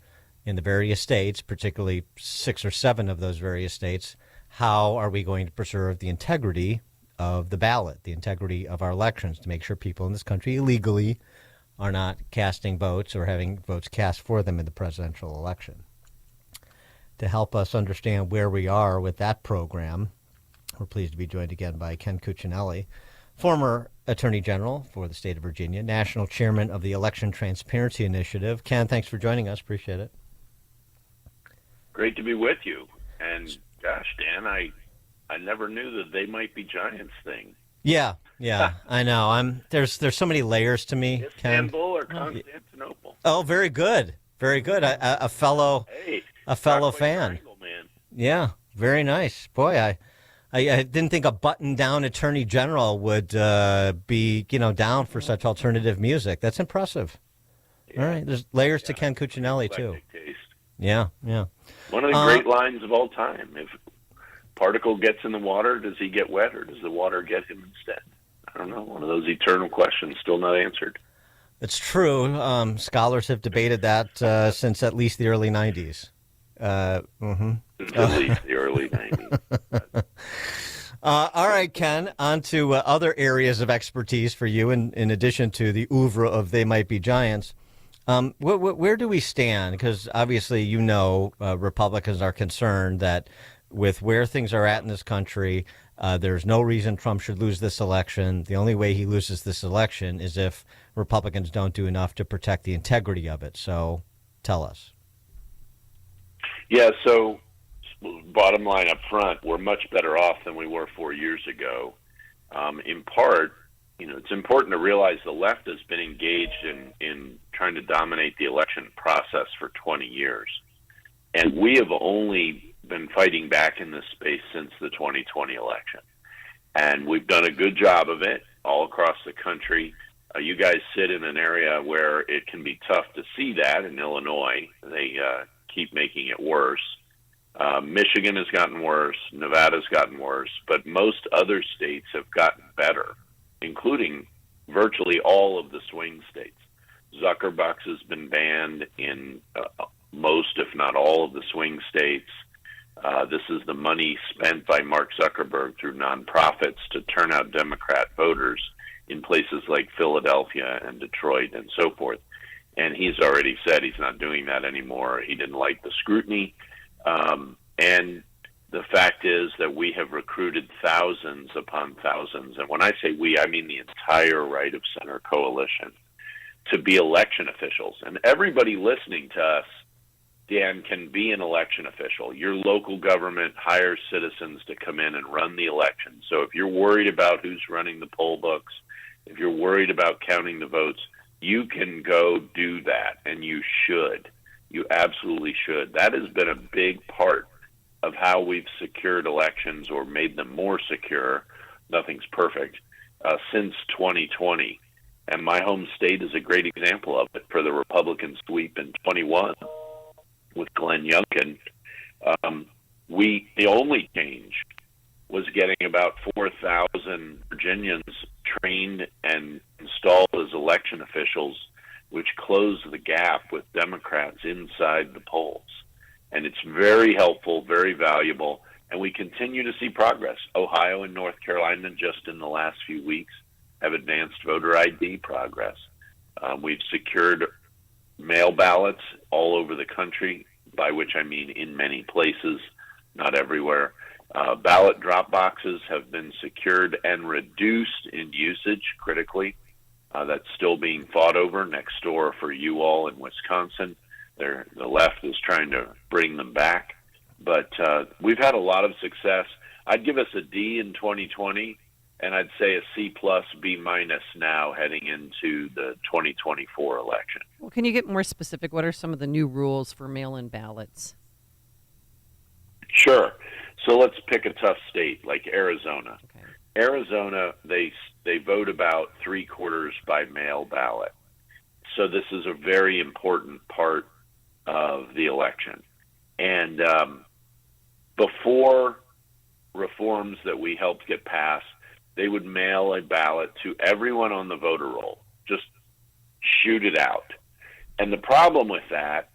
Speaker 3: in the various states, particularly 6 or 7 of those various states, how are we going to preserve the integrity of the ballot, the integrity of our elections, to make sure people in this country illegally are not casting votes or having votes cast for them in the presidential election? To help us understand where we are with that program, we're pleased to be joined again by Ken Cuccinelli, former Attorney General for the state of Virginia, National Chairman of the Election Transparency Initiative. Ken, thanks for joining us. Appreciate it.
Speaker 11: Great to be with you. And gosh, Dan, I never knew that They Might Be Giants thing.
Speaker 3: Yeah, I know. There's so many layers to me, Ken.
Speaker 11: Istanbul or Constantinople?
Speaker 3: Oh, very good. A fellow fan.
Speaker 11: Triangle, man.
Speaker 3: Yeah, very nice. Boy, I didn't think a button-down attorney general would be down for such alternative music. That's impressive. Yeah. All right, there's layers to Ken Cuccinelli too.
Speaker 11: Taste.
Speaker 3: Yeah.
Speaker 11: One of the great lines of all time. If particle gets in the water, does he get wet, or does the water get him instead? I don't know. One of those eternal questions still not answered.
Speaker 3: It's true. Scholars have debated that since at least the early 90s.
Speaker 11: Since at least the early 90s.
Speaker 3: All right, Ken, on to other areas of expertise for you, in addition to the oeuvre of They Might Be Giants. Where do we stand? Because obviously, Republicans are concerned that with where things are at in this country, there's no reason Trump should lose this election. The only way he loses this election is if Republicans don't do enough to protect the integrity of it. So tell us.
Speaker 11: Yeah, so bottom line up front, we're much better off than we were 4 years ago. In part, it's important to realize the left has been engaged in trying to dominate the election process for 20 years. And we have only been fighting back in this space since the 2020 election. And we've done a good job of it all across the country. You guys sit in an area where it can be tough to see that in Illinois. They keep making it worse. Michigan has gotten worse. Nevada's gotten worse. But most other states have gotten better, including virtually all of the swing states. Zuckerbucks has been banned in most, if not all, of the swing states. This is the money spent by Mark Zuckerberg through nonprofits to turn out Democrat voters in places like Philadelphia and Detroit and so forth. And he's already said he's not doing that anymore. He didn't like the scrutiny. And the fact is that we have recruited thousands upon thousands, and when I say we, I mean the entire right of center coalition, to be election officials. And everybody listening to us, Dan, can be an election official. Your local government hires citizens to come in and run the election. So if you're worried about who's running the poll books, if you're worried about counting the votes, you can go do that, and you should. You absolutely should. That has been a big part of how we've secured elections or made them more secure. Nothing's perfect since 2020. And my home state is a great example of it for the Republican sweep in 21 with Glenn Youngkin. The only change was getting about 4,000 Virginians trained and installed as election officials, which closed the gap with Democrats inside the polls. And it's very helpful, very valuable, and we continue to see progress. Ohio and North Carolina, just in the last few weeks, have advanced voter ID progress. We've secured mail ballots all over the country, by which I mean in many places, not everywhere. Ballot drop boxes have been secured and reduced in usage critically. That's still being fought over next door for you all in Wisconsin. The left is trying to bring them back. But we've had a lot of success. I'd give us a D in 2020, and I'd say a C plus, B minus now heading into the 2024 election.
Speaker 13: Well, can you get more specific? What are some of the new rules for mail-in ballots?
Speaker 11: Sure. So let's pick a tough state like Arizona. Okay. Arizona, they vote about 3/4 by mail ballot. So this is a very important part of the election. And before reforms that we helped get passed, they would mail a ballot to everyone on the voter roll, just shoot it out. And the problem with that,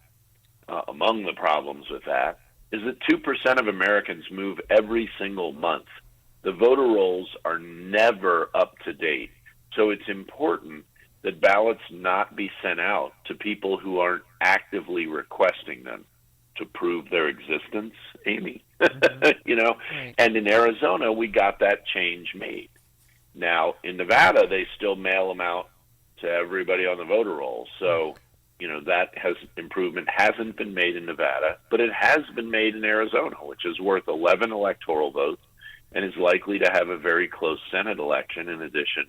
Speaker 11: among the problems with that, is that 2% of Americans move every single month. The voter rolls are never up to date. So it's important that ballots not be sent out to people who aren't actively requesting them to prove their existence, Amy. Right. And in Arizona, we got that change made. Now, in Nevada, they still mail them out to everybody on the voter roll. So, that improvement hasn't been made in Nevada, but it has been made in Arizona, which is worth 11 electoral votes and is likely to have a very close Senate election in addition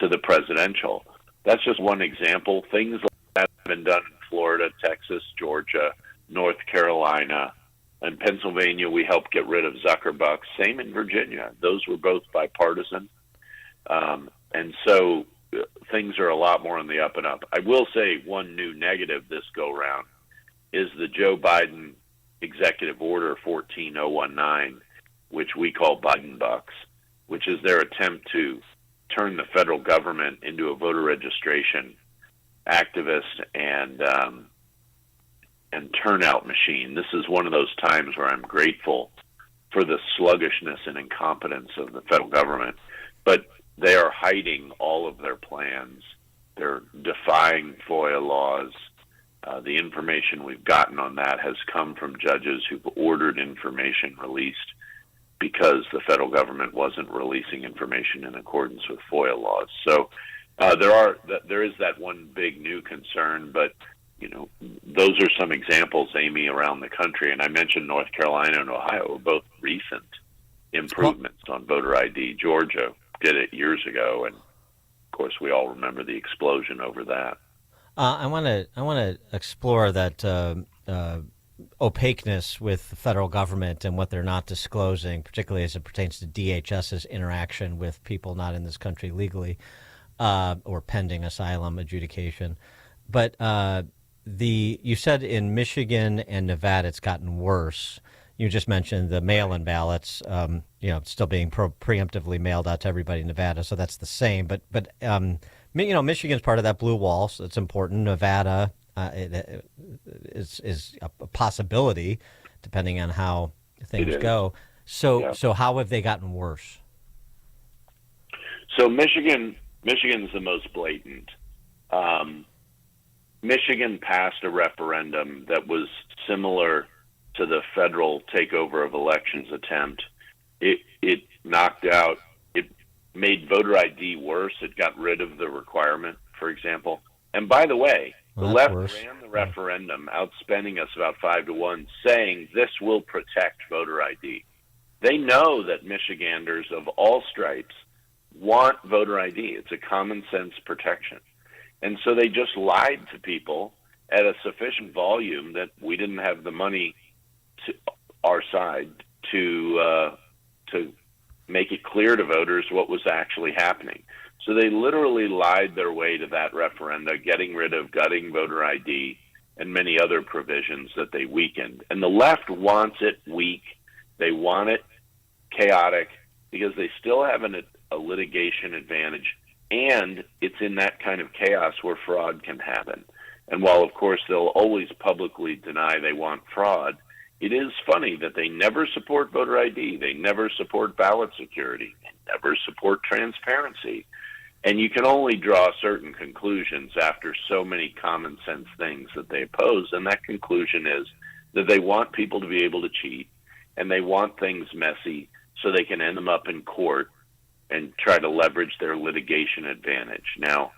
Speaker 11: to the presidential. That's just one example. Things like that have been done in Florida, Texas, Georgia, North Carolina, and Pennsylvania. We helped get rid of Zuckerbucks. Same in Virginia. Those were both bipartisan. And so things are a lot more on the up and up. I will say one new negative this go-round is the Joe Biden Executive Order 14019, which we call Biden Bucks, which is their attempt to turn the federal government into a voter registration activist and turnout machine. This is one of those times where I'm grateful for the sluggishness and incompetence of the federal government. But they are hiding all of their plans. They're defying FOIA laws. The information we've gotten on that has come from judges who've ordered information released because the federal government wasn't releasing information in accordance with FOIA laws. So there is that one big new concern, but those are some examples, Amy, around the country. And I mentioned North Carolina and Ohio are both recent improvements on voter ID. Georgia did it years ago, and of course we all remember the explosion over that.
Speaker 3: I want to explore that opaqueness with the federal government and what they're not disclosing, particularly as it pertains to DHS's interaction with people not in this country legally or pending asylum adjudication. But you said in Michigan and Nevada it's gotten worse. You just mentioned the mail-in ballots, still being preemptively mailed out to everybody in Nevada, so that's the same. But Michigan's part of that blue wall, so it's important. Nevada is a possibility, depending on how things go. So how have they gotten worse?
Speaker 11: So Michigan's the most blatant. Michigan passed a referendum that was similar to the federal takeover of elections attempt. It knocked out, it made voter ID worse. It got rid of the requirement, for example. And by the way, the left ran the referendum, outspending us about 5-1, saying this will protect voter ID. They know that Michiganders of all stripes want voter ID. It's a common sense protection. And so they just lied to people at a sufficient volume that we didn't have the money to our side to make it clear to voters what was actually happening. So they literally lied their way to that referenda, gutting voter ID and many other provisions that they weakened. And the left wants it weak. They want it chaotic because they still have a litigation advantage, and it's in that kind of chaos where fraud can happen. And while, of course, they'll always publicly deny they want fraud, it is funny that they never support voter ID. They never support ballot security. They never support transparency. And you can only draw certain conclusions after so many common sense things that they oppose. And that conclusion is that they want people to be able to cheat, and they want things messy so they can end them up in court and try to leverage their litigation advantage. Now,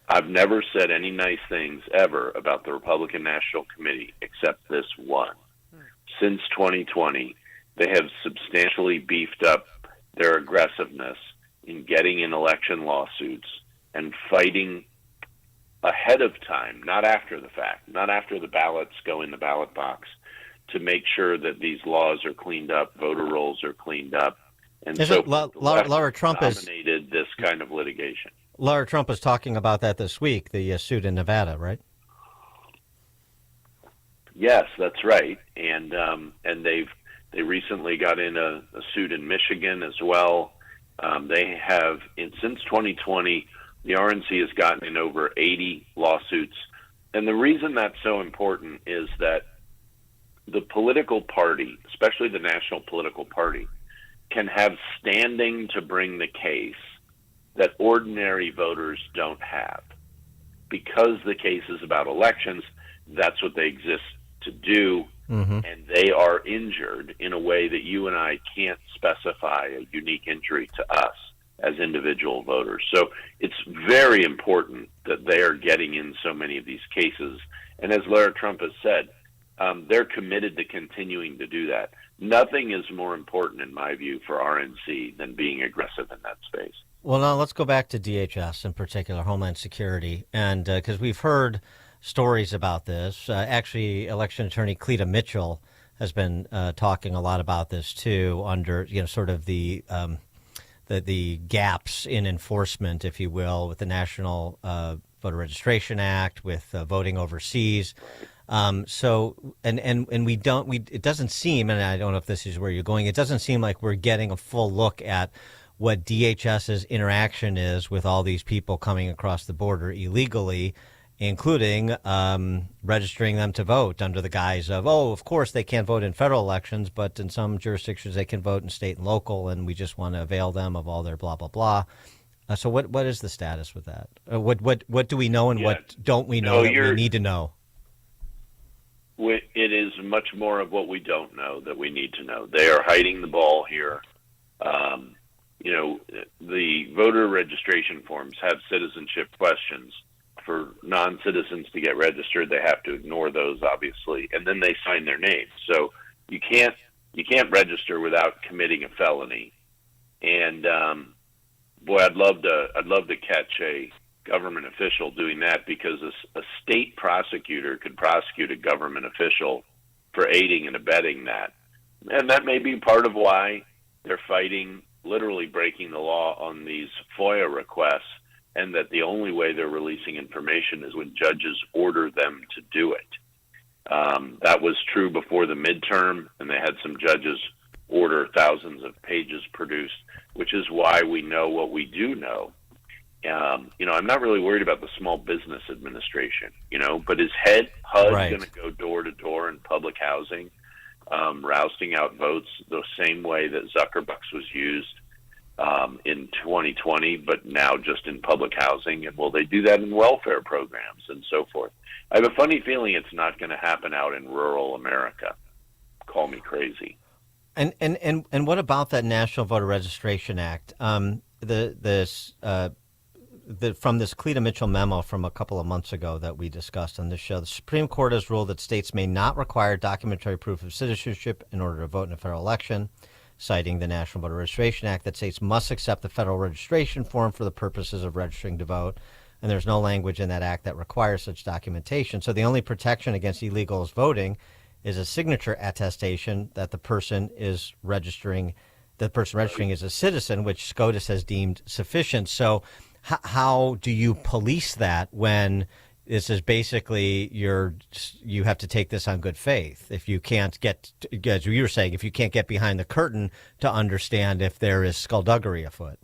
Speaker 11: I've never said any nice things ever about the Republican National Committee except this one. Since 2020, they have substantially beefed up their aggressiveness in getting in election lawsuits and fighting ahead of time, not after the fact, not after the ballots go in the ballot box, to make sure that these laws are cleaned up, voter rolls are cleaned up. And so
Speaker 3: Laura Trump
Speaker 11: dominated this kind of litigation.
Speaker 3: Laura Trump is talking about that this week, the suit in Nevada, right?
Speaker 11: Yes, that's right. And they recently got in a suit in Michigan as well. They have, since 2020, the RNC has gotten in over 80 lawsuits. And the reason that's so important is that the political party, especially the national political party, can have standing to bring the case that ordinary voters don't have. Because the case is about elections, that's what they exist to do, and they are injured in a way that you and I can't specify a unique injury to us as individual voters. So it's very important that they are getting in so many of these cases. And as Laura Trump has said, they're committed to continuing to do that. Nothing is more important, in my view, for RNC than being aggressive in that space.
Speaker 3: Well, now let's go back to DHS, in particular, Homeland Security, and because we've heard stories about this. Actually, Election Attorney Cleta Mitchell has been talking a lot about this too, under sort of the gaps in enforcement, if you will, with the National Voter Registration Act, with voting overseas. It doesn't seem, and I don't know if this is where you're going, it doesn't seem like we're getting a full look at what DHS's interaction is with all these people coming across the border illegally, including registering them to vote under the guise of, of course they can't vote in federal elections, but in some jurisdictions they can vote in state and local, and we just want to avail them of all their blah, blah, blah. So what is the status with that? What do we know and what don't we know that we need to know?
Speaker 11: much more of what we don't know that we need to know. They are hiding the ball here. The voter registration forms have citizenship questions. For non-citizens to get registered, they have to ignore those, obviously, and then they sign their names. So you can't register without committing a felony. And I'd love to catch a government official doing that, because a state prosecutor could prosecute a government official for aiding and abetting that. And that may be part of why they're fighting, literally breaking the law on these FOIA requests, and that the only way they're releasing information is when judges order them to do it. That was true before the midterm, and they had some judges order thousands of pages produced, which is why we know what we do know. I'm not really worried about the Small Business Administration, but is HUD going to go door to door in public housing, rousting out votes the same way that Zuckerbucks was used in 2020, but now just in public housing? And will they do that in welfare programs and so forth? I have a funny feeling it's not going to happen out in rural America. Call me crazy.
Speaker 3: And what about that National Voter Registration Act? From this Cleta Mitchell memo from a couple of months ago that we discussed on this show, the Supreme Court has ruled that states may not require documentary proof of citizenship in order to vote in a federal election, citing the National Voter Registration Act, that states must accept the federal registration form for the purposes of registering to vote. And there's no language in that act that requires such documentation. So the only protection against illegals voting is a signature attestation that the person registering is a citizen, which SCOTUS has deemed sufficient. So how do you police that when this is basically you have to take this on good faith? If you can't get, as you were saying, if you can't get behind the curtain to understand if there is skullduggery afoot.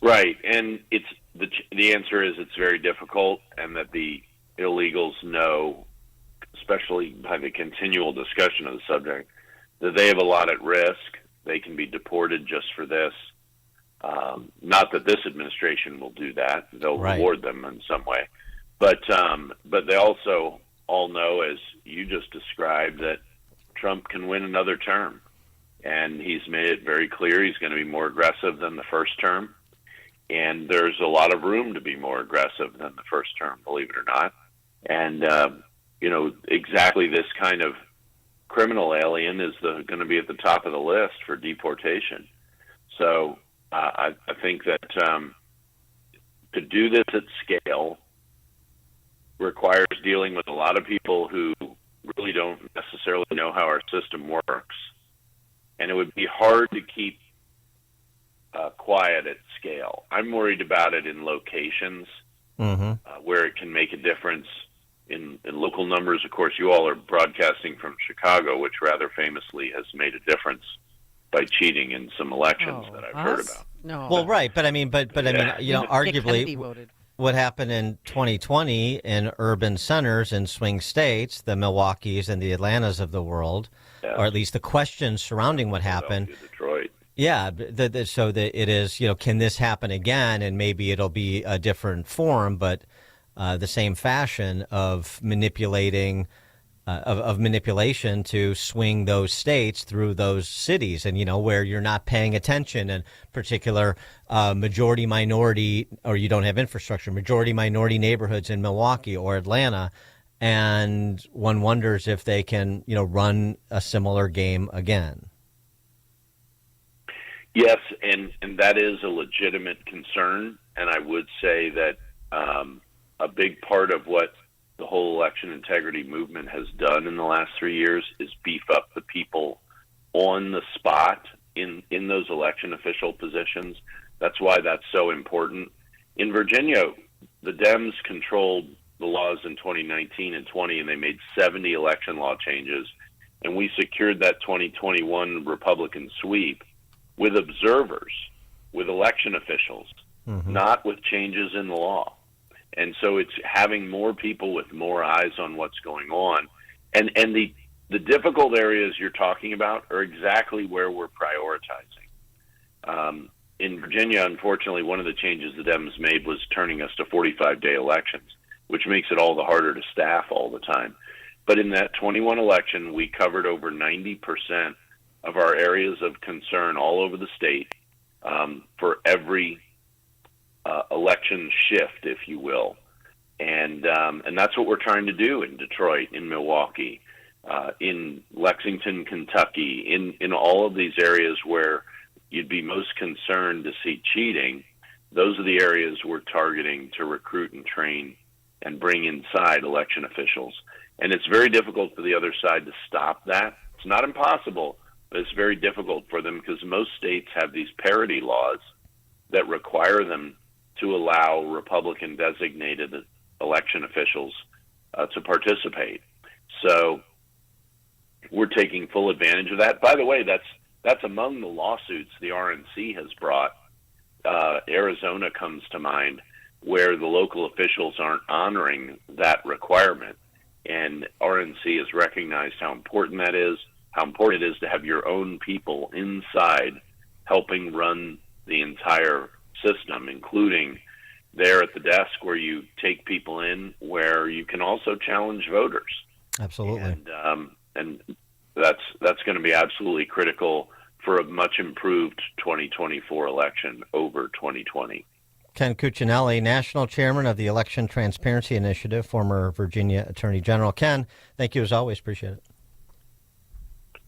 Speaker 11: Right, and the answer is it's very difficult, and that the illegals know, especially by the continual discussion of the subject, that they have a lot at risk. They can be deported just for this. Not that this administration will do that; they'll reward them in some way. But they also all know, as you just described, that Trump can win another term, and he's made it very clear he's going to be more aggressive than the first term. And there's a lot of room to be more aggressive than the first term, believe it or not. And exactly this kind of criminal alien is going to be at the top of the list for deportation. So I think that to do this at scale requires dealing with a lot of people who really don't necessarily know how our system works. And it would be hard to keep quiet at scale. I'm worried about it in locations where it can make a difference in local numbers. Of course, you all are broadcasting from Chicago, which rather famously has made a difference by cheating in some elections that I've heard about.
Speaker 13: No.
Speaker 3: Well, right, but I mean, arguably, what happened in 2020 in urban centers in swing states, the Milwaukees and the Atlantas of the world, or at least the questions surrounding what happened.
Speaker 11: Detroit.
Speaker 3: Yeah, so it is, can this happen again? And maybe it'll be a different form, but the same fashion of manipulation to swing those states through those cities, and where you're not paying attention, and particular majority minority, or you don't have infrastructure, majority minority neighborhoods in Milwaukee or Atlanta, and one wonders if they can run a similar game again.
Speaker 11: Yes, and that is a legitimate concern, and I would say that a big part of what the whole election integrity movement has done in the last 3 years is beef up the people on the spot in those election official positions. That's why that's so important. In Virginia, the Dems controlled the laws in 2019 and 20, and they made 70 election law changes, and we secured that 2021 Republican sweep with observers, with election officials, not with changes in the law. And so it's having more people with more eyes on what's going on. And the difficult areas you're talking about are exactly where we're prioritizing. In Virginia, unfortunately, one of the changes the Dems made was turning us to 45-day elections, which makes it all the harder to staff all the time. But in that 21 election, we covered over 90% of our areas of concern all over the state for every election shift, if you will. And that's what we're trying to do in Detroit, in Milwaukee, in Lexington, Kentucky, in all of these areas where you'd be most concerned to see cheating. Those are the areas we're targeting to recruit and train and bring inside election officials. And it's very difficult for the other side to stop that. It's not impossible, but it's very difficult for them because most states have these parity laws that require them to allow Republican-designated election officials to participate. So we're taking full advantage of that. By the way, that's among the lawsuits the RNC has brought. Arizona comes to mind, where the local officials aren't honoring that requirement. And RNC has recognized how important that is, how important it is to have your own people inside helping run the entire system, including there at the desk where you take people in, where you can also challenge voters.
Speaker 3: Absolutely.
Speaker 11: And that's going to be absolutely critical for a much improved 2024 election over 2020.
Speaker 3: Ken Cuccinelli, National Chairman of the Election Transparency Initiative, former Virginia Attorney General. Ken, thank you as always. Appreciate it.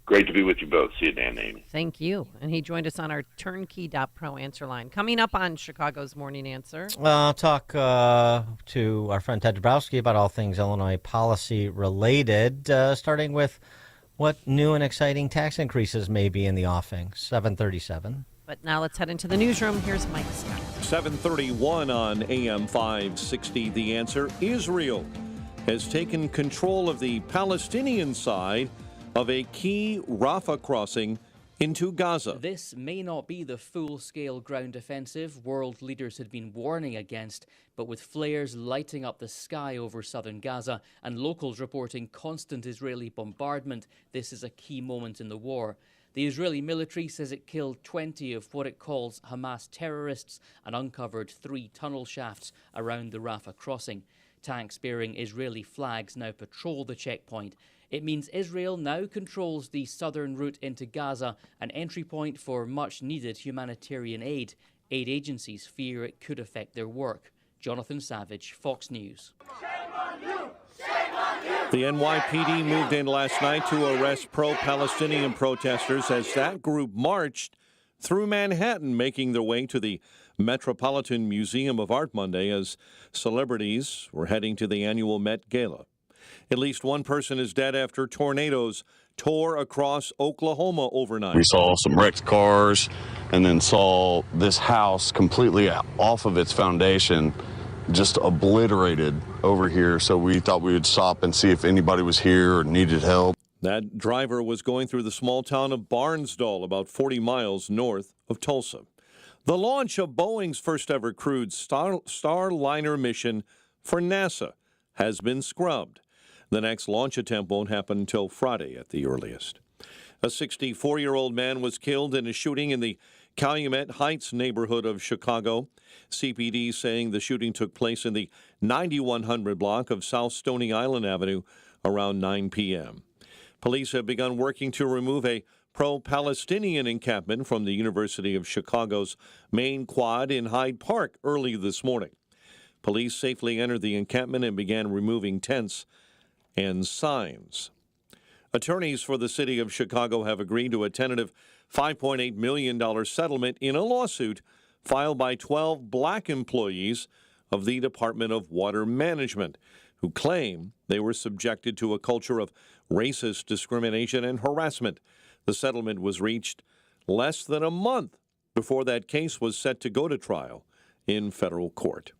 Speaker 11: Great to be with you both. See you, Dan and Amy.
Speaker 13: Thank you. And he joined us on our Turnkey.pro answer line. Coming up on Chicago's Morning Answer.
Speaker 3: I'll talk to our friend Ted Dabrowski about all things Illinois policy related, starting with what new and exciting tax increases may be in the offing. 7:37.
Speaker 13: But now let's head into the newsroom. Here's Mike Scott.
Speaker 17: 7:31 on AM 560. The Answer. Israel has taken control of the Palestinian side of a key Rafah crossing into Gaza.
Speaker 12: This may not be the full-scale ground offensive world leaders had been warning against, but with flares lighting up the sky over southern Gaza and locals reporting constant Israeli bombardment, this is a key moment in the war. The Israeli military says it killed 20 of what it calls Hamas terrorists and uncovered 3 tunnel shafts around the Rafah crossing. Tanks bearing Israeli flags now patrol the checkpoint. It means Israel now controls the southern route into Gaza, an entry point for much-needed humanitarian aid. Aid agencies fear it could affect their work. Jonathan Savage, Fox News.
Speaker 14: Shame on you! Shame on you!
Speaker 17: The NYPD moved in last night to arrest pro-Palestinian protesters as that group marched through Manhattan, making their way to the Metropolitan Museum of Art Monday as celebrities were heading to the annual Met Gala. At least one person is dead after tornadoes tore across Oklahoma overnight.
Speaker 15: We saw some wrecked cars and then saw this house completely off of its foundation, just obliterated over here. So we thought we would stop and see if anybody was here or needed help.
Speaker 17: That driver was going through the small town of Barnsdall, about 40 miles north of Tulsa. The launch of Boeing's first ever crewed Starliner mission for NASA has been scrubbed. The next launch attempt won't happen until Friday at the earliest. A 64-year-old man was killed in a shooting in the Calumet Heights neighborhood of Chicago. CPD saying the shooting took place in the 9100 block of South Stony Island Avenue around 9 p.m. Police have begun working to remove a pro-Palestinian encampment from the University of Chicago's main quad in Hyde Park early this morning. Police safely entered the encampment and began removing tents and signs. Attorneys for the city of Chicago have agreed to a tentative $5.8 million settlement in a lawsuit filed by 12 black employees of the Department of Water Management, who claim they were subjected to a culture of racist discrimination and harassment. The settlement was reached less than a month before that case was set to go to trial in federal court.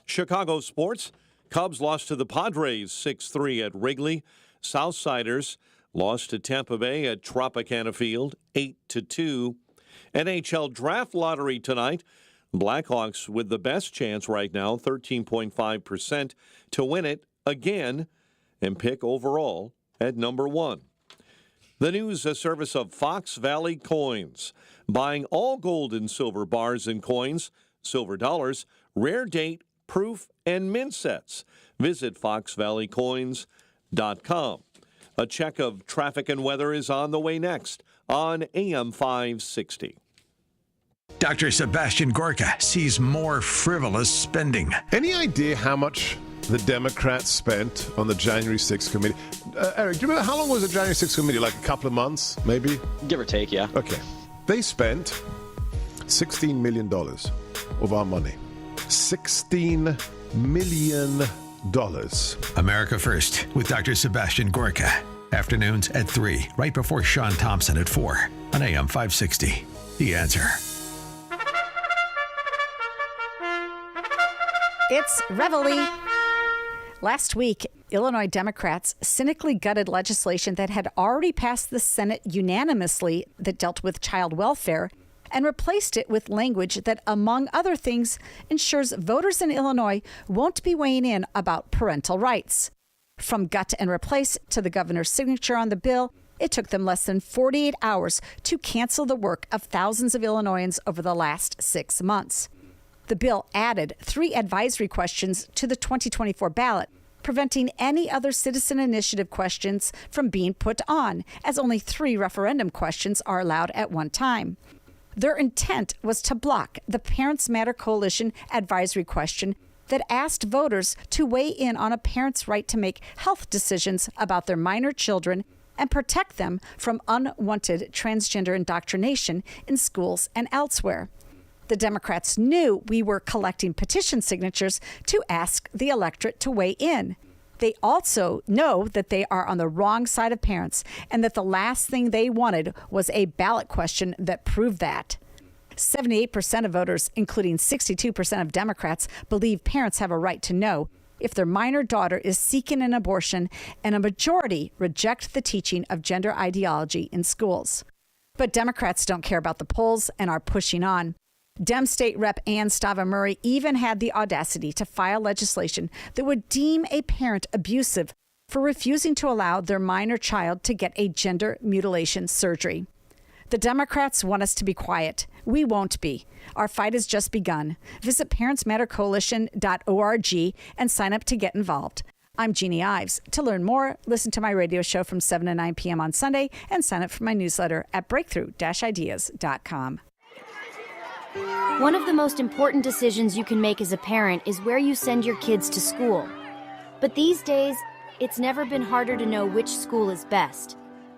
Speaker 17: Chicago sports. Cubs lost to the Padres 6-3 at Wrigley. Southsiders lost to Tampa Bay at Tropicana Field 8-2. NHL draft lottery tonight. Blackhawks with the best chance right now, 13.5% to win it again and pick overall at number 1. The news, a service of Fox Valley Coins. Buying all gold and silver bars and coins, silver dollars, rare date proof, and mint sets. Visit foxvalleycoins.com. A check of traffic and weather is on the way next on AM 560.
Speaker 4: Dr. Sebastian Gorka sees more frivolous spending.
Speaker 16: Any idea how much the Democrats spent on the January 6th committee? Eric, do you remember how long was the January 6th committee? Like a couple of months, maybe?
Speaker 18: Give or take, yeah.
Speaker 16: Okay. They spent $16 million of our money. $16 million.
Speaker 4: America First with Dr. Sebastian Gorka. Afternoons at 3, right before Sean Thompson at 4 on AM 560. The Answer.
Speaker 19: It's Reveille. Last week, Illinois Democrats cynically gutted legislation that had already passed the Senate unanimously that dealt with child welfare and replaced it with language that, among other things, ensures voters in Illinois won't be weighing in about parental rights. From gut and replace to the governor's signature on the bill, it took them less than 48 hours to cancel the work of thousands of Illinoisans over the last 6 months. The bill added 3 advisory questions to the 2024 ballot, preventing any other citizen initiative questions from being put on, as only 3 referendum questions are allowed at one time. Their intent was to block the Parents Matter Coalition advisory question that asked voters to weigh in on a parent's right to make health decisions about their minor children and protect them from unwanted transgender indoctrination in schools and elsewhere. The Democrats knew we were collecting petition signatures to ask the electorate to weigh in. They also know that they are on the wrong side of parents and that the last thing they wanted was a ballot question that proved that. 78% of voters, including 62% of Democrats, believe parents have a right to know if their minor daughter is seeking an abortion, and a majority reject the teaching of gender ideology in schools. But Democrats don't care about the polls and are pushing on. Dem State Rep Ann Stava Murray even had the audacity to file legislation that would deem a parent abusive for refusing to allow their minor child to get a gender mutilation surgery. The Democrats want us to be quiet. We won't be. Our fight has just begun. Visit parentsmattercoalition.org and sign up to get involved. I'm Jeannie Ives. To learn more, listen to my radio show from 7 to 9 p.m. on Sunday and sign up for my newsletter at breakthrough-ideas.com.
Speaker 21: One of the most important decisions you can make as a parent is where you send your kids to school. But these days, it's never been harder to know which school is best.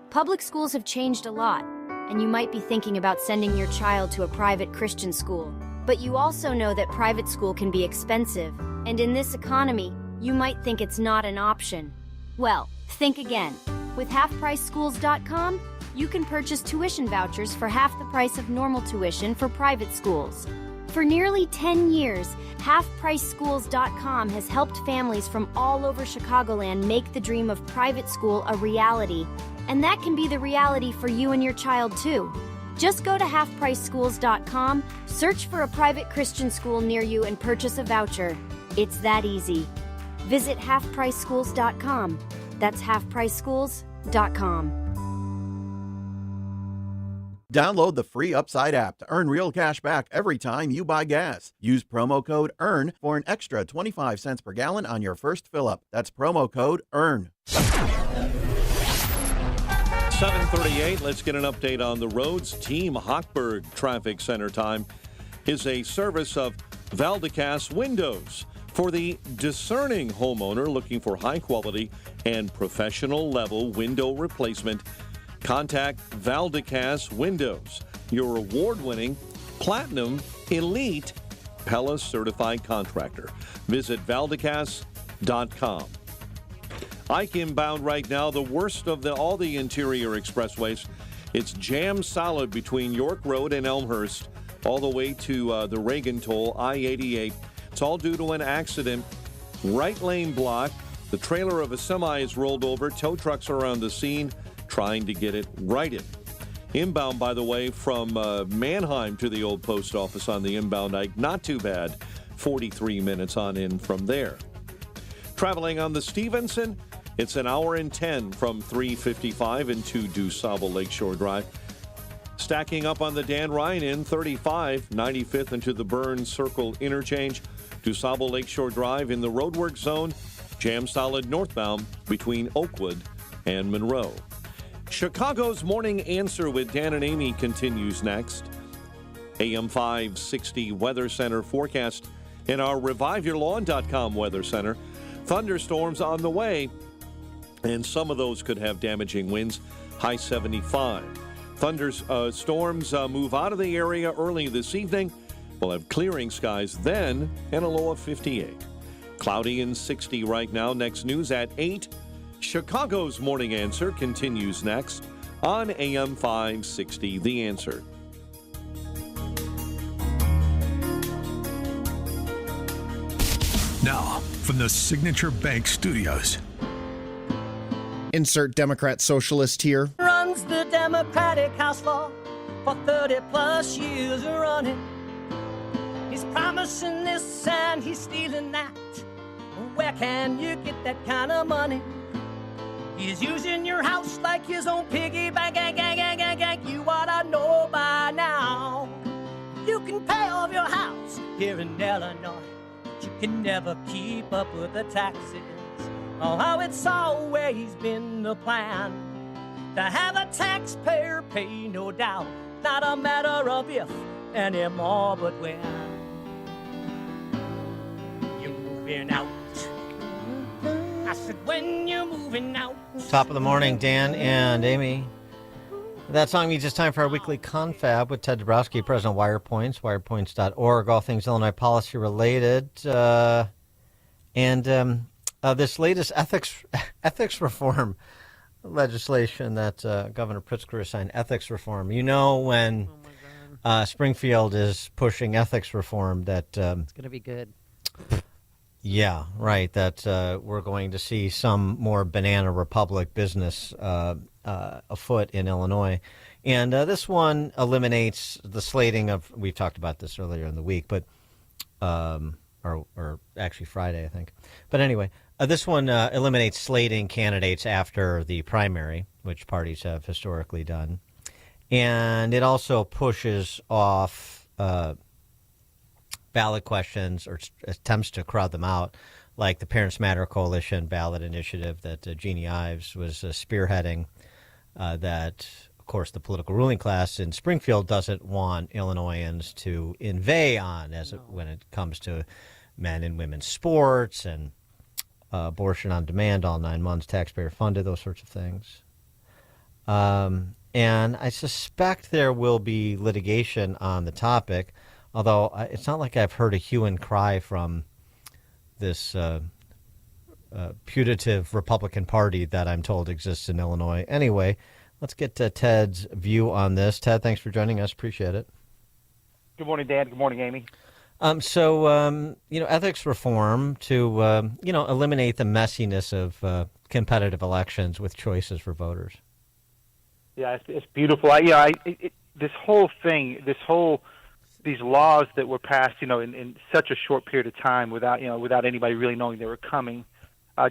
Speaker 21: Public schools have changed a lot, and you might be thinking about sending your child to a private Christian school. But you also know that private school can be expensive, and in this economy, you might think it's not an option. Well, think again. With halfpriceschools.com, you can purchase tuition vouchers for half the price of normal tuition for private schools. For nearly 10 years, halfpriceschools.com has helped families from all over Chicagoland make the dream of private school a reality. And that can be the reality for you and your child, too. Just go to halfpriceschools.com, search for a private Christian school near you, and purchase a voucher. It's that easy. Visit halfpriceschools.com. That's halfpriceschools.com.
Speaker 22: Download the free Upside app to earn real cash back every time you buy gas. Use promo code EARN for an extra 25 cents per gallon on your first fill-up. That's promo code EARN.
Speaker 17: 7:38. Let's get an update on the roads. Team Hochberg Traffic Center time is a service of Valdecas Windows. For the discerning homeowner looking for high-quality and professional-level window replacement, contact Valdecas Windows, your award-winning Platinum Elite Pella certified contractor. Visit valdecas.com. Ike inbound right now, the worst of all the interior expressways. It's jam solid between York Road and Elmhurst, all the way to the Reagan Toll, I-88. It's all due to an accident. Right lane block. The trailer of a semi is rolled over. Tow trucks are on the scene trying to get it righted. Inbound, by the way, from Manheim to the old post office on the inbound Ike. Not too bad. 43 minutes on in from there. Traveling on the Stevenson, it's an hour and 10 from 355 into DuSable Lakeshore Drive. stacking up on the Dan Ryan in 35, 95th into the Burns Circle interchange. DuSable Lakeshore Drive in the roadwork zone. Jam solid northbound between Oakwood and Monroe. Chicago's Morning Answer with Dan and Amy continues next. AM 560 Weather Center forecast in our ReviveYourLawn.com Weather Center. Thunderstorms on the way, and some of those could have damaging winds. High 75. Storms move out of the area early this evening. We'll have clearing skies then and a low of 58. Cloudy and 60 right now. Next news at 8. Chicago's Morning Answer continues next on AM 560. The Answer.
Speaker 4: Now, from the Signature Bank Studios.
Speaker 18: Insert Democrat socialist here.
Speaker 20: Runs the Democratic House floor for 30 plus years running. He's promising this and he's stealing that. Where can you get that kind of money? He's using your house like his own piggy bank. You ought to know by now. You can pay off your house here in Illinois, but you can never keep up with the taxes. Oh, it's always been the plan to have a taxpayer pay, no doubt. Not a matter of if anymore, but when. You're moving out. I said, when you're moving out.
Speaker 3: Top of the morning, Dan and Amy. That song means it's time for our weekly confab with Ted Dabrowski, president of WirePoints, wirepoints.org, all things Illinois policy related. This latest ethics reform legislation that Governor Pritzker signed, ethics reform. You know, when Springfield is pushing ethics reform, that
Speaker 13: it's going to be good.
Speaker 3: Yeah, right. That we're going to see some more banana republic business afoot in Illinois. And this one eliminates the slating of, we've talked about this earlier in the week, but or actually Friday, I think. But anyway, this one eliminates slating candidates after the primary, which parties have historically done. And it also pushes off ballot questions or attempts to crowd them out, like the Parents Matter Coalition ballot initiative that Jeannie Ives was spearheading, that, of course, the political ruling class in Springfield doesn't want Illinoisans to inveigh on when it comes to men and women's sports and abortion on demand, all 9 months, taxpayer funded, those sorts of things. And I suspect there will be litigation on the topic, although it's not like I've heard a hue and cry from this putative Republican Party that I'm told exists in Illinois. Anyway, let's get to Ted's view on this. Ted, thanks for joining us. Appreciate it.
Speaker 23: Good morning, Dan. Good morning, Amy.
Speaker 3: Ethics reform to, eliminate the messiness of competitive elections with choices for voters.
Speaker 23: Yeah, it's beautiful. This whole thing, these laws that were passed, in such a short period of time without anybody really knowing they were coming,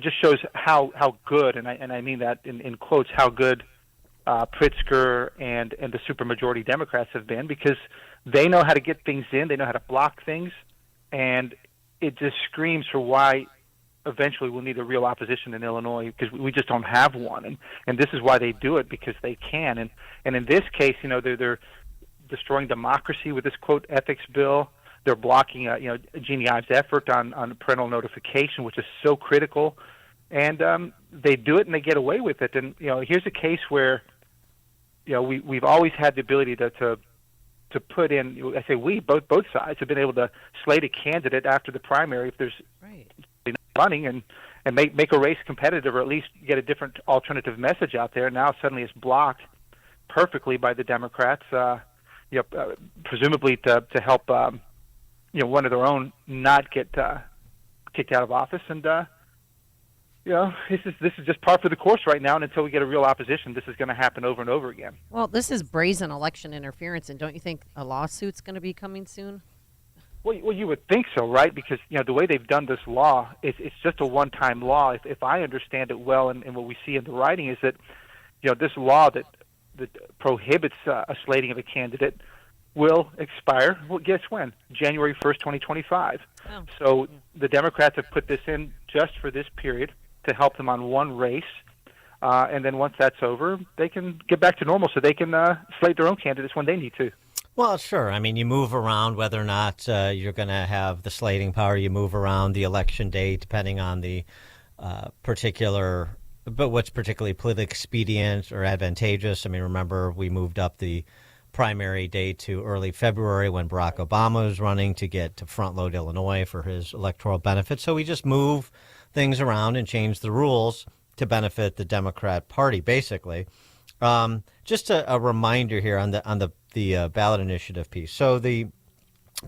Speaker 23: just shows how good, and I mean that in quotes, how good Pritzker and the supermajority Democrats have been, because they know how to get things in, they know how to block things, and it just screams for why eventually we'll need a real opposition in Illinois, because we just don't have one, and this is why they do it, because they can, and in this case, they're destroying democracy with this quote ethics bill. They're blocking Jeannie Ives' effort on parental notification, which is so critical, and they do it and they get away with it. And here's a case where we've always had the ability to put in. I say we, both sides have been able to slate a candidate after the primary if there's running and make a race competitive, or at least get a different alternative message out there. Now suddenly it's blocked perfectly by the Democrats. Presumably to help one of their own not get kicked out of office, and this is just par for the course right now. And until we get a real opposition, this is going to happen over and over again.
Speaker 13: Well, this is brazen election interference, and don't you think a lawsuit's going to be coming soon?
Speaker 23: Well, you would think so, right? Because the way they've done this law, it's just a one-time law. If I understand it well, and what we see in the writing is that this law that that prohibits a slating of a candidate will expire. Well, guess when? January 1st, 2025.
Speaker 13: Oh.
Speaker 23: So the Democrats have put this in just for this period to help them on one race. And then once that's over, they can get back to normal so they can slate their own candidates when they need to.
Speaker 3: Well, sure. I mean, you move around whether or not you're going to have the slating power. You move around the election date depending on the particular, but what's particularly politically expedient or advantageous. I mean, remember, we moved up the primary date to early February when Barack Obama was running to get to front load Illinois for his electoral benefit. So we just move things around and change the rules to benefit the Democrat Party, basically. Just a reminder here on the ballot initiative piece. So the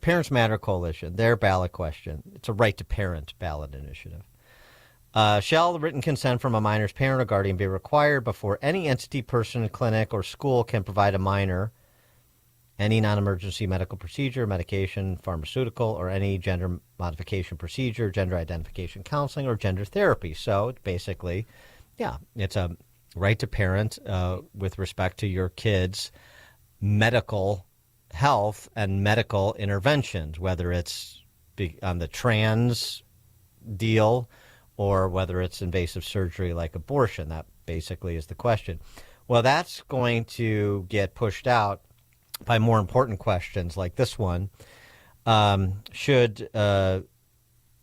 Speaker 3: Parents Matter Coalition, their ballot question, it's a right to parent ballot initiative. Shall written consent from a minor's parent or guardian be required before any entity, person, clinic, or school can provide a minor any non-emergency medical procedure, medication, pharmaceutical, or any gender modification procedure, gender identification counseling, or gender therapy? So basically, yeah, it's a right to parent with respect to your kids' medical health and medical interventions, whether it's on the trans deal or whether it's invasive surgery like abortion. That basically is the question. Well, that's going to get pushed out by more important questions like this one. Should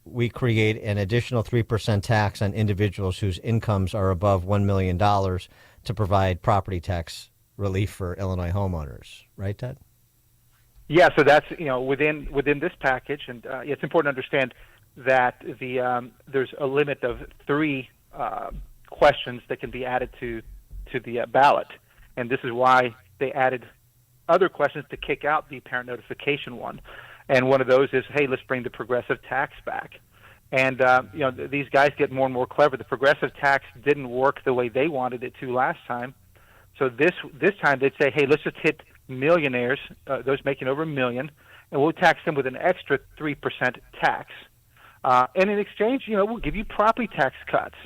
Speaker 3: we create an additional 3% tax on individuals whose incomes are above $1 million to provide property tax relief for Illinois homeowners? Right, Ted?
Speaker 23: Yeah, so that's within this package, and it's important to understand that there's a limit of 3 questions that can be added to the ballot, and this is why they added other questions to kick out the parent notification one. And one of those is, hey, let's bring the progressive tax back. And these guys get more and more clever. The progressive tax didn't work the way they wanted it to last time. So this time they'd say, hey, let's just hit millionaires, those making over $1 million, and we'll tax them with an extra 3% tax. And in exchange, we'll give you property tax cuts.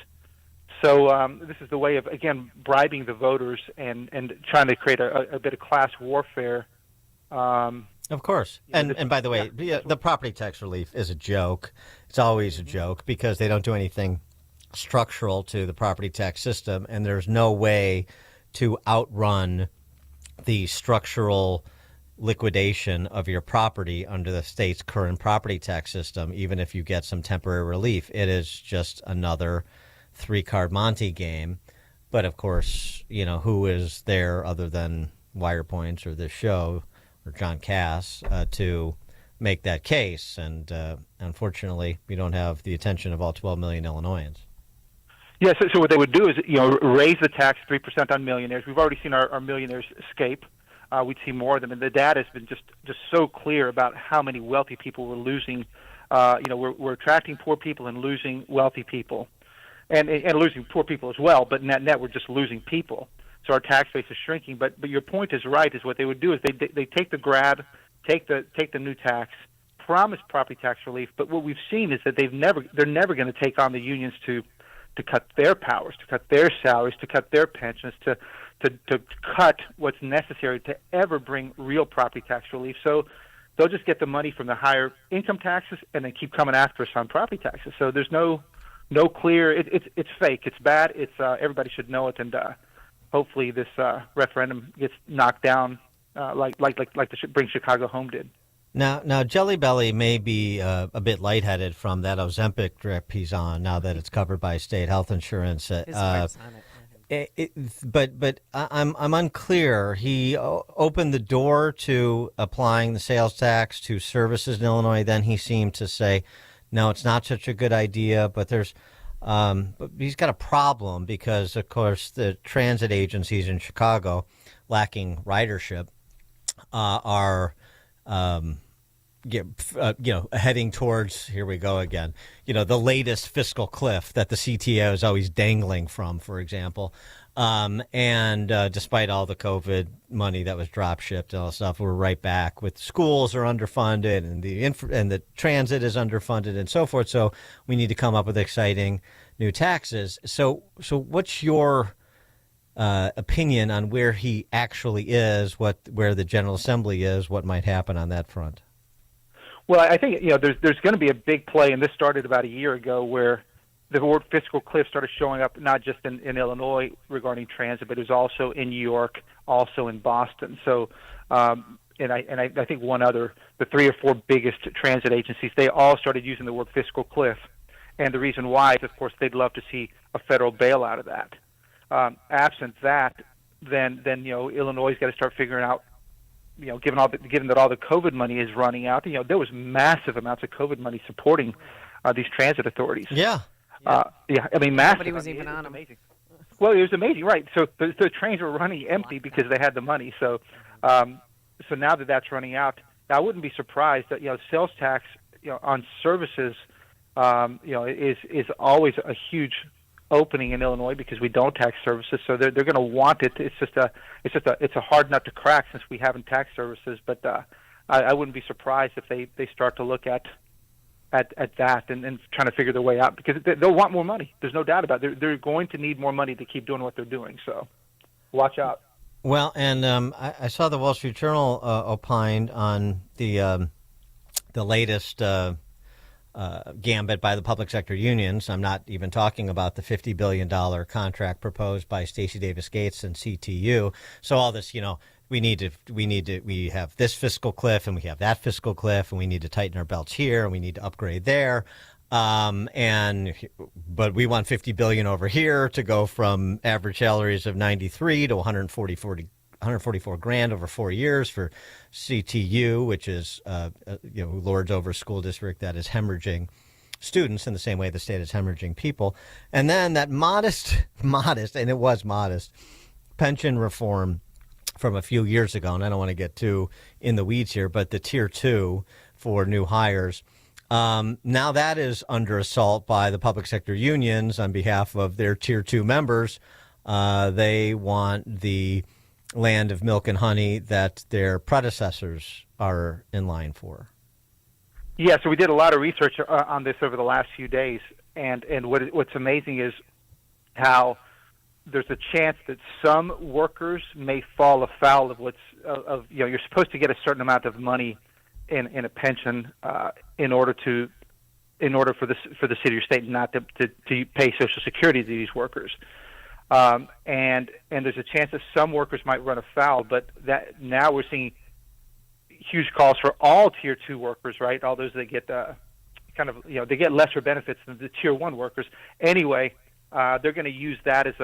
Speaker 23: So this is the way of, again, bribing the voters and trying to create a bit of class warfare.
Speaker 3: Of course. And by the way, the property tax relief is a joke. It's always a joke because they don't do anything structural to the property tax system, and there's no way to outrun the structural liquidation of your property under the state's current property tax system, even if you get some temporary relief. It is just another 3-card Monte game. But of course, who is there other than Wire Points or this show or John Cass to make that case? And unfortunately, we don't have the attention of all 12 million Illinoisans.
Speaker 23: Yeah, so what they would do is, raise the tax 3% on millionaires. We've already seen our millionaires escape. We'd see more of them, and the data has been just so clear about how many wealthy people we're losing. We're attracting poor people and losing wealthy people, and losing poor people as well. But net we're just losing people. So our tax base is shrinking. But your point is right. Is what they would do is they take the grab, take the new tax, promise property tax relief. But what we've seen is that they're never going to take on the unions to cut their powers, to cut their salaries, to cut their pensions, to cut what's necessary to ever bring real property tax relief. So they'll just get the money from the higher income taxes and then keep coming after us on property taxes. So there's no clear. It's fake. It's bad. It's everybody should know it. And hopefully this referendum gets knocked down like the Bring Chicago Home did.
Speaker 3: Now, Jelly Belly may be a bit lightheaded from that Ozempic drip he's on now that it's covered by state health insurance. But I'm unclear. He opened the door to applying the sales tax to services in Illinois. Then he seemed to say, no, it's not such a good idea. But but he's got a problem because, of course, the transit agencies in Chicago, lacking ridership, are heading towards, here we go again, the latest fiscal cliff that the CTO is always dangling from, for example. And despite all the COVID money that was drop shipped and all that stuff, we're right back with schools are underfunded and the transit is underfunded and so forth. So we need to come up with exciting new taxes. So what's your opinion on where he actually is, where the General Assembly is, what might happen on that front?
Speaker 23: Well, I think there's going to be a big play, and this started about a year ago, where the word fiscal cliff started showing up not just in Illinois regarding transit, but it was also in New York, also in Boston. So, and I think one other, the 3 or 4 biggest transit agencies, they all started using the word fiscal cliff, and the reason why is, of course, they'd love to see a federal bailout of that. Absent that, then Illinois' got to start figuring out. Given that all the COVID money is running out, there was massive amounts of COVID money supporting these transit authorities.
Speaker 3: Yeah.
Speaker 23: I mean, massive.
Speaker 13: Nobody was even on them.
Speaker 23: Amazing. Well, it was amazing, right? So the trains were running empty because they had the money. So, so now that that's running out, I wouldn't be surprised that sales tax on services, is always a huge opening in Illinois because we don't tax services, so they're going to want it. It's a hard nut to crack since we haven't taxed services. But I wouldn't be surprised if they start to look at that and trying to figure their way out, because they'll want more money. There's no doubt about it. They're going to need more money to keep doing what they're doing. So watch out.
Speaker 3: Well, and I saw the Wall Street Journal opined on the latest gambit by the public sector unions. I'm not even talking about the $50 billion contract proposed by Stacey Davis Gates and CTU. So all this, we have this fiscal cliff and we have that fiscal cliff, and we need to tighten our belts here and we need to upgrade there. But we want $50 billion over here to go from average salaries of 93 to 144 grand over 4 years for CTU, which is who lords over a school district that is hemorrhaging students in the same way the state is hemorrhaging people. And then that modest, and it was modest, pension reform from a few years ago, and I don't want to get too in the weeds here, but the Tier 2 for new hires. Now that is under assault by the public sector unions on behalf of their Tier 2 members. They want the land of milk and honey that their predecessors are in line for.
Speaker 23: Yeah, so we did a lot of research on this over the last few days, and what's amazing is how there's a chance that some workers may fall afoul of you're supposed to get a certain amount of money in a pension in order for the city or state not to pay Social Security to these workers. And there's a chance that some workers might run afoul, but that now we're seeing huge calls for all Tier 2 workers, right? All those that get they get lesser benefits than the Tier 1 workers. Anyway, they're going to use that as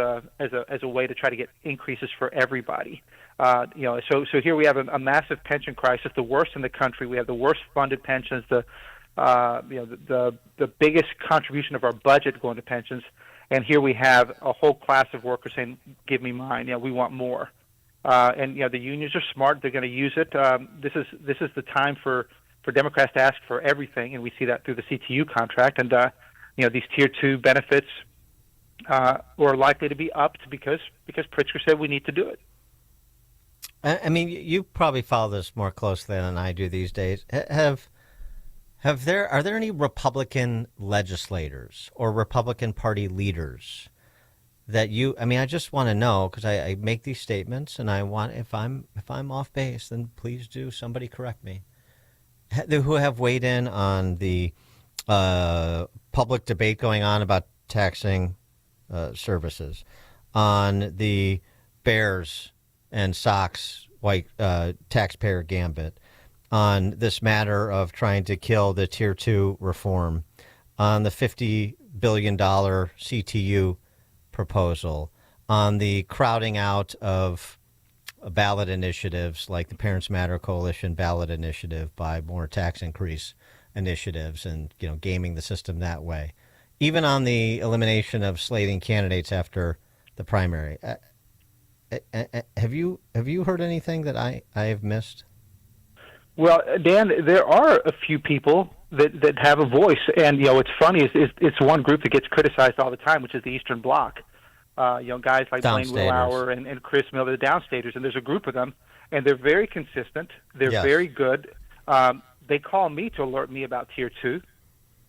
Speaker 23: a way to try to get increases for everybody. So here we have a massive pension crisis, the worst in the country. We have the worst funded pensions, the biggest contribution of our budget going to pensions. And here we have a whole class of workers saying, "Give me mine. We want more." And the unions are smart; they're going to use it. This is the time for Democrats to ask for everything, and we see that through the CTU contract. And these Tier 2 benefits were likely to be upped because Pritzker said we need to do it.
Speaker 3: I mean, you probably follow this more closely than I do these days. Are there any Republican legislators or Republican Party leaders that I just want to know, because I make these statements and I want, if I'm off base, then please do somebody correct me, who have weighed in on the public debate going on about taxing services, on the Bears and Sox white taxpayer gambit, on this matter of trying to kill the Tier 2 reform, on the $50 billion CTU proposal, on the crowding out of ballot initiatives like the Parents Matter Coalition ballot initiative by more tax increase initiatives and gaming the system that way, even on the elimination of slating candidates after the primary. Have you heard anything that I have missed?
Speaker 23: Well, Dan, there are a few people that have a voice, and what's funny is it's one group that gets criticized all the time, which is the Eastern Bloc. Guys like Blaine Willauer and Chris Miller, the downstaters, and there's a group of them, and they're very consistent. They're very good. They call me to alert me about Tier 2.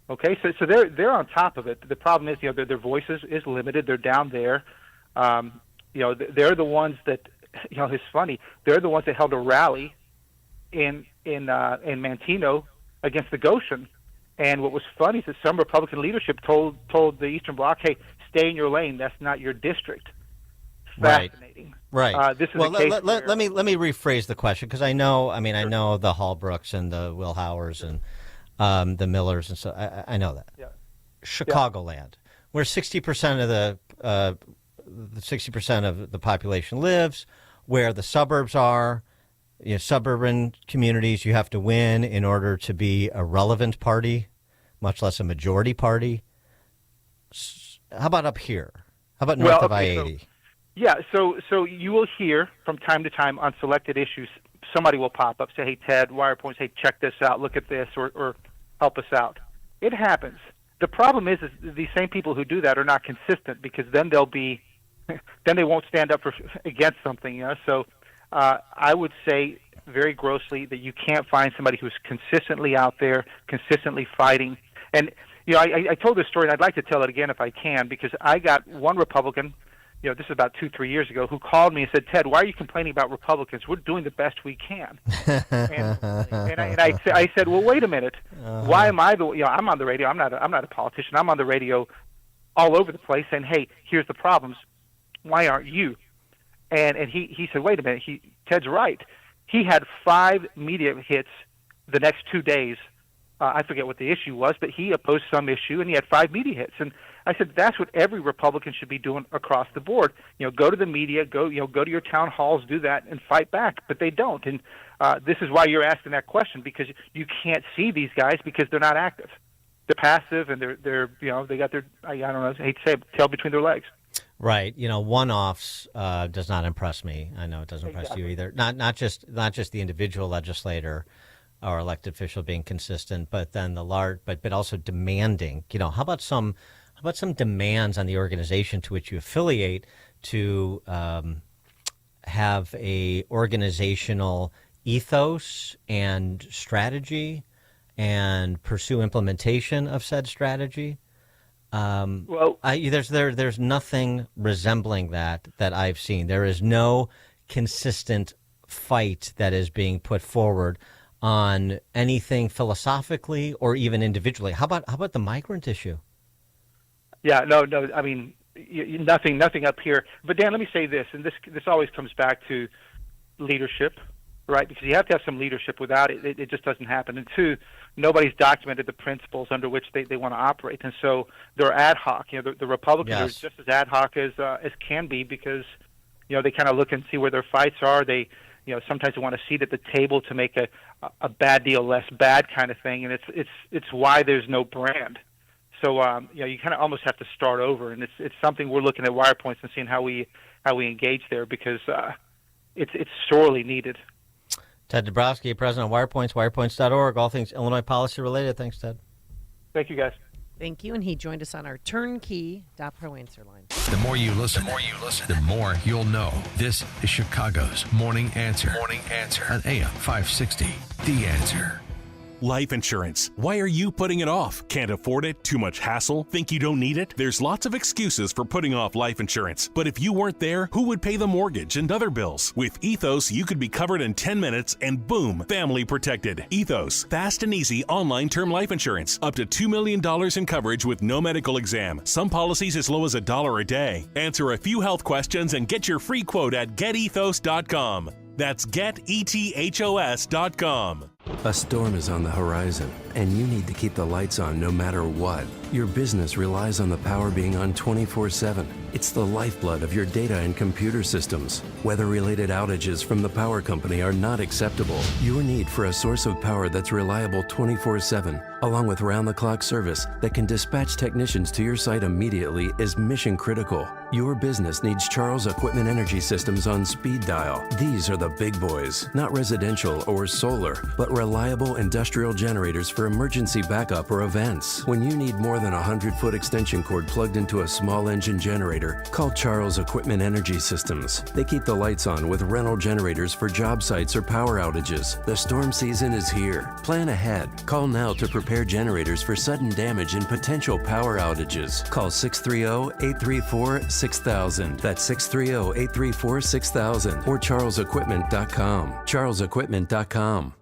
Speaker 23: Okay, so they're on top of it. The problem is, their voice is limited. They're down there. they're the ones that, it's funny. They're the ones that held a rally in Manteno against the Goshen. And what was funny is that some Republican leadership told the Eastern Bloc, "Hey, stay in your lane. That's not your district." Fascinating.
Speaker 3: Right.
Speaker 23: This is
Speaker 3: well,
Speaker 23: a case
Speaker 3: let me rephrase the question, because I know the Hallbrooks and the Will Howers and the Millers, and so I know that.
Speaker 23: Yeah.
Speaker 3: Chicagoland, where 60% of the 60% of the population lives, where the suburbs are, suburban communities, you have to win in order to be a relevant party, much less a majority party. How about up here? How about north of I-80?
Speaker 23: So you will hear from time to time on selected issues, somebody will pop up, say, "Hey, Ted, wire points, hey, check this out, look at this, or help us out." It happens. The problem is these same people who do that are not consistent, because then then they won't stand up against something. So I would say very grossly that you can't find somebody who's consistently out there, consistently fighting. And I told this story, and I'd like to tell it again if I can, because I got one Republican, this is about 2-3 years ago, who called me and said, "Ted, why are you complaining about Republicans? We're doing the best we can." and I said, "Well, wait a minute. Why am I I'm on the radio. I'm not a politician. I'm on the radio all over the place saying, 'Hey, here's the problems. Why aren't you?'" And he said, "Wait a minute. Ted's right." He had 5 media hits the next 2 days. I forget what the issue was, but he opposed some issue, and he had 5 media hits. And I said, that's what every Republican should be doing across the board. Go to the media, go to your town halls, do that, and fight back. But they don't. And this is why you're asking that question, because you can't see these guys because they're not active. They're passive, and they're they got their, I don't know, I hate to say it, tail between their legs.
Speaker 3: Right. one-offs does not impress me. I know it doesn't impress you either. Not just the individual legislator or elected official being consistent, but then the large, but also demanding. How about some demands on the organization to which you affiliate to have a organizational ethos and strategy and pursue implementation of said strategy? There's nothing resembling that I've seen. There is no consistent fight that is being put forward on anything philosophically or even individually. How about the migrant issue?
Speaker 23: Yeah, no. I mean, nothing up here. But Dan, let me say this, and this always comes back to leadership, right? Because you have to have some leadership. Without it, it just doesn't happen. And 2, nobody's documented the principles under which they want to operate, and so they're ad hoc. The Republicans are just as ad hoc as can be, because they kind of look and see where their fights are. They sometimes they want a seat at the table to make a bad deal less bad kind of thing, and it's why there's no brand. So you kind of almost have to start over, and it's something we're looking at wire points and seeing how we engage there, because it's sorely needed.
Speaker 3: Ted Dabrowski, President of WirePoints, wirepoints.org, all things Illinois policy related. Thanks, Ted.
Speaker 23: Thank you, guys.
Speaker 13: Thank you, and he joined us on our turnkey .pro answer line.
Speaker 4: The more you listen, the more you'll know. This is Chicago's Morning Answer. Morning Answer on AM 560. The Answer.
Speaker 1: Life insurance. Why are you putting it off? Can't afford it? Too much hassle? Think you don't need it? There's lots of excuses for putting off life insurance. But if you weren't there, who would pay the mortgage and other bills? With Ethos, you could be covered in 10 minutes and boom, family protected. Ethos, fast and easy online term life insurance. Up to $2 million in coverage with no medical exam. Some policies as low as $1 a day. Answer a few health questions and get your free quote at getethos.com. That's getethos.com.
Speaker 2: A storm is on the horizon, and you need to keep the lights on no matter what. Your business relies on the power being on 24/7. It's the lifeblood of your data and computer systems. Weather-related outages from the power company are not acceptable. Your need for a source of power that's reliable 24/7, along with round-the-clock service that can dispatch technicians to your site immediately, is mission critical. Your business needs Charles Equipment Energy Systems on speed dial. These are the big boys, not residential or solar, but reliable industrial generators for emergency backup or events. When you need more than a 100-foot extension cord plugged into a small engine generator, generator, call Charles Equipment Energy Systems. They keep the lights on with rental generators for job sites or power outages. The storm season is here. Plan ahead. Call now to prepare generators for sudden damage and potential power outages. Call 630-834-6000. That's 630-834-6000 or charlesequipment.com. charlesequipment.com.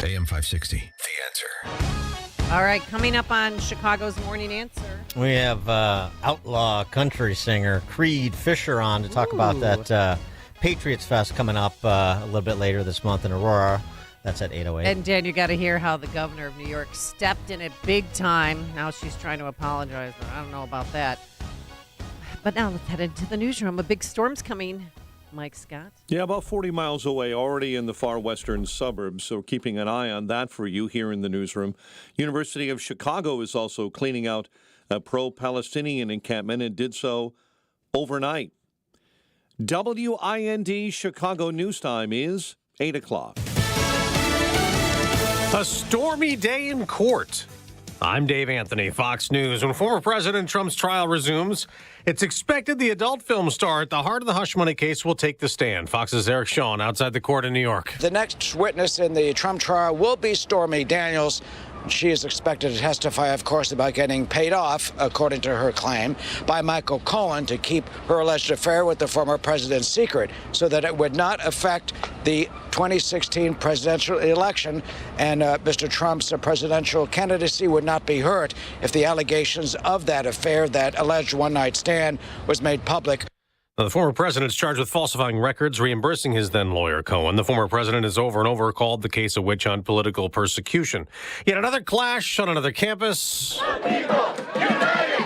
Speaker 4: AM 560, The Answer.
Speaker 13: All right, coming up on Chicago's Morning Answer.
Speaker 3: We have outlaw country singer Creed Fisher on to talk about that Patriots Fest coming up a little bit later this month in Aurora. That's at 8:08.
Speaker 13: And Dan, you got to hear how the governor of New York stepped in it big time. Now she's trying to apologize, but I don't know about that. But now let's head into the newsroom. A big storm's coming. Mike Scott?
Speaker 17: Yeah, about 40 miles away, already in the far western suburbs, so keeping an eye on that for you here in the newsroom. University of Chicago is also cleaning out a pro-Palestinian encampment and did so overnight. WIND Chicago News Time is 8 o'clock.
Speaker 5: A stormy day in court. I'm Dave Anthony, Fox News. When former President Trump's trial resumes, it's expected the adult film star at the heart of the hush money case will take the stand. Fox's Eric Shawn outside the court in New York.
Speaker 6: The next witness in the Trump trial will be Stormy Daniels. She is expected to testify, of course, about getting paid off, according to her claim, by Michael Cohen to keep her alleged affair with the former president secret so that it would not affect the 2016 presidential election, and Mr. Trump's presidential candidacy would not be hurt if the allegations of that affair, that alleged one-night stand, was made public.
Speaker 5: The former president is charged with falsifying records, reimbursing his then lawyer, Cohen. The former president has over and over called the case a witch hunt, political persecution. Yet another clash on another campus.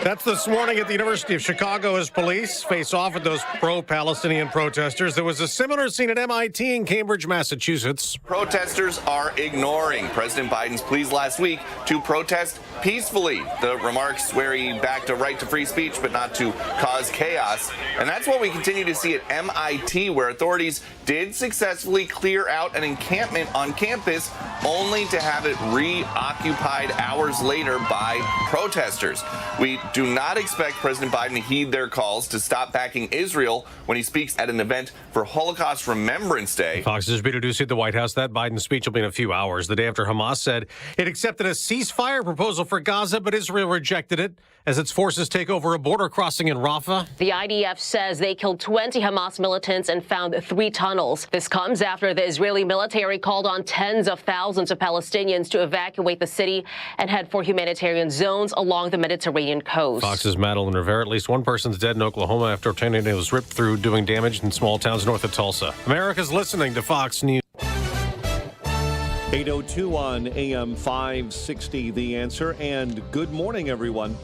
Speaker 5: That's this morning at the University of Chicago as police face off with those pro-Palestinian protesters. There was a similar scene at MIT in Cambridge, Massachusetts.
Speaker 7: Protesters are ignoring President Biden's pleas last week to protest peacefully. The remarks where he backed a right to free speech, but not to cause chaos. And that's what we continue to see at MIT, where authorities did successfully clear out an encampment on campus, only to have it reoccupied hours later by protesters. We do not expect President Biden to heed their calls to stop backing Israel when he speaks at an event for Holocaust Remembrance Day.
Speaker 5: Fox's Peter Ducey at the White House. That Biden speech will be in a few hours, the day after Hamas said it accepted a ceasefire proposal for Gaza, but Israel rejected it as its forces take over a border crossing in Rafah.
Speaker 24: The IDF says they killed 20 Hamas militants and found 3 tunnels. This comes after the Israeli military called on tens of thousands of Palestinians to evacuate the city and head for humanitarian zones along the Mediterranean coast.
Speaker 5: Fox's Madeline Rivera. At least one person's dead in Oklahoma after a tornado was ripped through, doing damage in small towns north of Tulsa. America's listening to Fox News.
Speaker 17: 8:02 on AM 560, The Answer, and good morning, everyone.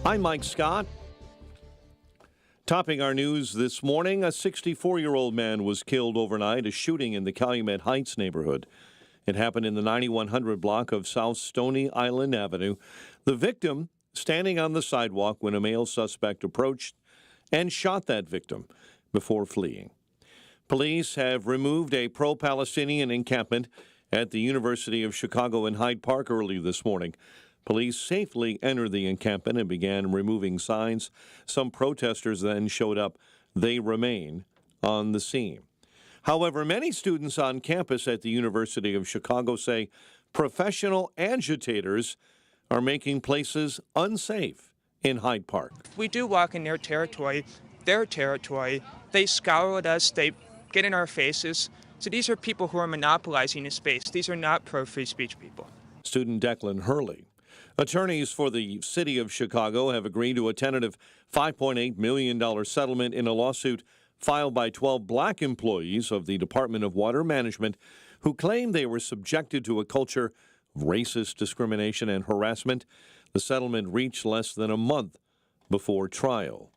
Speaker 17: I'm Mike Scott. Topping our news this morning, a 64-year-old man was killed overnight, a shooting in the Calumet Heights neighborhood. It happened in the 9100 block of South Stony Island Avenue. The victim standing on the sidewalk when a male suspect approached and shot that victim before fleeing. Police have removed a pro-Palestinian encampment at the University of Chicago in Hyde Park early this morning. Police safely entered the encampment and began removing signs. Some protesters then showed up. They remain on the scene. However, many students on campus at the University of Chicago say professional agitators are making places unsafe in Hyde Park.
Speaker 25: We do walk in their territory, they scour at us, they get in our faces. So these are people who are monopolizing the space. These are not pro-free speech people.
Speaker 17: Student Declan Hurley. Attorneys for the city of Chicago have agreed to a tentative $5.8 million settlement in a lawsuit filed by 12 black employees of the Department of Water Management who claim they were subjected to a culture of racist discrimination and harassment. The settlement reached less than a month before trial.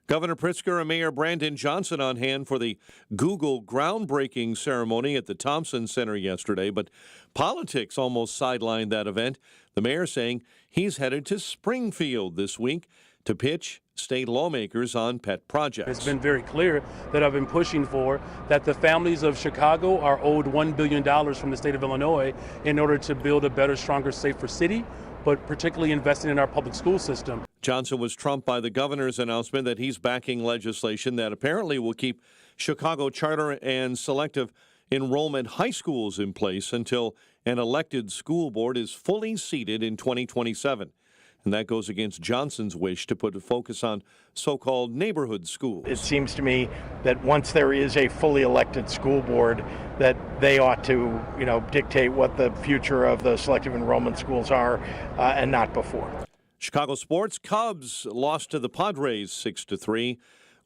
Speaker 17: Governor Pritzker and Mayor Brandon Johnson on hand for the Google groundbreaking ceremony at the Thompson Center yesterday, but politics almost sidelined that event. The mayor saying he's headed to Springfield this week to pitch state lawmakers on pet projects.
Speaker 26: It's been very clear that I've been pushing for that the families of Chicago are owed $1 billion from the state of Illinois in order to build a better, stronger, safer city, but particularly investing in our public school system.
Speaker 17: Johnson was trumped by the governor's announcement that he's backing legislation that apparently will keep Chicago charter and selective enrollment high schools in place until an elected school board is fully seated in 2027. And that goes against Johnson's wish to put a focus on so-called neighborhood schools.
Speaker 8: It seems to me that once there is a fully elected school board, that they ought to, dictate what the future of the selective enrollment schools are, and not before.
Speaker 17: Chicago sports: Cubs lost to the Padres 6-3,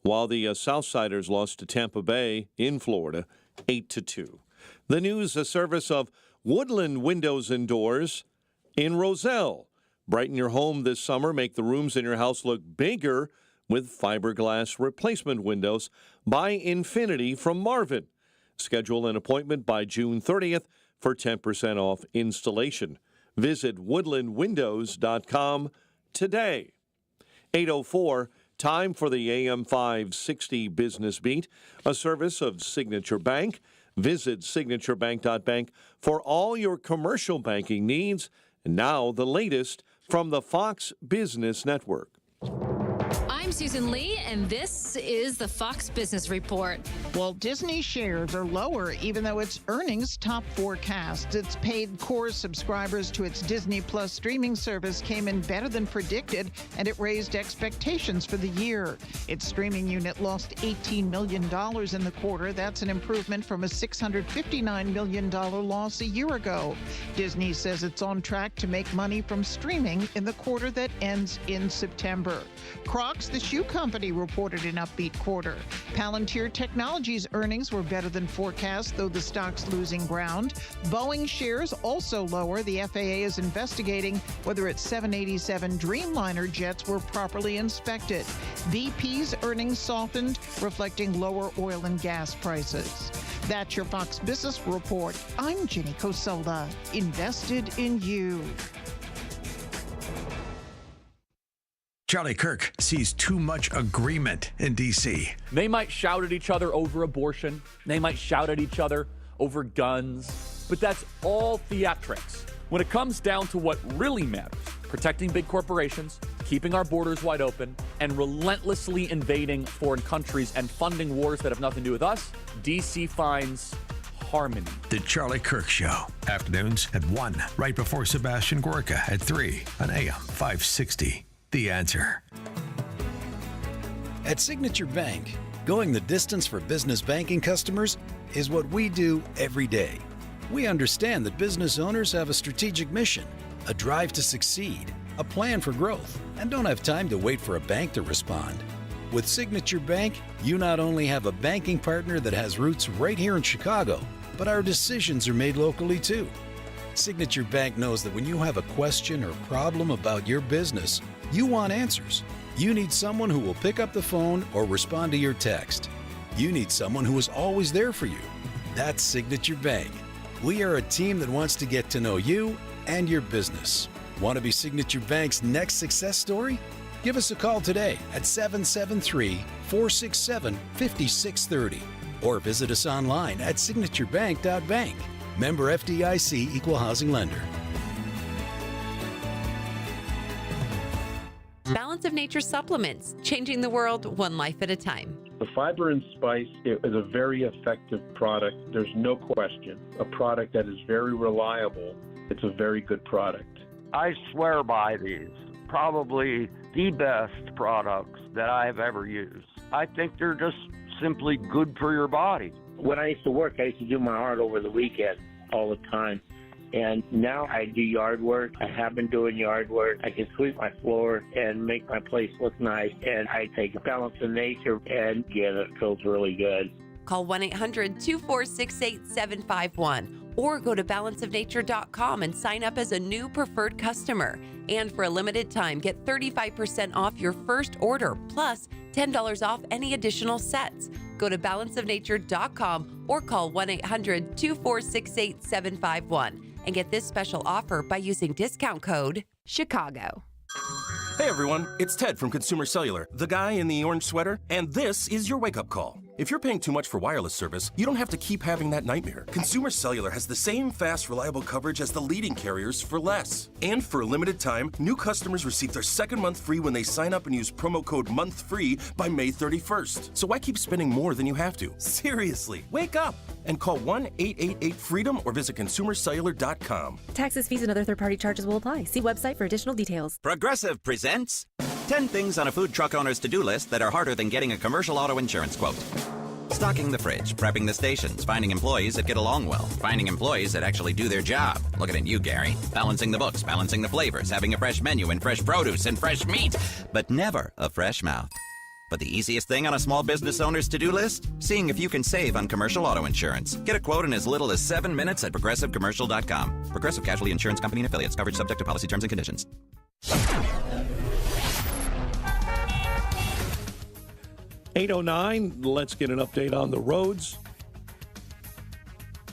Speaker 17: while the Southsiders lost to Tampa Bay in Florida 8-2. The news, a service of Woodland Windows and Doors in Roselle. Brighten your home this summer. Make the rooms in your house look bigger with fiberglass replacement windows by Infinity from Marvin. Schedule an appointment by June 30th for 10% off installation. Visit woodlandwindows.com today. 8:04, time for the AM 560 Business Beat, a service of Signature Bank. Visit signaturebank.bank for all your commercial banking needs. And now the latest from the Fox Business Network.
Speaker 9: I'm Susan Lee, and this is the Fox Business Report.
Speaker 10: Walt Disney shares are lower, even though its earnings top forecast. Its paid core subscribers to its Disney Plus streaming service came in better than predicted, and it raised expectations for the year. Its streaming unit lost $18 million in the quarter. That's an improvement from a $659 million loss a year ago. Disney says it's on track to make money from streaming in the quarter that ends in September. Crocs, the shoe company, reported an upbeat quarter. Palantir Technologies' earnings were better than forecast, though the stock's losing ground. Boeing shares also lower. The FAA is investigating whether its 787 Dreamliner jets were properly inspected. BP's earnings softened, reflecting lower oil and gas prices. That's your Fox Business Report. I'm Jenny Cosola. Invested in you.
Speaker 4: Charlie Kirk sees too much agreement in D.C.
Speaker 11: They might shout at each other over abortion. They might shout at each other over guns. But that's all theatrics. When it comes down to what really matters, protecting big corporations, keeping our borders wide open, and relentlessly invading foreign countries and funding wars that have nothing to do with us, D.C. finds harmony.
Speaker 4: The Charlie Kirk Show. Afternoons at 1, right before Sebastian Gorka at 3 on AM 560. The Answer.
Speaker 12: At Signature Bank, going the distance for business banking customers is what we do every day. We understand that business owners have a strategic mission, a drive to succeed, a plan for growth, and don't have time to wait for a bank to respond. With Signature Bank, you not only have a banking partner that has roots right here in Chicago, but our decisions are made locally too. Signature Bank knows that when you have a question or problem about your business, you want answers. You need someone who will pick up the phone or respond to your text. You need someone who is always there for you. That's Signature Bank. We are a team that wants to get to know you and your business. Want to be Signature Bank's next success story? Give us a call today at 773-467-5630 or visit us online at signaturebank.bank. Member FDIC, Equal Housing Lender.
Speaker 14: Balance of Nature supplements, changing the world one life at a time.
Speaker 27: The fiber and spice is a very effective product. There's no question. A product that is very reliable. It's a very good product.
Speaker 28: I swear by these. Probably the best products that I've ever used. I think they're just simply good for your body.
Speaker 29: When I used to work, I used to do my art over the weekend all the time. And now I do yard work. I have been doing yard work. I can sweep my floor and make my place look nice. And I take Balance of Nature, and yeah, it feels really good.
Speaker 14: Call 1-800-246-8751 or go to balanceofnature.com and sign up as a new preferred customer. And for a limited time, get 35% off your first order, plus $10 off any additional sets. Go to balanceofnature.com or call 1-800-246-8751 and get this special offer by using discount code CHICAGO.
Speaker 30: Hey everyone, it's Ted from Consumer Cellular, the guy in the orange sweater, and this is your wake-up call.
Speaker 1: If you're paying too much for wireless service, you don't have to keep having that nightmare. Consumer Cellular has the same fast, reliable coverage as the leading carriers for less. And for a limited time, new customers receive their second month free when they sign up and use promo code MONTHFREE by May 31st. So why keep spending more than you have to? Seriously, wake up and call 1-888-FREEDOM or visit consumercellular.com.
Speaker 15: Taxes, fees, and other third-party charges will apply. See website for additional details.
Speaker 16: Progressive presents 10 things on a food truck owner's to-do list that are harder than getting a commercial auto insurance quote. Stocking the fridge, prepping the stations, finding employees that get along well, finding employees that actually do their job. Looking at you, Gary. Balancing the books, balancing the flavors, having a fresh menu and fresh produce and fresh meat, but never a fresh mouth. But the easiest thing on a small business owner's to-do list? Seeing if you can save on commercial auto insurance. Get a quote in as little as 7 minutes at progressivecommercial.com. Progressive Casualty Insurance Company and Affiliates. Coverage subject to policy terms and conditions.
Speaker 17: 8:09, let's get an update on the roads.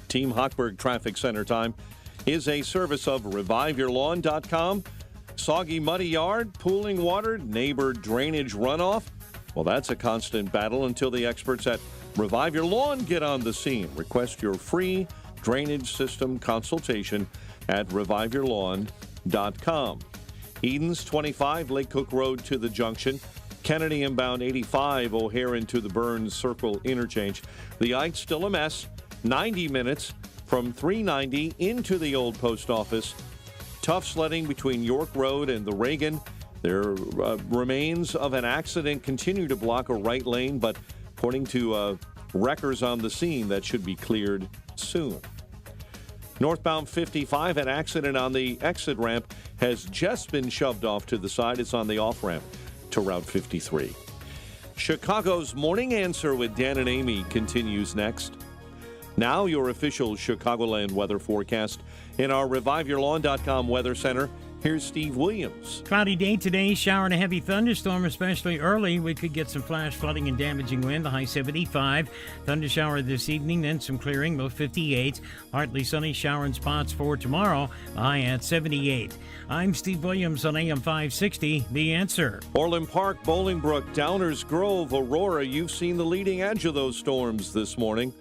Speaker 17: Team Hochberg Traffic Center time is a service of reviveyourlawn.com. Soggy, muddy yard, pooling water, neighbor drainage runoff. Well, that's a constant battle until the experts at Revive Your Lawn get on the scene. Request your free drainage system consultation at reviveyourlawn.com. Edens 25, Lake Cook Road to the junction. Kennedy inbound 85, O'Hare into the Burns Circle interchange. The Ike's still a mess. 90 minutes from 390 into the old post office. Tough sledding between York Road and the Reagan. There remains of an accident continue to block a right lane, but according to wreckers on the scene, that should be cleared soon. Northbound 55, an accident on the exit ramp has just been shoved off to the side. It's on the off ramp to Route 53. Chicago's Morning Answer with Dan and Amy continues next. Now your official Chicagoland weather forecast in our reviveyourlawn.com weather center. Here's Steve Williams.
Speaker 18: Cloudy day today, shower and a heavy thunderstorm, especially early. We could get some flash flooding and damaging wind, the high 75. Thunder shower this evening, then some clearing, low 58. Partly sunny shower in spots for tomorrow, the high at 78. I'm Steve Williams on AM 560, The Answer.
Speaker 17: Orland Park, Bolingbrook, Downers Grove, Aurora. You've seen the leading edge of those storms this morning.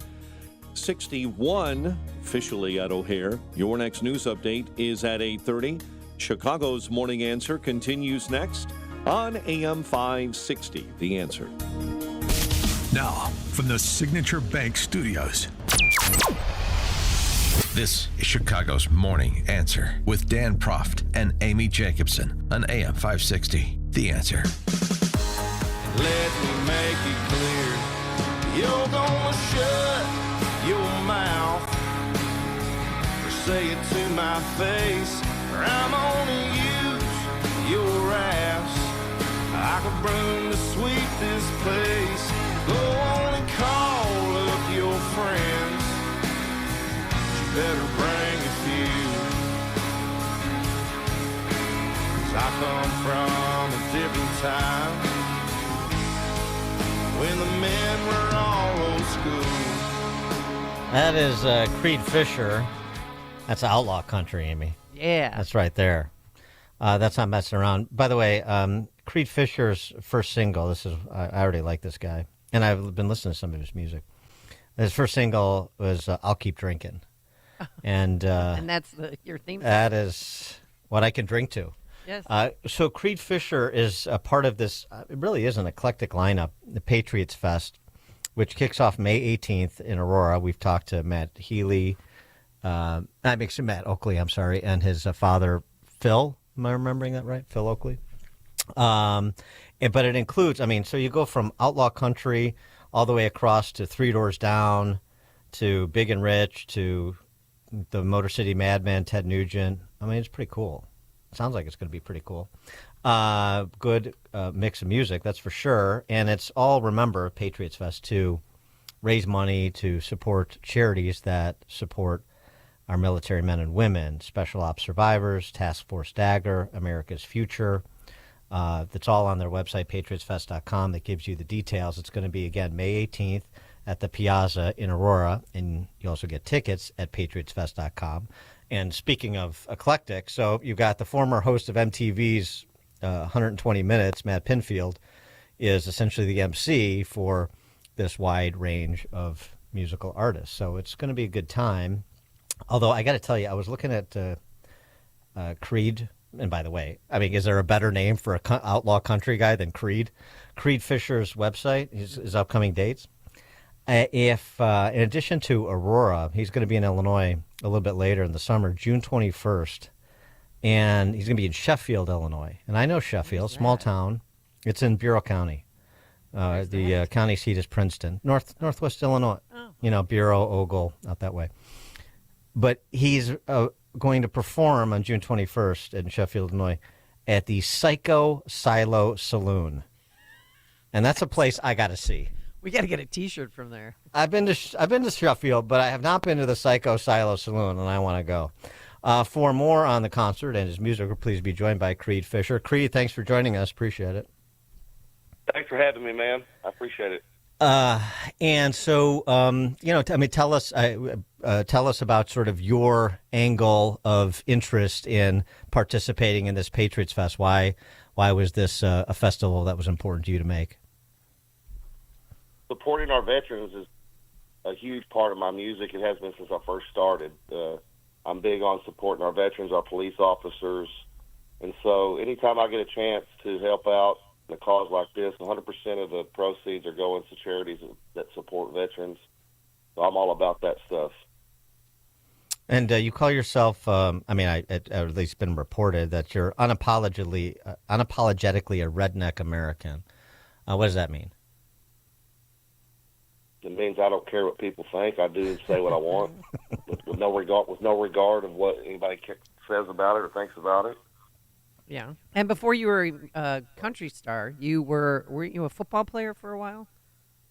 Speaker 17: 61 officially at O'Hare. Your next news update is at 8:30. Chicago's Morning Answer continues next on AM 560. The Answer.
Speaker 4: Now, from the Signature Bank Studios, this is Chicago's Morning Answer with Dan Proft and Amy Jacobson on AM 560. The Answer.
Speaker 19: Let me make it clear, you're gonna shut your mouth or say it to my face, or I'm gonna use your ass like a broom to sweep this place. Go on and call up your friends, you better bring a few, 'cause I come from a different time when the men were all old school.
Speaker 3: That is Creed Fisher. That's outlaw country, Amy.
Speaker 13: Yeah.
Speaker 3: That's right there. That's not messing around. By the way, Creed Fisher's first single, I already like this guy, and I've been listening to some of his music. His first single was I'll Keep Drinking. And
Speaker 13: that's your theme song.
Speaker 3: That is what I can drink to.
Speaker 13: Yes.
Speaker 3: So Creed Fisher is a part of this, it really is an eclectic lineup, the Patriots Fest, which kicks off May 18th in Aurora. We've talked to Matt Healy, Matt Oakley, and his father, Phil. Am I remembering that right? Phil Oakley? But it includes, so you go from outlaw country all the way across to Three Doors Down, to Big and Rich, to the Motor City Madman, Ted Nugent. It's pretty cool. Sounds like it's going to be pretty cool. Good mix of music, that's for sure. And it's all, remember, Patriots Fest, to raise money to support charities that support our military men and women, Special Ops Survivors, Task Force Dagger, America's Future. That's all on their website, patriotsfest.com. That gives you the details. It's going to be, again, May 18th at the Piazza in Aurora, and you also get tickets at patriotsfest.com. And speaking of eclectic, so you've got the former host of MTV's 120 Minutes, Matt Pinfield, is essentially the MC for this wide range of musical artists. So it's going to be a good time. Although I got to tell you, I was looking at Creed. And by the way, I mean, is there a better name for a outlaw country guy than Creed? Creed Fisher's website, his upcoming dates. If in addition to Aurora, he's going to be in Illinois a little bit later in the summer, June 21st, and he's going to be in Sheffield, Illinois. And I know Sheffield, small town. It's in Bureau County. The county seat is Princeton, northwest Illinois. Oh. You know, Bureau, Ogle, out that way. But he's going to perform on June 21st in Sheffield, Illinois, at the Psycho Silo Saloon, and that's a place I got to see.
Speaker 13: We got to get a T-shirt from there.
Speaker 3: I've been to Sheffield, but I have not been to the Psycho Silo Saloon, and I want to go. For more on the concert and his music, please be joined by Creed Fisher. Creed, thanks for joining us. Appreciate it.
Speaker 2: Thanks for having me, man. I appreciate it.
Speaker 3: And so, tell us about sort of your angle of interest in participating in this Patriots Fest. Why was this a festival that was important to you to make?
Speaker 2: Supporting our veterans is a huge part of my music. It has been since I first started. I'm big on supporting our veterans, our police officers. And so anytime I get a chance to help out in a cause like this, 100% of the proceeds are going to charities that support veterans. So I'm all about that stuff.
Speaker 3: And you call yourself, at least been reported that you're unapologetically a redneck American. What does that mean?
Speaker 2: It means I don't care what people think. I do and say what I want, with no regard of what anybody says about it or thinks about it.
Speaker 13: Yeah. And before you were a country star, weren't you a football player for a while?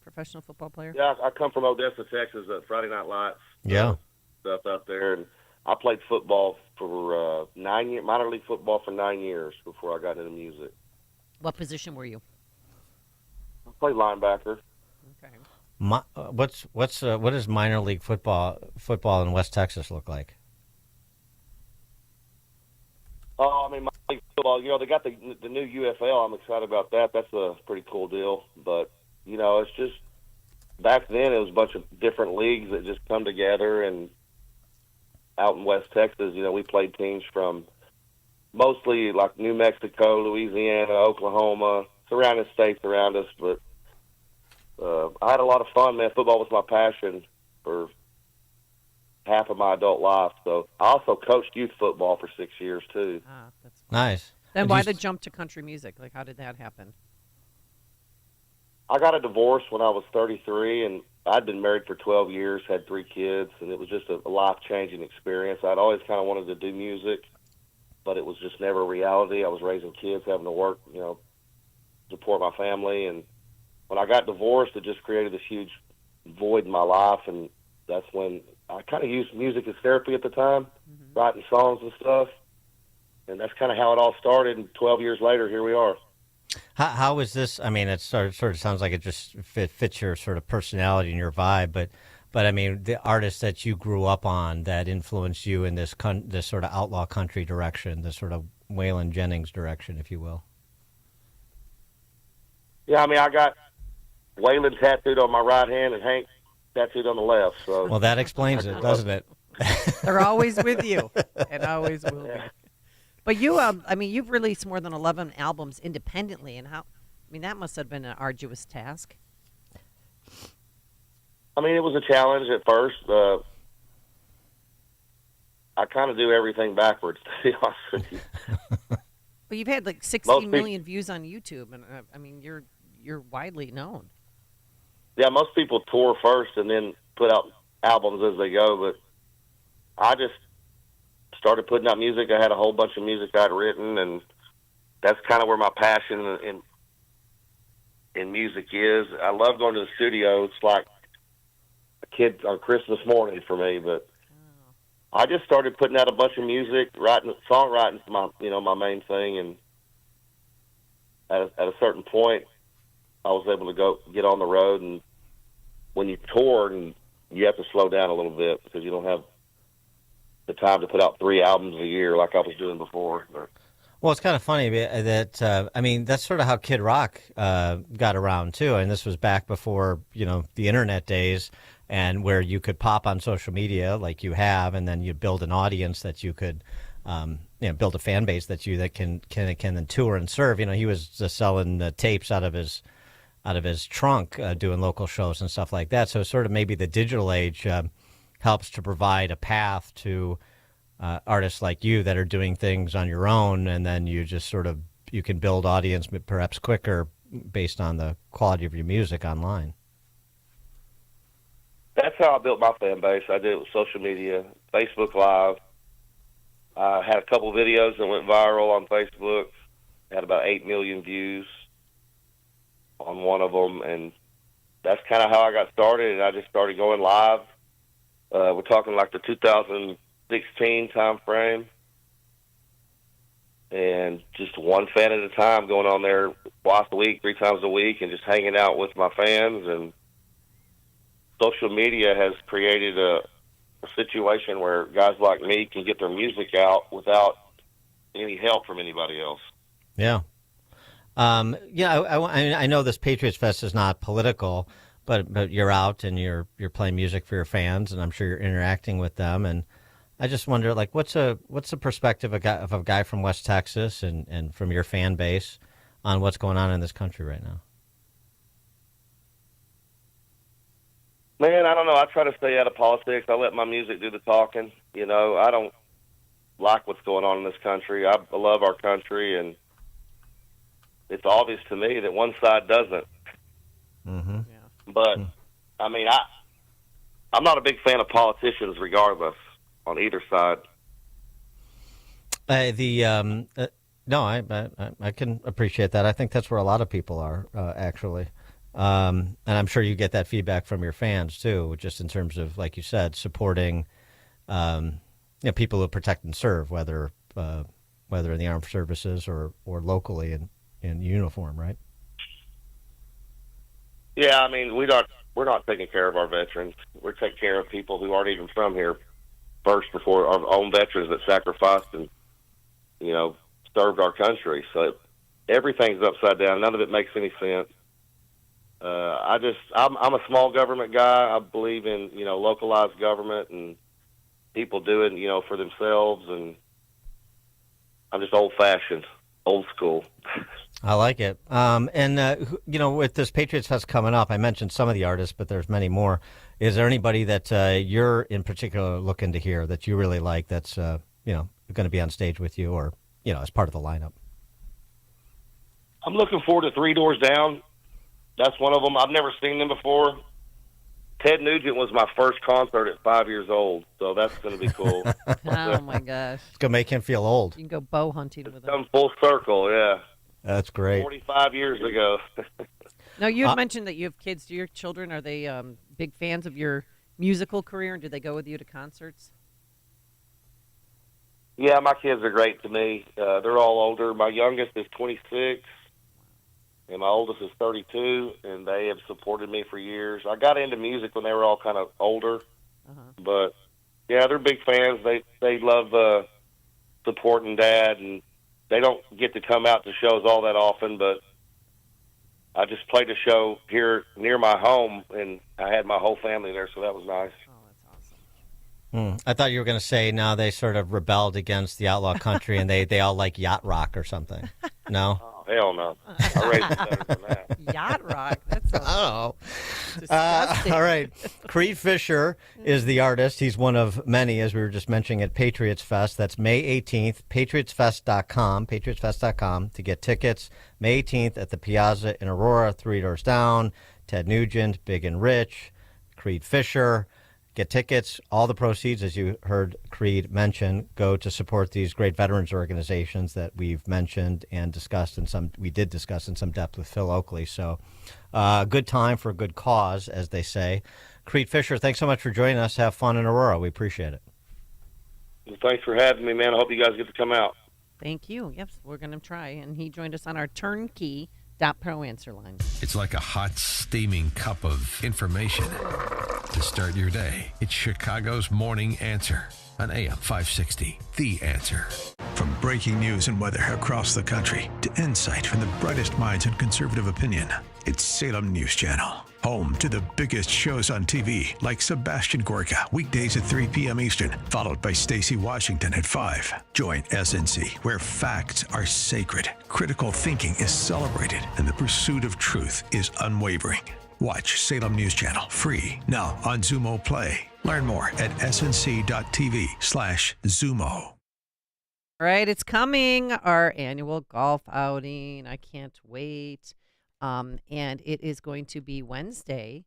Speaker 13: Professional football player?
Speaker 2: Yeah, I come from Odessa, Texas, Friday Night Lights.
Speaker 3: Yeah.
Speaker 2: Stuff out there, and I played football for 9 years, minor league football for 9 years before I got into music.
Speaker 13: What position were you?
Speaker 2: I played linebacker.
Speaker 13: Okay.
Speaker 3: What does minor league football in West Texas look like?
Speaker 2: Oh, minor league football, they got the new UFL. I'm excited about that. That's a pretty cool deal. But, it's just, back then it was a bunch of different leagues that just come together, and out in West Texas, we played teams from mostly like New Mexico, Louisiana, Oklahoma, surrounding states around us, but I had a lot of fun, man. Football was my passion for half of my adult life. So I also coached youth football for 6 years, too.
Speaker 13: Ah, that's cool.
Speaker 3: Nice.
Speaker 13: Then why the jump to country music? Like, how did that happen?
Speaker 2: I got a divorce when I was 33, and I'd been married for 12 years, had 3 kids, and it was just a life-changing experience. I'd always kind of wanted to do music, but it was just never a reality. I was raising kids, having to work, support my family, and when I got divorced, it just created this huge void in my life, and that's when I kind of used music as therapy at the time, writing songs and stuff, and that's kind of how it all started, and 12 years later, here we are.
Speaker 3: How is this? I mean, it sort of sounds like it just fits your sort of personality and your vibe, but I mean, the artists that you grew up on that influenced you in this sort of outlaw country direction, this sort of Waylon Jennings direction, if you will.
Speaker 2: Yeah, I mean, I got Waylon tattooed on my right hand and Hank tattooed on the left. So
Speaker 3: well, that explains it, doesn't it?
Speaker 13: They're always with you, and always will be. But you, you've released more than 11 albums independently, and that must have been an arduous task.
Speaker 2: I mean, it was a challenge at first. I kind of do everything backwards, to be honest with you.
Speaker 13: Well, you've had like 60 million views on YouTube, and you're widely known.
Speaker 2: Yeah, most people tour first and then put out albums as they go, but I just started putting out music. I had a whole bunch of music I'd written, and that's kind of where my passion in music is. I love going to the studio. It's like a kid on Christmas morning for me, but I just started putting out a bunch of music, songwriting's my main thing, and at a certain point, I was able to go get on the road, and when you tour, and you have to slow down a little bit because you don't have the time to put out 3 albums a year like I was doing before.
Speaker 3: Well, it's kind of funny that, I mean, that's sort of how Kid Rock got around, too. And this was back before, the internet days, and where you could pop on social media like you have, and then you build an audience that you could, build a fan base that can then tour and serve. He was just selling the tapes out of his trunk, doing local shows and stuff like that. So sort of maybe the digital age helps to provide a path to artists like you that are doing things on your own, and then you just you can build audience perhaps quicker based on the quality of your music online.
Speaker 2: That's how I built my fan base. I did it with social media, Facebook Live. I had a couple videos that went viral on Facebook. Had about 8 million views on one of them, and that's kind of how I got started, and I just started going live. We're talking like the 2016 time frame, and just one fan at a time, going on there twice a week, 3 times a week, and just hanging out with my fans. And social media has created a situation where guys like me can get their music out without any help from anybody else.
Speaker 3: Yeah. I know this Patriots Fest is not political, but you're out and you're playing music for your fans, and I'm sure you're interacting with them. And I just wonder, like, what's the perspective of a guy from West Texas and from your fan base on what's going on in this country right now?
Speaker 2: Man, I don't know. I try to stay out of politics. I let my music do the talking. I don't like what's going on in this country. I love our country, and it's obvious to me that one side doesn't.
Speaker 3: Mm-hmm.
Speaker 2: Yeah. But, I mean, I'm not a big fan of politicians regardless on either side.
Speaker 3: No, I can appreciate that. I think that's where a lot of people are, actually. And I'm sure you get that feedback from your fans, too, just in terms of, like you said, supporting people who protect and serve, whether in the armed services or locally in uniform, right?
Speaker 2: Yeah, I mean, we're not taking care of our veterans. We're taking care of people who aren't even from here first, before our own veterans that sacrificed and, served our country. So everything's upside down. None of it makes any sense. I'm a small government guy. I believe in, localized government and people doing, for themselves. And I'm just old-fashioned, old school.
Speaker 3: I like it. With this Patriots Fest coming up, I mentioned some of the artists, but there's many more. Is there anybody that you're in particular looking to hear that you really like that's, going to be on stage with you or, as part of the lineup?
Speaker 2: I'm looking forward to 3 Doors Down. That's one of them. I've never seen them before. Ted Nugent was my first concert at 5 years old, so that's going to be cool.
Speaker 13: Oh, my gosh.
Speaker 3: It's going to make him feel old.
Speaker 13: You can go bow hunting with him.
Speaker 2: Come full circle, yeah.
Speaker 3: That's great.
Speaker 2: 45 years ago.
Speaker 13: Now, you had mentioned that you have kids. Do your children, are they big fans of your musical career, and do they go with you to concerts?
Speaker 2: Yeah, my kids are great to me. They're all older. My youngest is 26, and my oldest is 32, and they have supported me for years. I got into music when they were all kind of older, but, yeah, they're big fans. They love supporting Dad, and they don't get to come out to shows all that often, but I just played a show here near my home, and I had my whole family there, so that was nice.
Speaker 3: I thought you were going to say now they sort of rebelled against the outlaw country and they all like yacht rock or something. No?
Speaker 2: Oh, hell no. I raised it better than that.
Speaker 13: Yacht rock? That's
Speaker 3: disgusting. All right. Creed Fisher is the artist. He's one of many, as we were just mentioning, at Patriots Fest. That's May 18th, patriotsfest.com to get tickets. May 18th at the Piazza in Aurora, 3 Doors Down, Ted Nugent, Big and Rich, Creed Fisher. Get tickets. All the proceeds, as you heard Creed mention, go to support these great veterans organizations that we've mentioned and discussed we did discuss in some depth with Phil Oakley. So a good time for a good cause, as they say. Creed Fisher, thanks so much for joining us. Have fun in Aurora. We appreciate it.
Speaker 2: Well, thanks for having me, man. I hope you guys get to come out.
Speaker 13: Thank you. Yep, we're going to try. And he joined us on our turnkey Pro answer line.
Speaker 4: It's like a hot, steaming cup of information to start your day. It's Chicago's Morning Answer on AM 560. The Answer. From breaking news and weather across the country to insight from the brightest minds in conservative opinion, it's Salem News Channel. Home to the biggest shows on TV, like Sebastian Gorka, weekdays at 3 p.m. Eastern, followed by Stacey Washington at 5. Join SNC, where facts are sacred, critical thinking is celebrated, and the pursuit of truth is unwavering. Watch Salem News Channel free now on Zumo Play. Learn more at snc.tv/Zumo.
Speaker 13: All right, it's coming, our annual golf outing. I can't wait. And it is going to be Wednesday,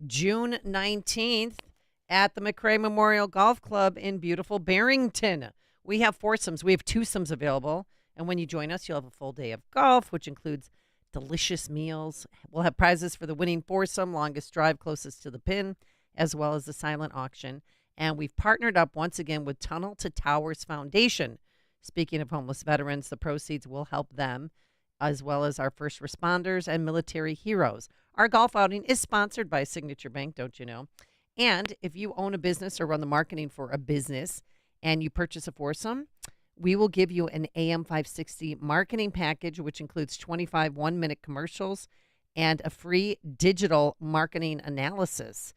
Speaker 13: June 19th at the McRae Memorial Golf Club in beautiful Barrington. We have foursomes. We have twosomes available. And when you join us, you'll have a full day of golf, which includes delicious meals. We'll have prizes for the winning foursome, longest drive closest to the pin, as well as the silent auction. And we've partnered up once again with Tunnel to Towers Foundation. Speaking of homeless veterans, the proceeds will help them, as well as our first responders and military heroes. Our golf outing is sponsored by Signature Bank, don't you know? And if you own a business or run the marketing for a business and you purchase a foursome, we will give you an AM 560 marketing package, which includes 25 one-minute commercials and a free digital marketing analysis.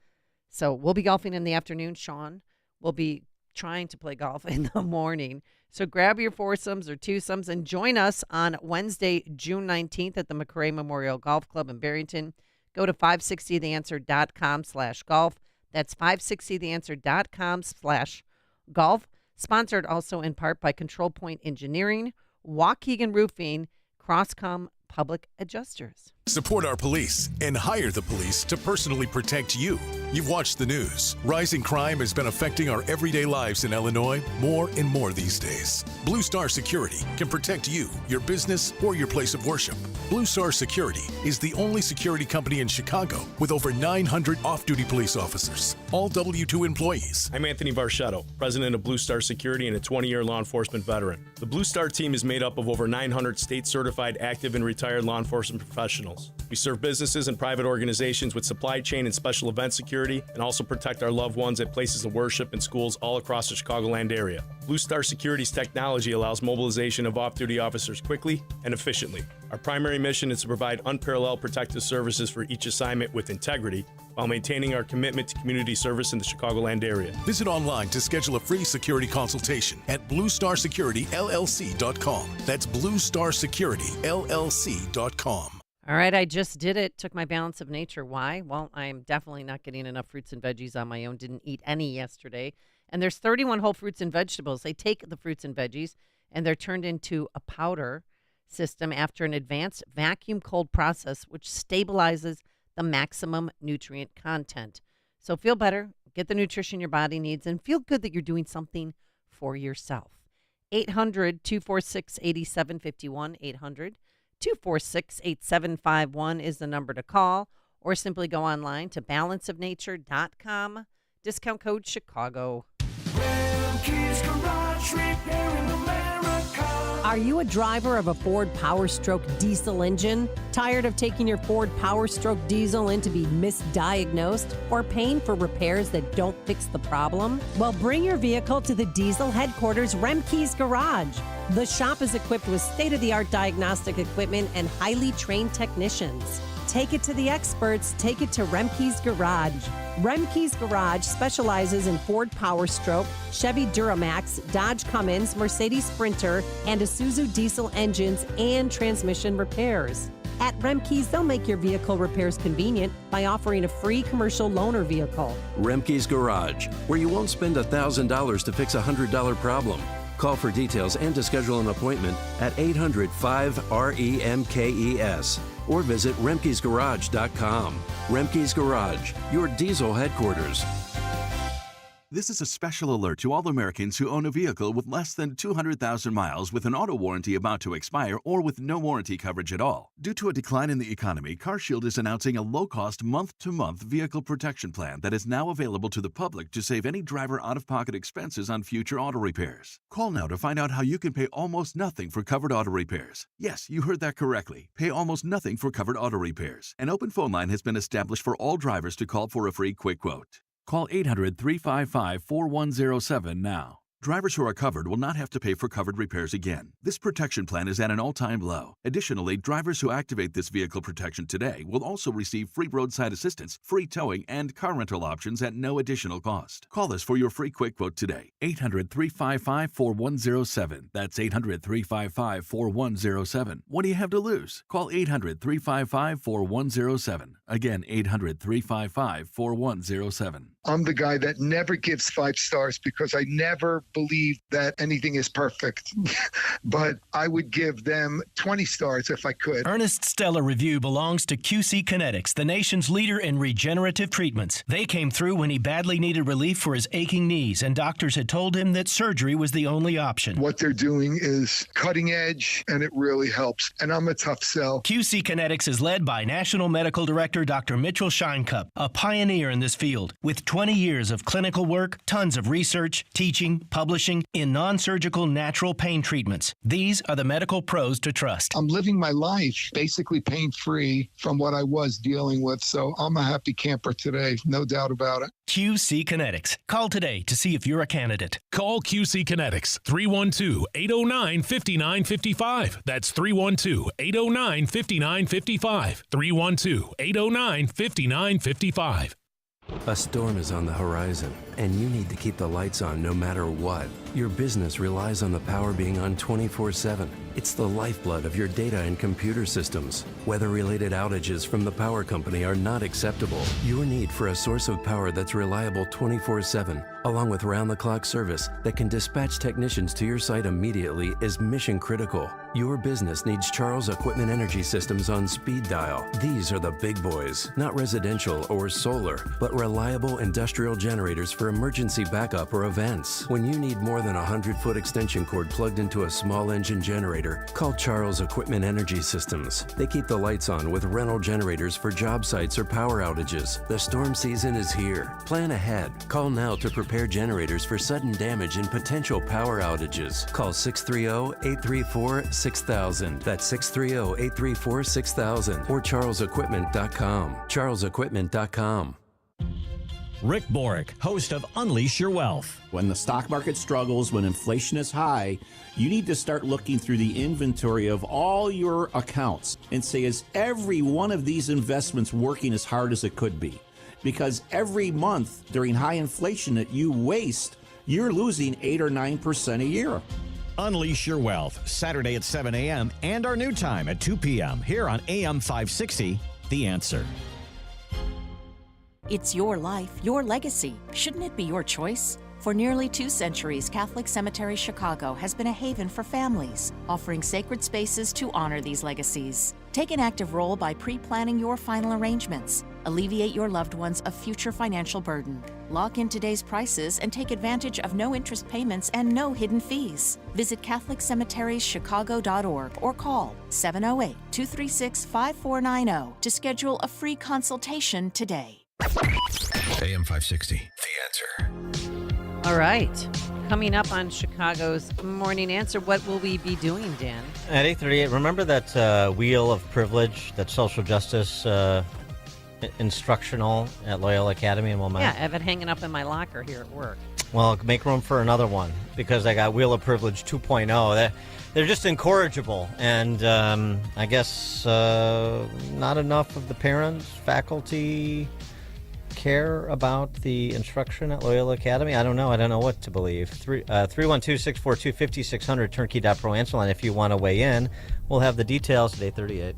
Speaker 13: So we'll be golfing in the afternoon. Sean will be trying to play golf in the morning. So grab your foursomes or twosomes and join us on Wednesday, June 19th at the McRae Memorial Golf Club in Barrington. Go to 560theanswer.com/golf. That's 560theanswer.com/golf. Sponsored also in part by Control Point Engineering, Waukegan Roofing, Crosscom Public Adjusters.
Speaker 5: Support our police and hire the police to personally protect you. You've watched the news. Rising crime has been affecting our everyday lives in Illinois more and more these days. Blue Star Security can protect you, your business, or your place of worship. Blue Star Security is the only security company in Chicago with over 900 off-duty police officers, all W-2 employees.
Speaker 6: I'm Anthony Barchetto, president of Blue Star Security and a 20-year law enforcement veteran. The Blue Star team is made up of over 900 state-certified active and retired law enforcement professionals. We serve businesses and private organizations with supply chain and special event security and also protect our loved ones at places of worship and schools all across the Chicagoland area. Blue Star Security's technology allows mobilization of off-duty officers quickly and efficiently. Our primary mission is to provide unparalleled protective services for each assignment with integrity while maintaining our commitment to community service in the Chicagoland area.
Speaker 5: Visit online to schedule a free security consultation at bluestarsecurityllc.com. That's bluestarsecurityllc.com.
Speaker 13: All right, I just did it. Took my balance of nature. Why? Well, I'm definitely not getting enough fruits and veggies on my own. Didn't eat any yesterday. And there's 31 whole fruits and vegetables. They take the fruits and veggies, and they're turned into a powder system after an advanced vacuum cold process, which stabilizes the maximum nutrient content. So feel better, get the nutrition your body needs, and feel good that you're doing something for yourself. 800-246-8751, 800-246-8751 is the number to call, or simply go online to balanceofnature.com. Discount code Chicago.
Speaker 7: Are you a driver of a Ford Power Stroke diesel engine? Tired of taking your Ford Power Stroke diesel in to be misdiagnosed or paying for repairs that don't fix the problem? Well, bring your vehicle to the diesel headquarters, Remke's Garage. The shop is equipped with state-of-the-art diagnostic equipment and highly trained technicians. Take it to the experts. Take it to Remke's Garage. Remke's Garage specializes in Ford Power Stroke, Chevy Duramax, Dodge Cummins, Mercedes Sprinter, and Isuzu diesel engines and transmission repairs. At Remke's, they'll make your vehicle repairs convenient by offering a free commercial loaner vehicle.
Speaker 20: Remke's Garage, where you won't spend $1,000 to fix a $100 problem. Call for details and to schedule an appointment at 800-5-REMKES or visit remkesgarage.com. Remke's Garage, your diesel headquarters.
Speaker 21: This is a special alert to all Americans who own a vehicle with less than 200,000 miles with an auto warranty about to expire or with no warranty coverage at all. Due to a decline in the economy, CarShield is announcing a low-cost month-to-month vehicle protection plan that is now available to the public to save any driver out-of-pocket expenses on future auto repairs. Call now to find out how you can pay almost nothing for covered auto repairs. Yes, you heard that correctly. Pay almost nothing for covered auto repairs. An open phone line has been established for all drivers to call for a free quick quote. Call 800-355-4107 now. drivers who are covered will not have to pay for covered repairs again. This protection plan is at an all-time low. Additionally, drivers who activate this vehicle protection today will also receive free roadside assistance, free towing, and car rental options at no additional cost. Call us for your free quick quote today. 800-355-4107. That's 800-355-4107. What do you have to lose? Call 800-355-4107. Again, 800-355-4107.
Speaker 8: I'm the guy that never gives 5 stars because I never believe that anything is perfect. But I would give them 20 stars if I could.
Speaker 9: Ernest's stellar review belongs to QC Kinetics, the nation's leader in regenerative treatments. They came through when he badly needed relief for his aching knees, and doctors had told him that surgery was the only option.
Speaker 8: What they're doing is cutting edge, and it really helps. And I'm a tough sell.
Speaker 9: QC Kinetics is led by National Medical Director Dr. Mitchell Scheinkup, a pioneer in this field. With 20 years of clinical work, tons of research, teaching, publishing in non-surgical natural pain treatments. These are the medical pros to trust.
Speaker 8: I'm living my life basically pain-free from what I was dealing with, so I'm a happy camper today, no doubt about it.
Speaker 9: QC Kinetics. Call today to see if you're a candidate.
Speaker 10: Call QC Kinetics, 312-809-5955. That's 312-809-5955. 312-809-5955.
Speaker 20: A storm is on the horizon, and you need to keep the lights on no matter what. Your business relies on the power being on 24/7. It's the lifeblood of your data and computer systems. Weather-related outages from the power company are not acceptable. Your need for a source of power that's reliable 24/7, along with round-the-clock service that can dispatch technicians to your site immediately, is mission critical. Your business needs Charles Equipment Energy Systems on speed dial. These are the big boys, not residential or solar, but reliable industrial generators for emergency backup or events. When you need more than a 100-foot extension cord plugged into a small engine generator, call Charles Equipment Energy Systems. They keep the lights on with rental generators for job sites or power outages. The storm season is here. Plan ahead. Call now to prepare generators for sudden damage and potential power outages. Call 630-834-6000. That's 630-834-6000 or charlesequipment.com. charlesequipment.com.
Speaker 11: Rick Borick, host of Unleash Your Wealth.
Speaker 22: When the stock market struggles, when inflation is high, you need to start looking through the inventory of all your accounts and say, is every one of these investments working as hard as it could be? Because every month during high inflation that you waste, you're losing 8 or 9% a year.
Speaker 11: Unleash Your Wealth, Saturday at 7 a.m. and our new time at 2 p.m. here on AM 560, The Answer.
Speaker 23: It's your life, your legacy. Shouldn't it be your choice? For nearly 2 centuries, Catholic Cemetery Chicago has been a haven for families, offering sacred spaces to honor these legacies. Take an active role by pre-planning your final arrangements. Alleviate your loved ones a future financial burden. Lock in today's prices and take advantage of no interest payments and no hidden fees. Visit CatholicCemeteriesChicago.org or call 708-236-5490 to schedule a free consultation today.
Speaker 4: AM 560, The Answer.
Speaker 13: All right. Coming up on Chicago's Morning Answer, what will we be doing, Dan?
Speaker 3: At 8:38, remember that wheel of privilege, that social justice instructional at Loyola Academy in Wilmette?
Speaker 13: Yeah, I have it hanging up in my locker here at work.
Speaker 3: Well, make room for another one because I got Wheel of Privilege 2.0. They're just incorrigible, and I guess not enough of the parents, faculty care about the instruction at Loyola Academy. I don't know what to believe. 312-642-5600, turnkey.pro answer line if you want to weigh in. We'll have the details at 8:38.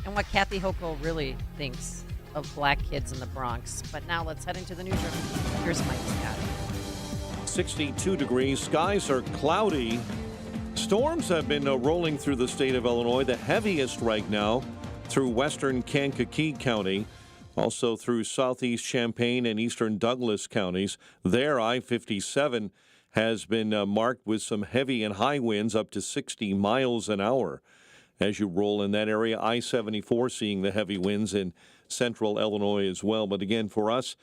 Speaker 13: And what Kathy Hochul really thinks of black kids in the Bronx. But now let's head into the newsroom. Here's Mike Scott.
Speaker 17: 62 degrees. Skies are cloudy. Storms have been rolling through the state of Illinois, the heaviest right now through western Kankakee County, also through southeast Champaign and eastern Douglas counties. There, I-57 has been marked with some heavy and high winds up to 60 miles an hour. As you roll in that area, I-74 seeing the heavy winds in central Illinois as well. But again, for us,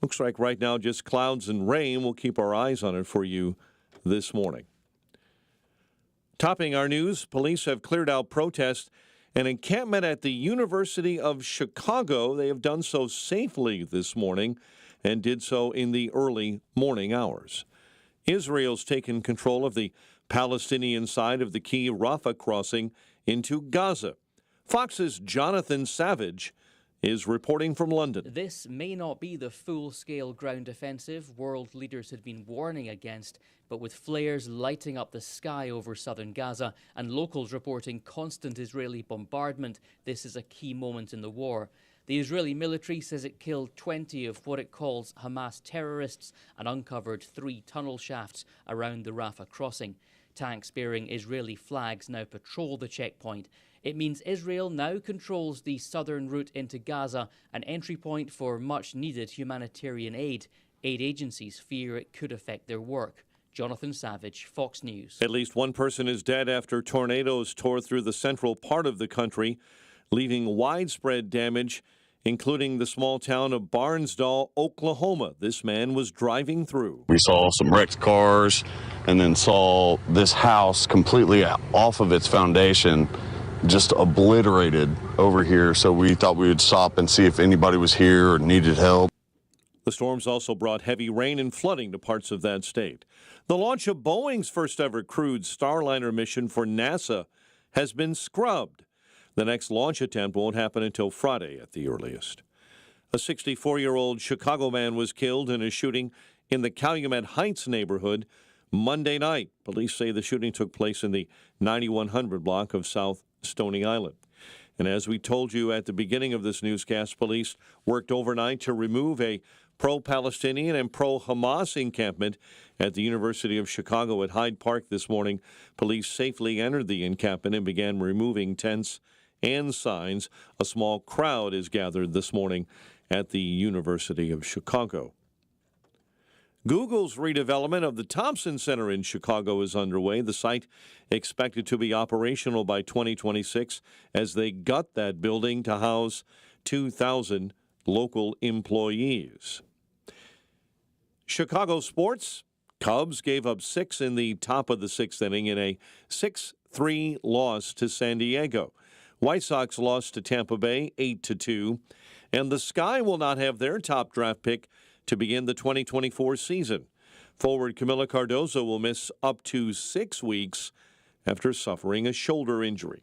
Speaker 17: looks like right now just clouds and rain. We'll keep our eyes on it for you this morning. Topping our news, police have cleared out protests an encampment at the University of Chicago. They have done so safely this morning and did so in the early morning hours. Israel's taken control of the Palestinian side of the key Rafah crossing into Gaza. Fox's Jonathan Savage is reporting from London.
Speaker 1: This may not be the full-scale ground offensive world leaders had been warning against, but with flares lighting up the sky over southern Gaza and locals reporting constant Israeli bombardment, this is a key moment in the war. The Israeli military says it killed 20 of what it calls Hamas terrorists and uncovered 3 tunnel shafts around the Rafah crossing. Tanks bearing Israeli flags now patrol the checkpoint. It means Israel now controls the southern route into Gaza, an entry point for much-needed humanitarian aid. Aid agencies fear it could affect their work. Jonathan Savage, Fox News.
Speaker 17: At least one person is dead after tornadoes tore through the central part of the country, leaving widespread damage, including the small town of Barnsdall, Oklahoma. This man was driving through.
Speaker 12: We saw some wrecked cars and then saw this house completely off of its foundation, just obliterated over here. So we thought we would stop and see if anybody was here or needed help.
Speaker 17: The storms also brought heavy rain and flooding to parts of that state. The launch of Boeing's first ever crewed Starliner mission for NASA has been scrubbed. The next launch attempt won't happen until Friday at the earliest. A 64-year-old Chicago man was killed in a shooting in the Calumet Heights neighborhood Monday night. Police say the shooting took place in the 9100 block of South Stony Island. And as we told you at the beginning of this newscast, police worked overnight to remove a pro-Palestinian and pro-Hamas encampment at the University of Chicago at Hyde Park this morning. Police safely entered the encampment and began removing tents and signs. A small crowd is gathered this morning at the University of Chicago. Google's redevelopment of the Thompson Center in Chicago is underway. The site expected to be operational by 2026 as they gut that building to house 2,000 local employees. Chicago sports. Cubs gave up 6 in the top of the 6th inning in a 6-3 loss to San Diego. White Sox lost to Tampa Bay 8-2, and the Sky will not have their top draft pick to begin the 2024 season. Forward Camila Cardozo will miss up to 6 weeks after suffering a shoulder injury.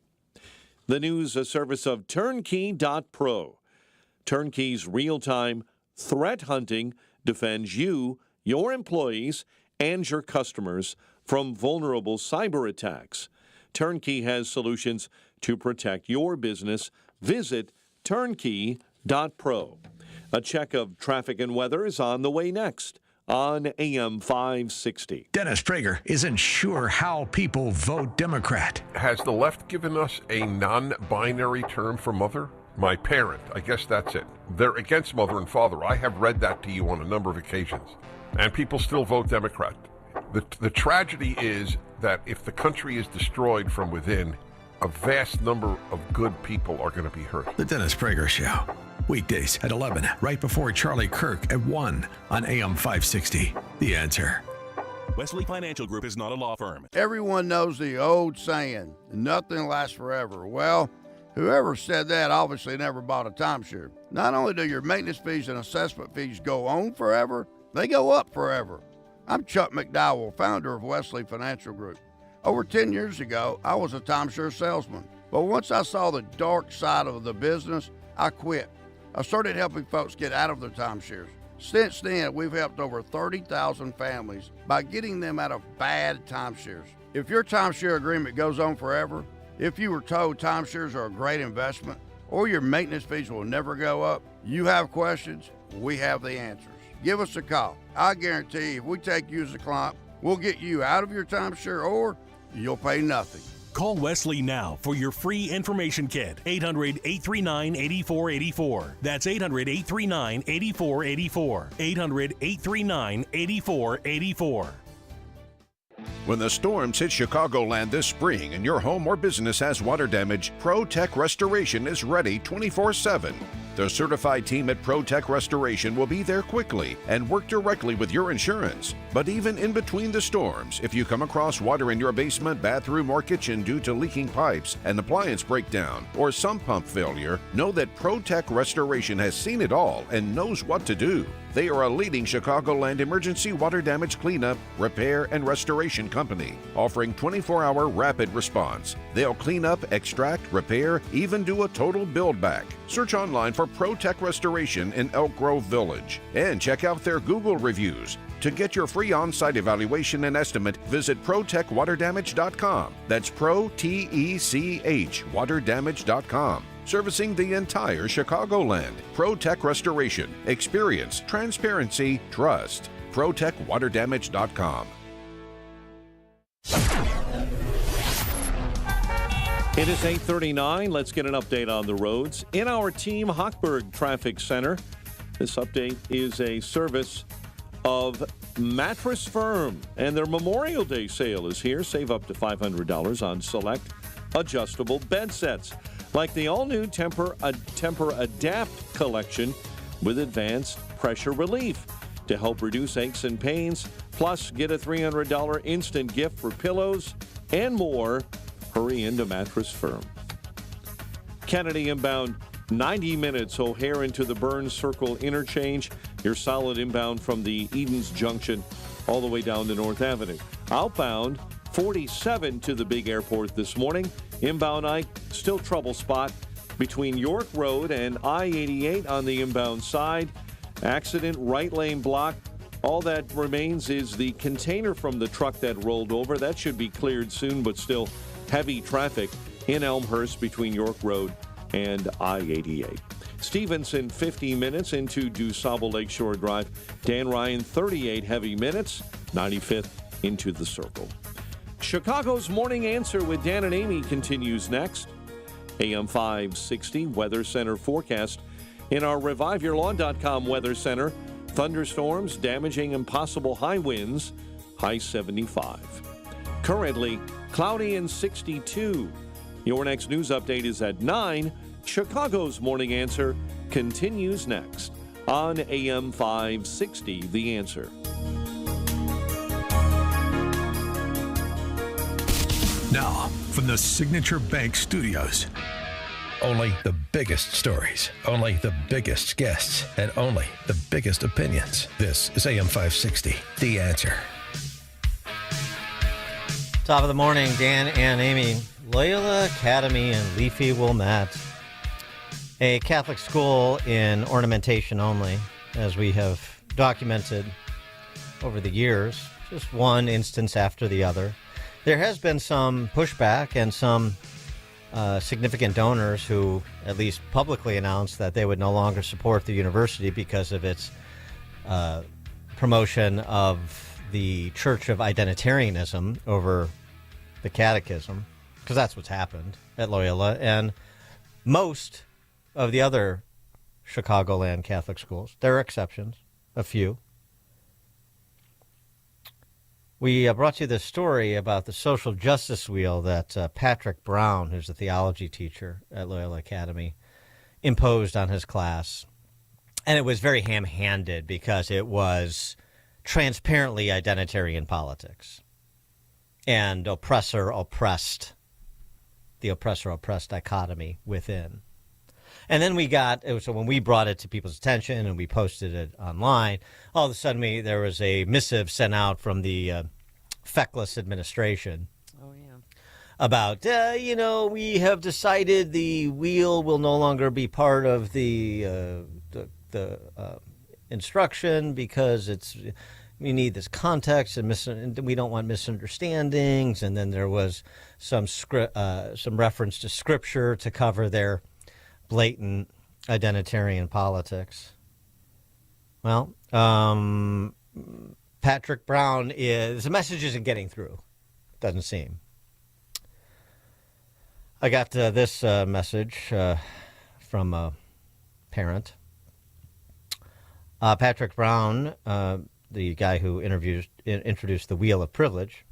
Speaker 17: The news, a service of Turnkey.pro. Turnkey's real-time threat hunting defends you, your employees, and your customers from vulnerable cyber attacks. Turnkey has solutions to protect your business. Visit turnkey.pro. A check of traffic and weather is on the way next on AM 560.
Speaker 4: Dennis Prager isn't sure how people vote Democrat.
Speaker 14: Has the left given us a non-binary term for mother? My parent, I guess that's it. They're against mother and father. I have read that to you on a number of occasions. And people still vote Democrat. The tragedy is that if the country is destroyed from within, a vast number of good people are going to be hurt.
Speaker 4: The Dennis Prager Show. Weekdays at 11, right before Charlie Kirk at 1 on AM 560. The Answer.
Speaker 24: Wesley Financial Group is not a law firm.
Speaker 25: Everyone knows the old saying, nothing lasts forever. Well, whoever said that obviously never bought a timeshare. Not only do your maintenance fees and assessment fees go on forever, they go up forever. I'm Chuck McDowell, founder of Wesley Financial Group. Over 10 years ago, I was a timeshare salesman. But once I saw the dark side of the business, I quit. I started helping folks get out of their timeshares. Since then, we've helped over 30,000 families by getting them out of bad timeshares. If your timeshare agreement goes on forever, if you were told timeshares are a great investment, or your maintenance fees will never go up, you have questions, we have the answers. Give us a call. I guarantee if we take you as a client, we'll get you out of your timeshare or you'll pay nothing.
Speaker 24: Call Wesley now for your free information kit. 800-839-8484. That's 800-839-8484. 800-839-8484.
Speaker 26: When the storms hit Chicagoland this spring and your home or business has water damage, ProTech Restoration is ready 24/7. The certified team at ProTech Restoration will be there quickly and work directly with your insurance. But even in between the storms, if you come across water in your basement, bathroom, or kitchen due to leaking pipes, an appliance breakdown, or sump pump failure, know that ProTech Restoration has seen it all and knows what to do. They are a leading Chicagoland emergency water damage cleanup, repair, and restoration company, offering 24-hour rapid response. They'll clean up, extract, repair, even do a total build back. Search online for ProTech Restoration in Elk Grove Village and check out their Google reviews. To get your free on-site evaluation and estimate, visit protechwaterdamage.com. That's Pro-T-E-C-H waterdamage.com. Servicing the entire Chicagoland. ProTech Restoration. Experience, transparency, trust. ProTechWaterDamage.com.
Speaker 17: It is 8:39. Let's get an update on the roads. In our Team Hochberg Traffic Center, this update is a service of Mattress Firm, and their Memorial Day sale is here. Save up to $500 on select adjustable bed sets, like the all-new Temper Adapt collection with advanced pressure relief to help reduce aches and pains. Plus, get a $300 instant gift for pillows and more. Hurry into Mattress Firm. Kennedy inbound 90 minutes O'Hare into the Burns Circle interchange. You're solid inbound from the Edens Junction all the way down to North Avenue. Outbound 47 to the big airport this morning. Inbound Ike, still trouble spot between York Road and I-88 on the inbound side. Accident, right lane block. All that remains is the container from the truck that rolled over. That should be cleared soon, but still heavy traffic in Elmhurst between York Road and I-88. Stevenson, 50 minutes into DuSable Lakeshore Drive. Dan Ryan, 38 heavy minutes, 95th into the Circle. Chicago's Morning Answer with Dan and Amy continues next. AM 560 Weather Center forecast. In our ReviveYourLawn.com Weather Center, thunderstorms damaging and possible high winds, high 75. Currently, cloudy and 62. Your next news update is at 9. Chicago's Morning Answer continues next on AM 560, The Answer.
Speaker 4: Now, from the Signature Bank Studios, only the biggest stories, only the biggest guests, and only the biggest opinions. This is AM 560, The Answer.
Speaker 3: Top of the morning, Dan and Amy. Loyola Academy in Leafy Wilmette, a Catholic school in ornamentation only, as we have documented over the years, just one instance after the other. There has been some pushback and some significant donors who at least publicly announced that they would no longer support the university because of its promotion of the Church of Identitarianism over the Catechism, because that's what's happened at Loyola and most of the other Chicagoland Catholic schools. There are exceptions, a few. We brought you this story about the social justice wheel that Patrick Brown, who's a theology teacher at Loyola Academy, imposed on his class. And it was very ham-handed because it was transparently identitarian politics and oppressor-oppressed, the oppressor-oppressed dichotomy within. And then so when we brought it to people's attention and we posted it online, all of a sudden there was a missive sent out from the feckless administration.
Speaker 13: Oh, yeah.
Speaker 3: About, we have decided the wheel will no longer be part of the instruction because we need this context and we don't want misunderstandings. And then there was some reference to scripture to cover their blatant identitarian politics. Well, Patrick Brown the message isn't getting through. Doesn't seem. I got this message from a parent. Patrick Brown, the guy who introduced the Wheel of Privilege.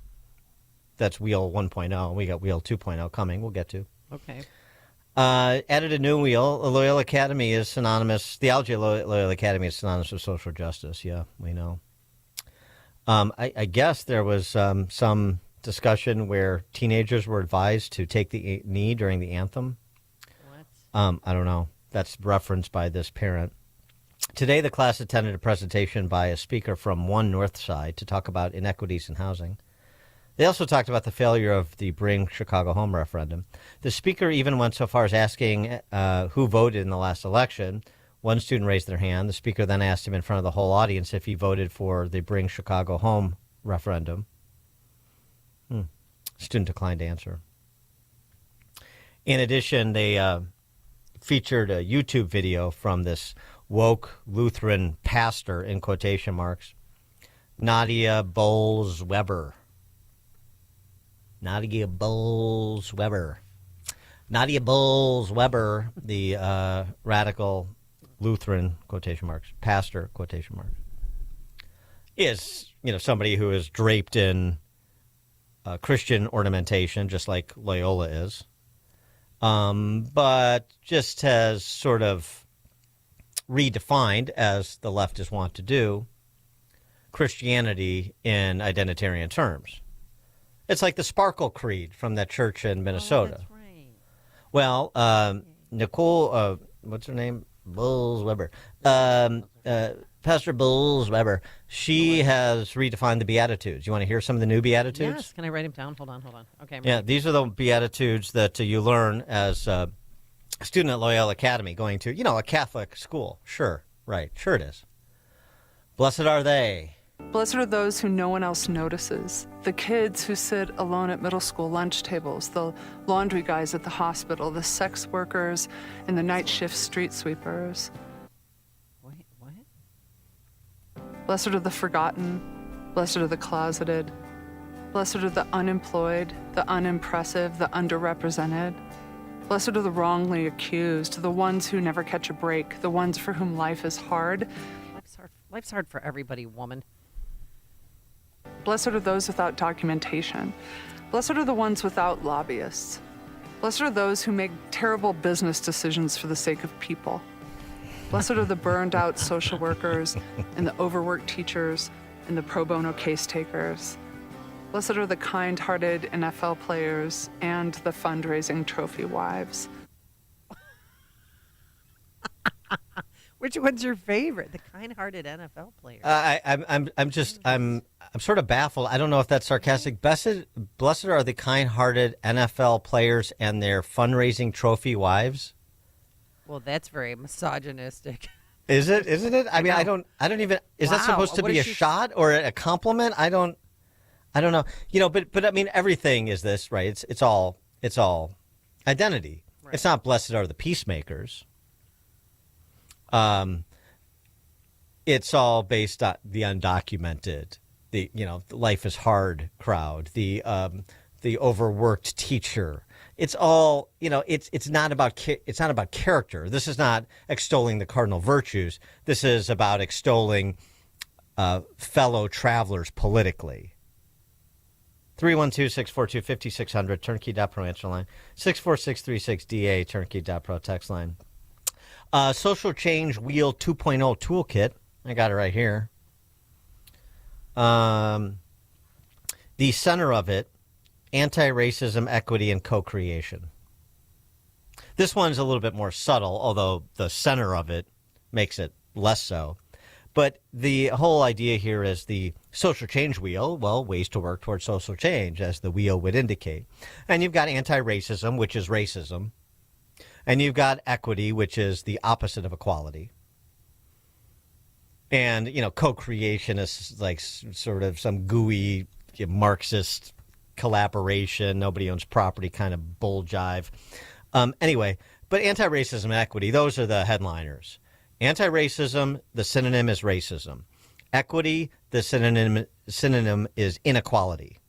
Speaker 3: That's Wheel 1.0. We got Wheel 2.0 coming. We'll get to.
Speaker 13: Okay.
Speaker 3: Added a new wheel. Loyola Academy is synonymous. Theology of Loyola Academy is synonymous with social justice. Yeah, we know. I guess there was some discussion where teenagers were advised to take the knee during the anthem. What? I don't know. That's referenced by this parent. Today, the class attended a presentation by a speaker from One North Side to talk about inequities in housing. They also talked about the failure of the Bring Chicago Home referendum. The speaker even went so far as asking who voted in the last election. One student raised their hand. The speaker then asked him in front of the whole audience if he voted for the Bring Chicago Home referendum. Student declined to answer. In addition, they featured a YouTube video from this woke Lutheran pastor, in quotation marks, Nadia Bowles-Weber. Nadia Bowles-Weber, the radical Lutheran, quotation marks, pastor, quotation marks, is, somebody who is draped in Christian ornamentation, just like Loyola is, but just has sort of redefined, as the leftists want to do, Christianity in identitarian terms. It's like the Sparkle Creed from that church in Minnesota.
Speaker 13: That's right.
Speaker 3: Well, Nicole, what's her name? Bowles-Weber. Pastor Bowles-Weber. She has redefined the Beatitudes. You want to hear some of the new Beatitudes?
Speaker 13: Yes. Can I write them down? Hold on. Okay.
Speaker 3: Yeah, these are the Beatitudes that you learn as a student at Loyola Academy going to, a Catholic school. Sure, right. Sure it is. Blessed are they.
Speaker 2: Blessed are those who no one else notices. The kids who sit alone at middle school lunch tables, the laundry guys at the hospital, the sex workers, and the night shift street sweepers.
Speaker 13: Wait, what?
Speaker 2: Blessed are the forgotten. Blessed are the closeted. Blessed are the unemployed, the unimpressive, the underrepresented. Blessed are the wrongly accused, the ones who never catch a break, the ones for whom life is hard.
Speaker 13: Life's hard for everybody, woman.
Speaker 2: Blessed are those without documentation. Blessed are the ones without lobbyists. Blessed are those who make terrible business decisions for the sake of people. Blessed are the burned out social workers and the overworked teachers and the pro bono case takers. Blessed are the kind-hearted NFL players and the fundraising trophy wives.
Speaker 13: Which one's your favorite? The kind-hearted NFL player.
Speaker 3: I'm sort of baffled. I don't know if that's sarcastic. Blessed are the kind-hearted NFL players and their fundraising trophy wives.
Speaker 13: Well, that's very misogynistic.
Speaker 3: Is it? Isn't it? I mean, I don't even. Is that supposed to be a shot or a compliment? I don't know. But I mean, everything is this, right? It's all identity. Right. It's not blessed are the peacemakers. It's all based on the undocumented, the life is hard crowd, the overworked teacher. It's all, it's not about character. This is not extolling the cardinal virtues. This is about extolling fellow travelers politically. 312-642-5600, turnkey.pro answer line. 64636DA, turnkey.pro text line. Social Change Wheel 2.0 Toolkit. I got it right here. The center of it, anti-racism, equity, and co-creation. This one's a little bit more subtle, although the center of it makes it less so. But the whole idea here is the social change wheel, well, ways to work towards social change, as the wheel would indicate. And you've got anti-racism, which is racism. And you've got equity, which is the opposite of equality. And, co-creation is like sort of some gooey Marxist collaboration, nobody owns property kind of bull jive. Anyway, but anti-racism and equity, those are the headliners. Anti-racism, the synonym is racism. Equity, the synonym is inequality.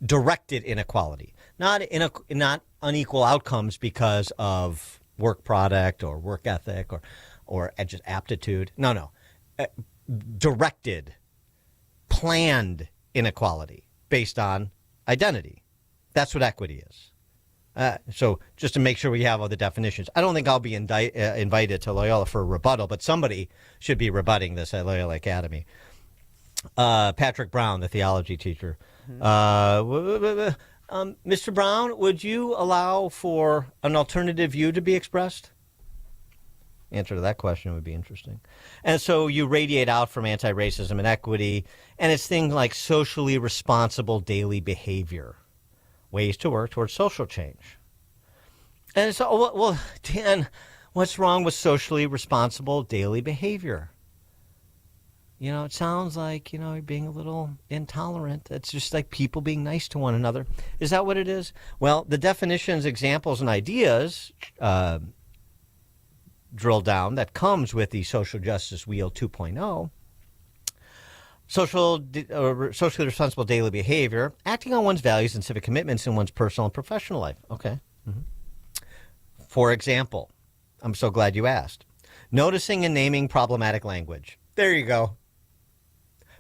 Speaker 3: Directed inequality. Not unequal outcomes because of work product or work ethic or just aptitude. No. Directed, planned inequality based on identity. That's what equity is. So just to make sure we have all the definitions. I don't think I'll be invited to Loyola for a rebuttal, but somebody should be rebutting this at Loyola Academy. Patrick Brown, the theology teacher. Mr. Brown, would you allow for an alternative view to be expressed? Answer to that question would be interesting. And so you radiate out from anti-racism and equity, and it's things like socially responsible daily behavior, ways to work towards social change. And so, well, Dan, what's wrong with socially responsible daily behavior? You know, it sounds like, you know, you're being a little intolerant. It's just like people being nice to one another. Is that what it is? Well, the definitions, examples, and ideas drill down that comes with the Social Justice Wheel 2.0. Socially responsible daily behavior, acting on one's values and civic commitments in one's personal and professional life. Okay. Mm-hmm. For example, I'm so glad you asked. Noticing and naming problematic language. There you go.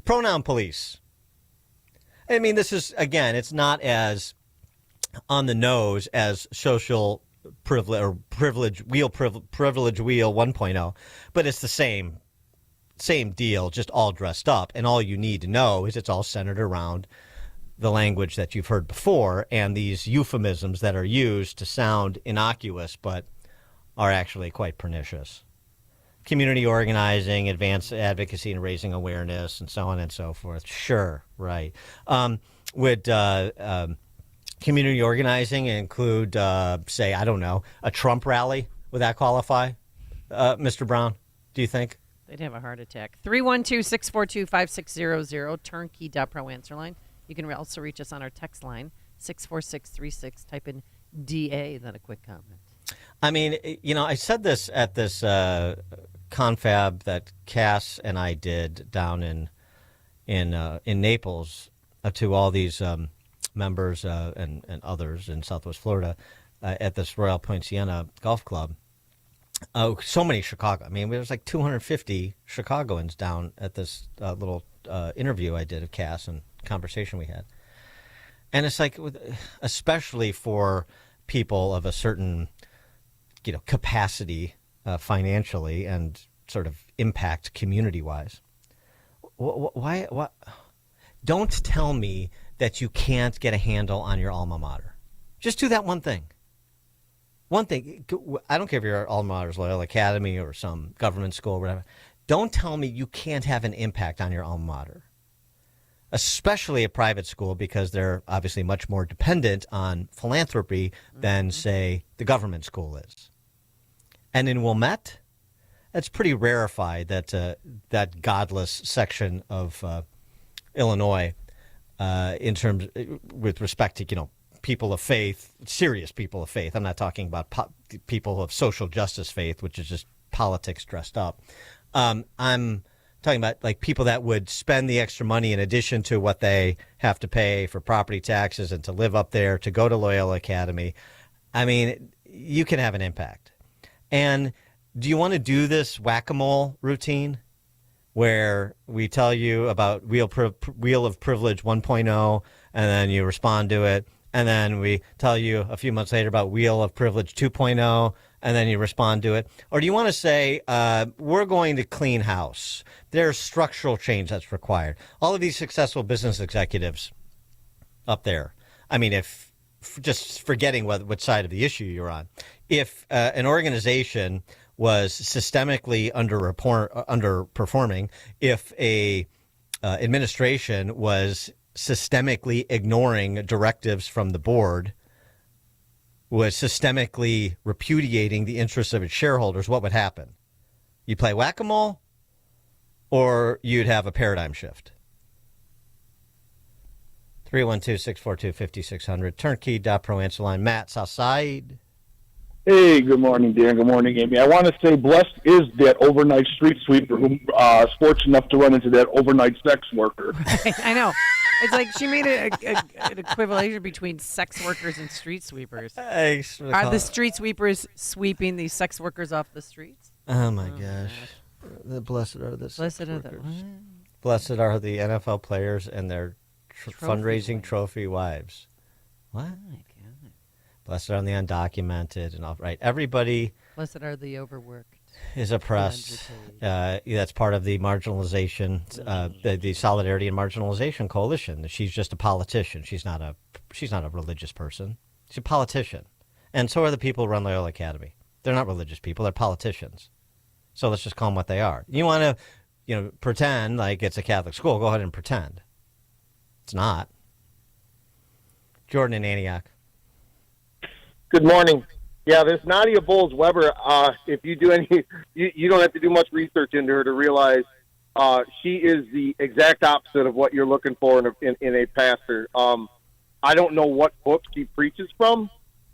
Speaker 3: Pronoun police. I mean, this is, again, it's not as on the nose as social privilege wheel 1.0, but it's the same deal, just all dressed up. And all you need to know is it's all centered around the language that you've heard before and these euphemisms that are used to sound innocuous but are actually quite pernicious. Community organizing, advanced advocacy, and raising awareness, and so on and so forth. Sure, right. Would community organizing include, say, I don't know, a Trump rally? Would that qualify, Mr. Brown, do you think?
Speaker 13: They'd have a heart attack. 312-642-5600, turnkey.pro answer line. You can also reach us on our text line, 64636. Type in DA, then a quick comment.
Speaker 3: I mean, you know, I said this at this confab that Cass and I did down in Naples to all these members and others in Southwest Florida at this Royal Point Siena Golf Club. So many Chicago. I mean, there was like 250 Chicagoans down at this little interview I did of Cass and conversation we had. And it's like, especially for people of a certain, you know, capacity financially and sort of impact community-wise. Why? Don't tell me that you can't get a handle on your alma mater. Just do that one thing. One thing. I don't care if your alma mater is Loyola Academy or some government school or whatever. Don't tell me you can't have an impact on your alma mater, especially a private school, because they're obviously much more dependent on philanthropy than, say, the government school is. And in Wilmette, it's pretty rarefied that that godless section of Illinois, in terms with respect to, you know, people of faith, serious people of faith. I'm not talking about people of social justice faith, which is just politics dressed up. I'm talking about like people that would spend the extra money in addition to what they have to pay for property taxes and to live up there, to go to Loyola Academy. I mean, you can have an impact. And do you want to do this whack-a-mole routine where we tell you about Wheel of Privilege 1.0 and then you respond to it, and then we tell you a few months later about Wheel of Privilege 2.0 and then you respond to it? Or do you want to say, we're going to clean house? There's structural change that's required. All of these successful business executives up there, I mean, if just forgetting what side of the issue you're on, if an organization was systemically underperforming, if a administration was systemically ignoring directives from the board, was systemically repudiating the interests of its shareholders, what would happen? You play whack-a-mole, or you'd have a paradigm shift. 312-642-5600, turnkey.pro answer line. Matt, Southside.
Speaker 5: Hey, good morning, Dan. Good morning, Amy. I want to say blessed is that overnight street sweeper who is fortunate enough to run into that overnight sex worker.
Speaker 13: I know. It's like she made an equivalation between sex workers and street sweepers. Are the street sweepers sweeping these sex workers off the streets?
Speaker 3: Oh, my gosh. Blessed are the sex workers. Blessed are the NFL players and their fundraising trophy wives. What? Blessed are the undocumented and all right. Everybody.
Speaker 13: Blessed are the overworked.
Speaker 3: is oppressed. That's part of the marginalization, the Solidarity and Marginalization Coalition. She's just a politician. She's not a religious person. She's a politician. And so are the people who run Loyola Academy. They're not religious people. They're politicians. So let's just call them what they are. You want to, pretend like it's a Catholic school. Go ahead and pretend. It's not. Jordan in Antioch.
Speaker 6: Good morning. Yeah, this Nadia Bowles-Weber, if you do you don't have to do much research into her to realize she is the exact opposite of what you're looking for in a pastor. I don't know what book she preaches from.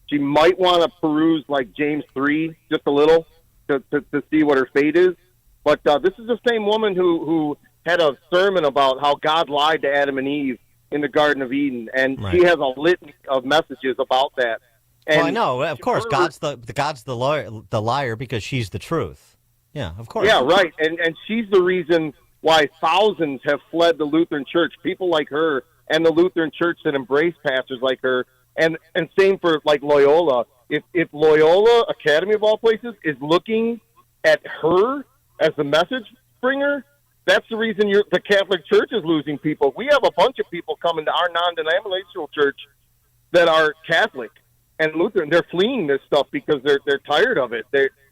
Speaker 6: She might want to peruse like James 3 just a little to see what her fate is. But this is the same woman who had a sermon about how God lied to Adam and Eve in the Garden of Eden, and
Speaker 3: Right.
Speaker 6: she has a litany of messages about that. And
Speaker 3: well, I know, of course, God's the liar because she's the truth. Yeah, of course.
Speaker 6: Yeah, right. And she's the reason why thousands have fled the Lutheran Church. People like her and the Lutheran Church that embrace pastors like her. And same for like Loyola. If Loyola Academy of all places is looking at her as the message bringer, that's the reason the Catholic Church is losing people. We have a bunch of people coming to our non-denominational church that are Catholic and Lutheran. They're fleeing this stuff because they're tired of it.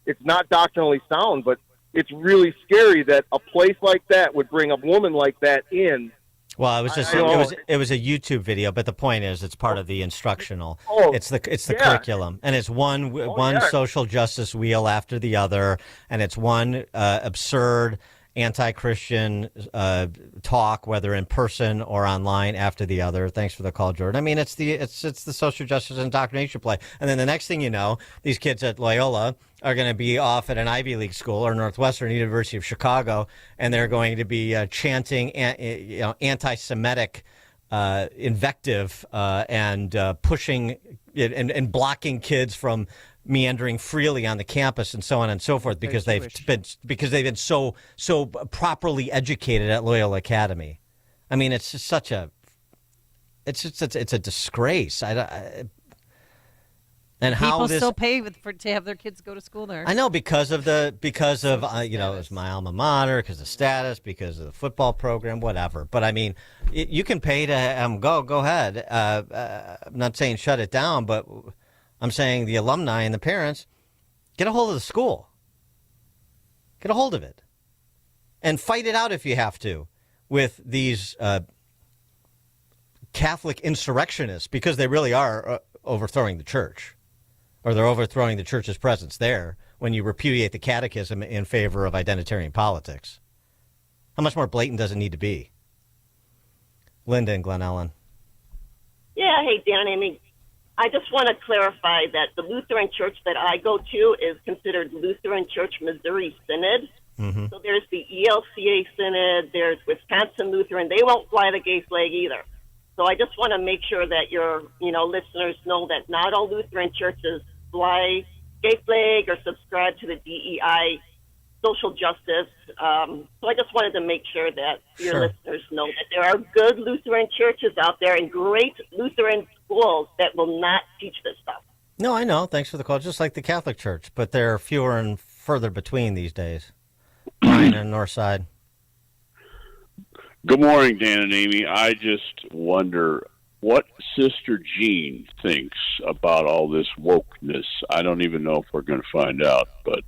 Speaker 6: It's not doctrinally sound, but it's really scary that a place like that would bring a woman like that in.
Speaker 3: Well, it was just it was a YouTube video, but the point is, it's part of the instructional. It's the curriculum, and it's one social justice wheel after the other, and it's one absurd anti-Christian talk, whether in person or online, after the other. Thanks for the call, Jordan. I mean, it's the social justice indoctrination play, and then the next thing you know, these kids at Loyola are going to be off at an Ivy League school or Northwestern University of Chicago, and they're going to be chanting anti-Semitic invective and pushing and blocking kids from meandering freely on the campus and so on and so forth because they've been so properly educated at Loyola Academy. I mean, it's just it's a disgrace. And
Speaker 13: people still pay to have their kids go to school there.
Speaker 3: I know because of it's my alma mater, because of status, because of the football program, whatever. But I mean, you can pay to go ahead. I'm not saying shut it down, but I'm saying the alumni and the parents, get a hold of the school. Get a hold of it. And fight it out if you have to with these Catholic insurrectionists, because they really are overthrowing the church. Or they're overthrowing the church's presence there when you repudiate the catechism in favor of identitarian politics. How much more blatant does it need to be? Linda and Glen Ellen.
Speaker 7: Yeah, hey, Dan and Amy. I just want to clarify that the Lutheran church that I go to is considered Lutheran Church Missouri Synod.
Speaker 3: Mm-hmm.
Speaker 7: So there's the ELCA Synod, there's Wisconsin Lutheran. They won't fly the gay flag either. So I just want to make sure that your listeners know that not all Lutheran churches fly gay flag or subscribe to the DEI social justice. So I just wanted to make sure that your listeners know that there are good Lutheran churches out there and great Lutheran schools that will not teach this stuff.
Speaker 3: No, I know. Thanks for the call. Just like the Catholic Church, but they're fewer and further between these days. Brian on the north side.
Speaker 15: Good morning, Dan and Amy. I just wonder what Sister Jean thinks about all this wokeness. I don't even know if we're going to find out, but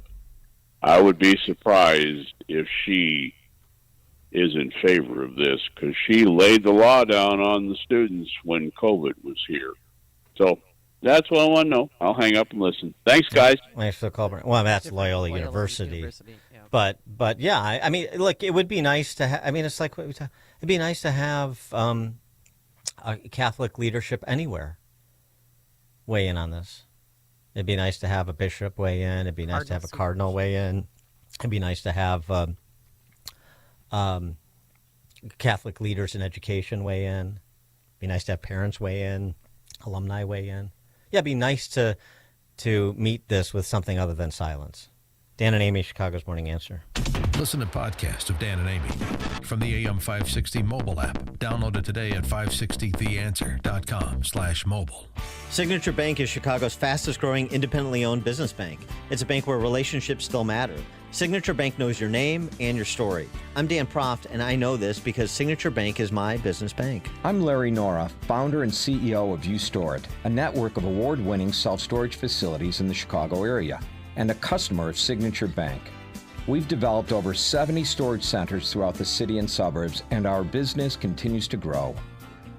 Speaker 15: I would be surprised if she is in favor of this, because she laid the law down on the students when COVID was here. So that's what I want to know. I'll hang up and listen. Thanks, guys.
Speaker 3: Thanks for the call. Well, that's Loyola University.
Speaker 13: Yeah.
Speaker 3: But yeah, I mean, look, it would be nice to have, I mean, it's like, it'd be nice to have a Catholic leadership anywhere weigh in on this. It'd be nice to have a bishop weigh in. It'd be nice to have a cardinal weigh in. It'd be nice to have Catholic leaders in education weigh in. It'd be nice to have parents weigh in, alumni weigh in. Yeah, it'd be nice to meet this with something other than silence. Dan and Amy, Chicago's Morning Answer.
Speaker 4: Listen to podcasts of Dan and Amy from the AM 560 mobile app. Download it today at 560theanswer.com/mobile.
Speaker 3: Signature Bank is Chicago's fastest growing independently owned business bank. It's a bank where relationships still matter. Signature Bank knows your name and your story. I'm Dan Proft, and I know this because Signature Bank is my business bank.
Speaker 8: I'm Larry Nora, founder and CEO of YouStore, a network of award-winning self-storage facilities in the Chicago area, and a customer of Signature Bank. We've developed over 70 storage centers throughout the city and suburbs, and our business continues to grow.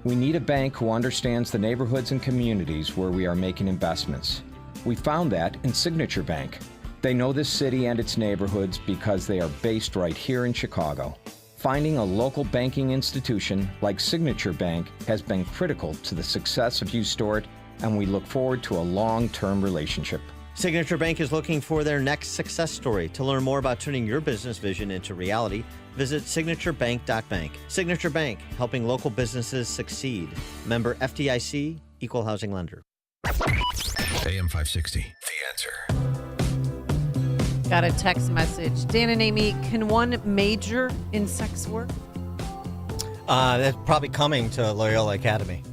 Speaker 8: We need a bank who understands the neighborhoods and communities where we are making investments. We found that in Signature Bank. They know this city and its neighborhoods because they are based right here in Chicago. Finding a local banking institution like Signature Bank has been critical to the success of YouStore, and we look forward to a long-term relationship.
Speaker 3: Signature Bank is looking for their next success story. To learn more about turning your business vision into reality, visit signaturebank.bank. Signature Bank, helping local businesses succeed. Member FDIC, Equal Housing Lender.
Speaker 4: AM 560, The Answer.
Speaker 13: Got a text message. Dan and Amy, can one major in sex work?
Speaker 3: That's probably coming to Loyola Academy.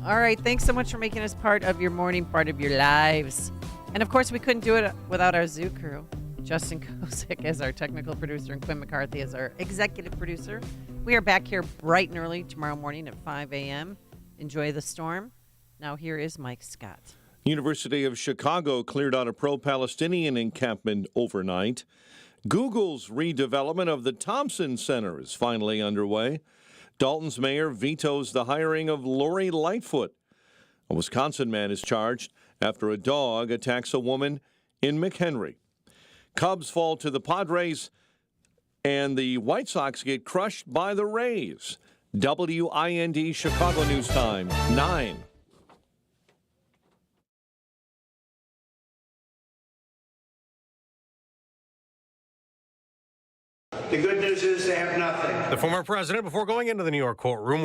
Speaker 13: All right. Thanks so much for making us part of your morning, part of your lives. And, of course, we couldn't do it without our zoo crew. Justin Kozik is our technical producer, and Quinn McCarthy is our executive producer. We are back here bright and early tomorrow morning at 5 a.m. Enjoy the storm. Now here is Mike Scott.
Speaker 17: University of Chicago cleared out a pro-Palestinian encampment overnight. Google's redevelopment of the Thompson Center is finally underway. Dalton's mayor vetoes the hiring of Lori Lightfoot. A Wisconsin man is charged after a dog attacks a woman in McHenry. Cubs fall to the Padres, and the White Sox get crushed by the Rays. WIND Chicago News Time, 9.
Speaker 9: The good news is they have nothing.
Speaker 16: The former president, before going into the New York courtroom,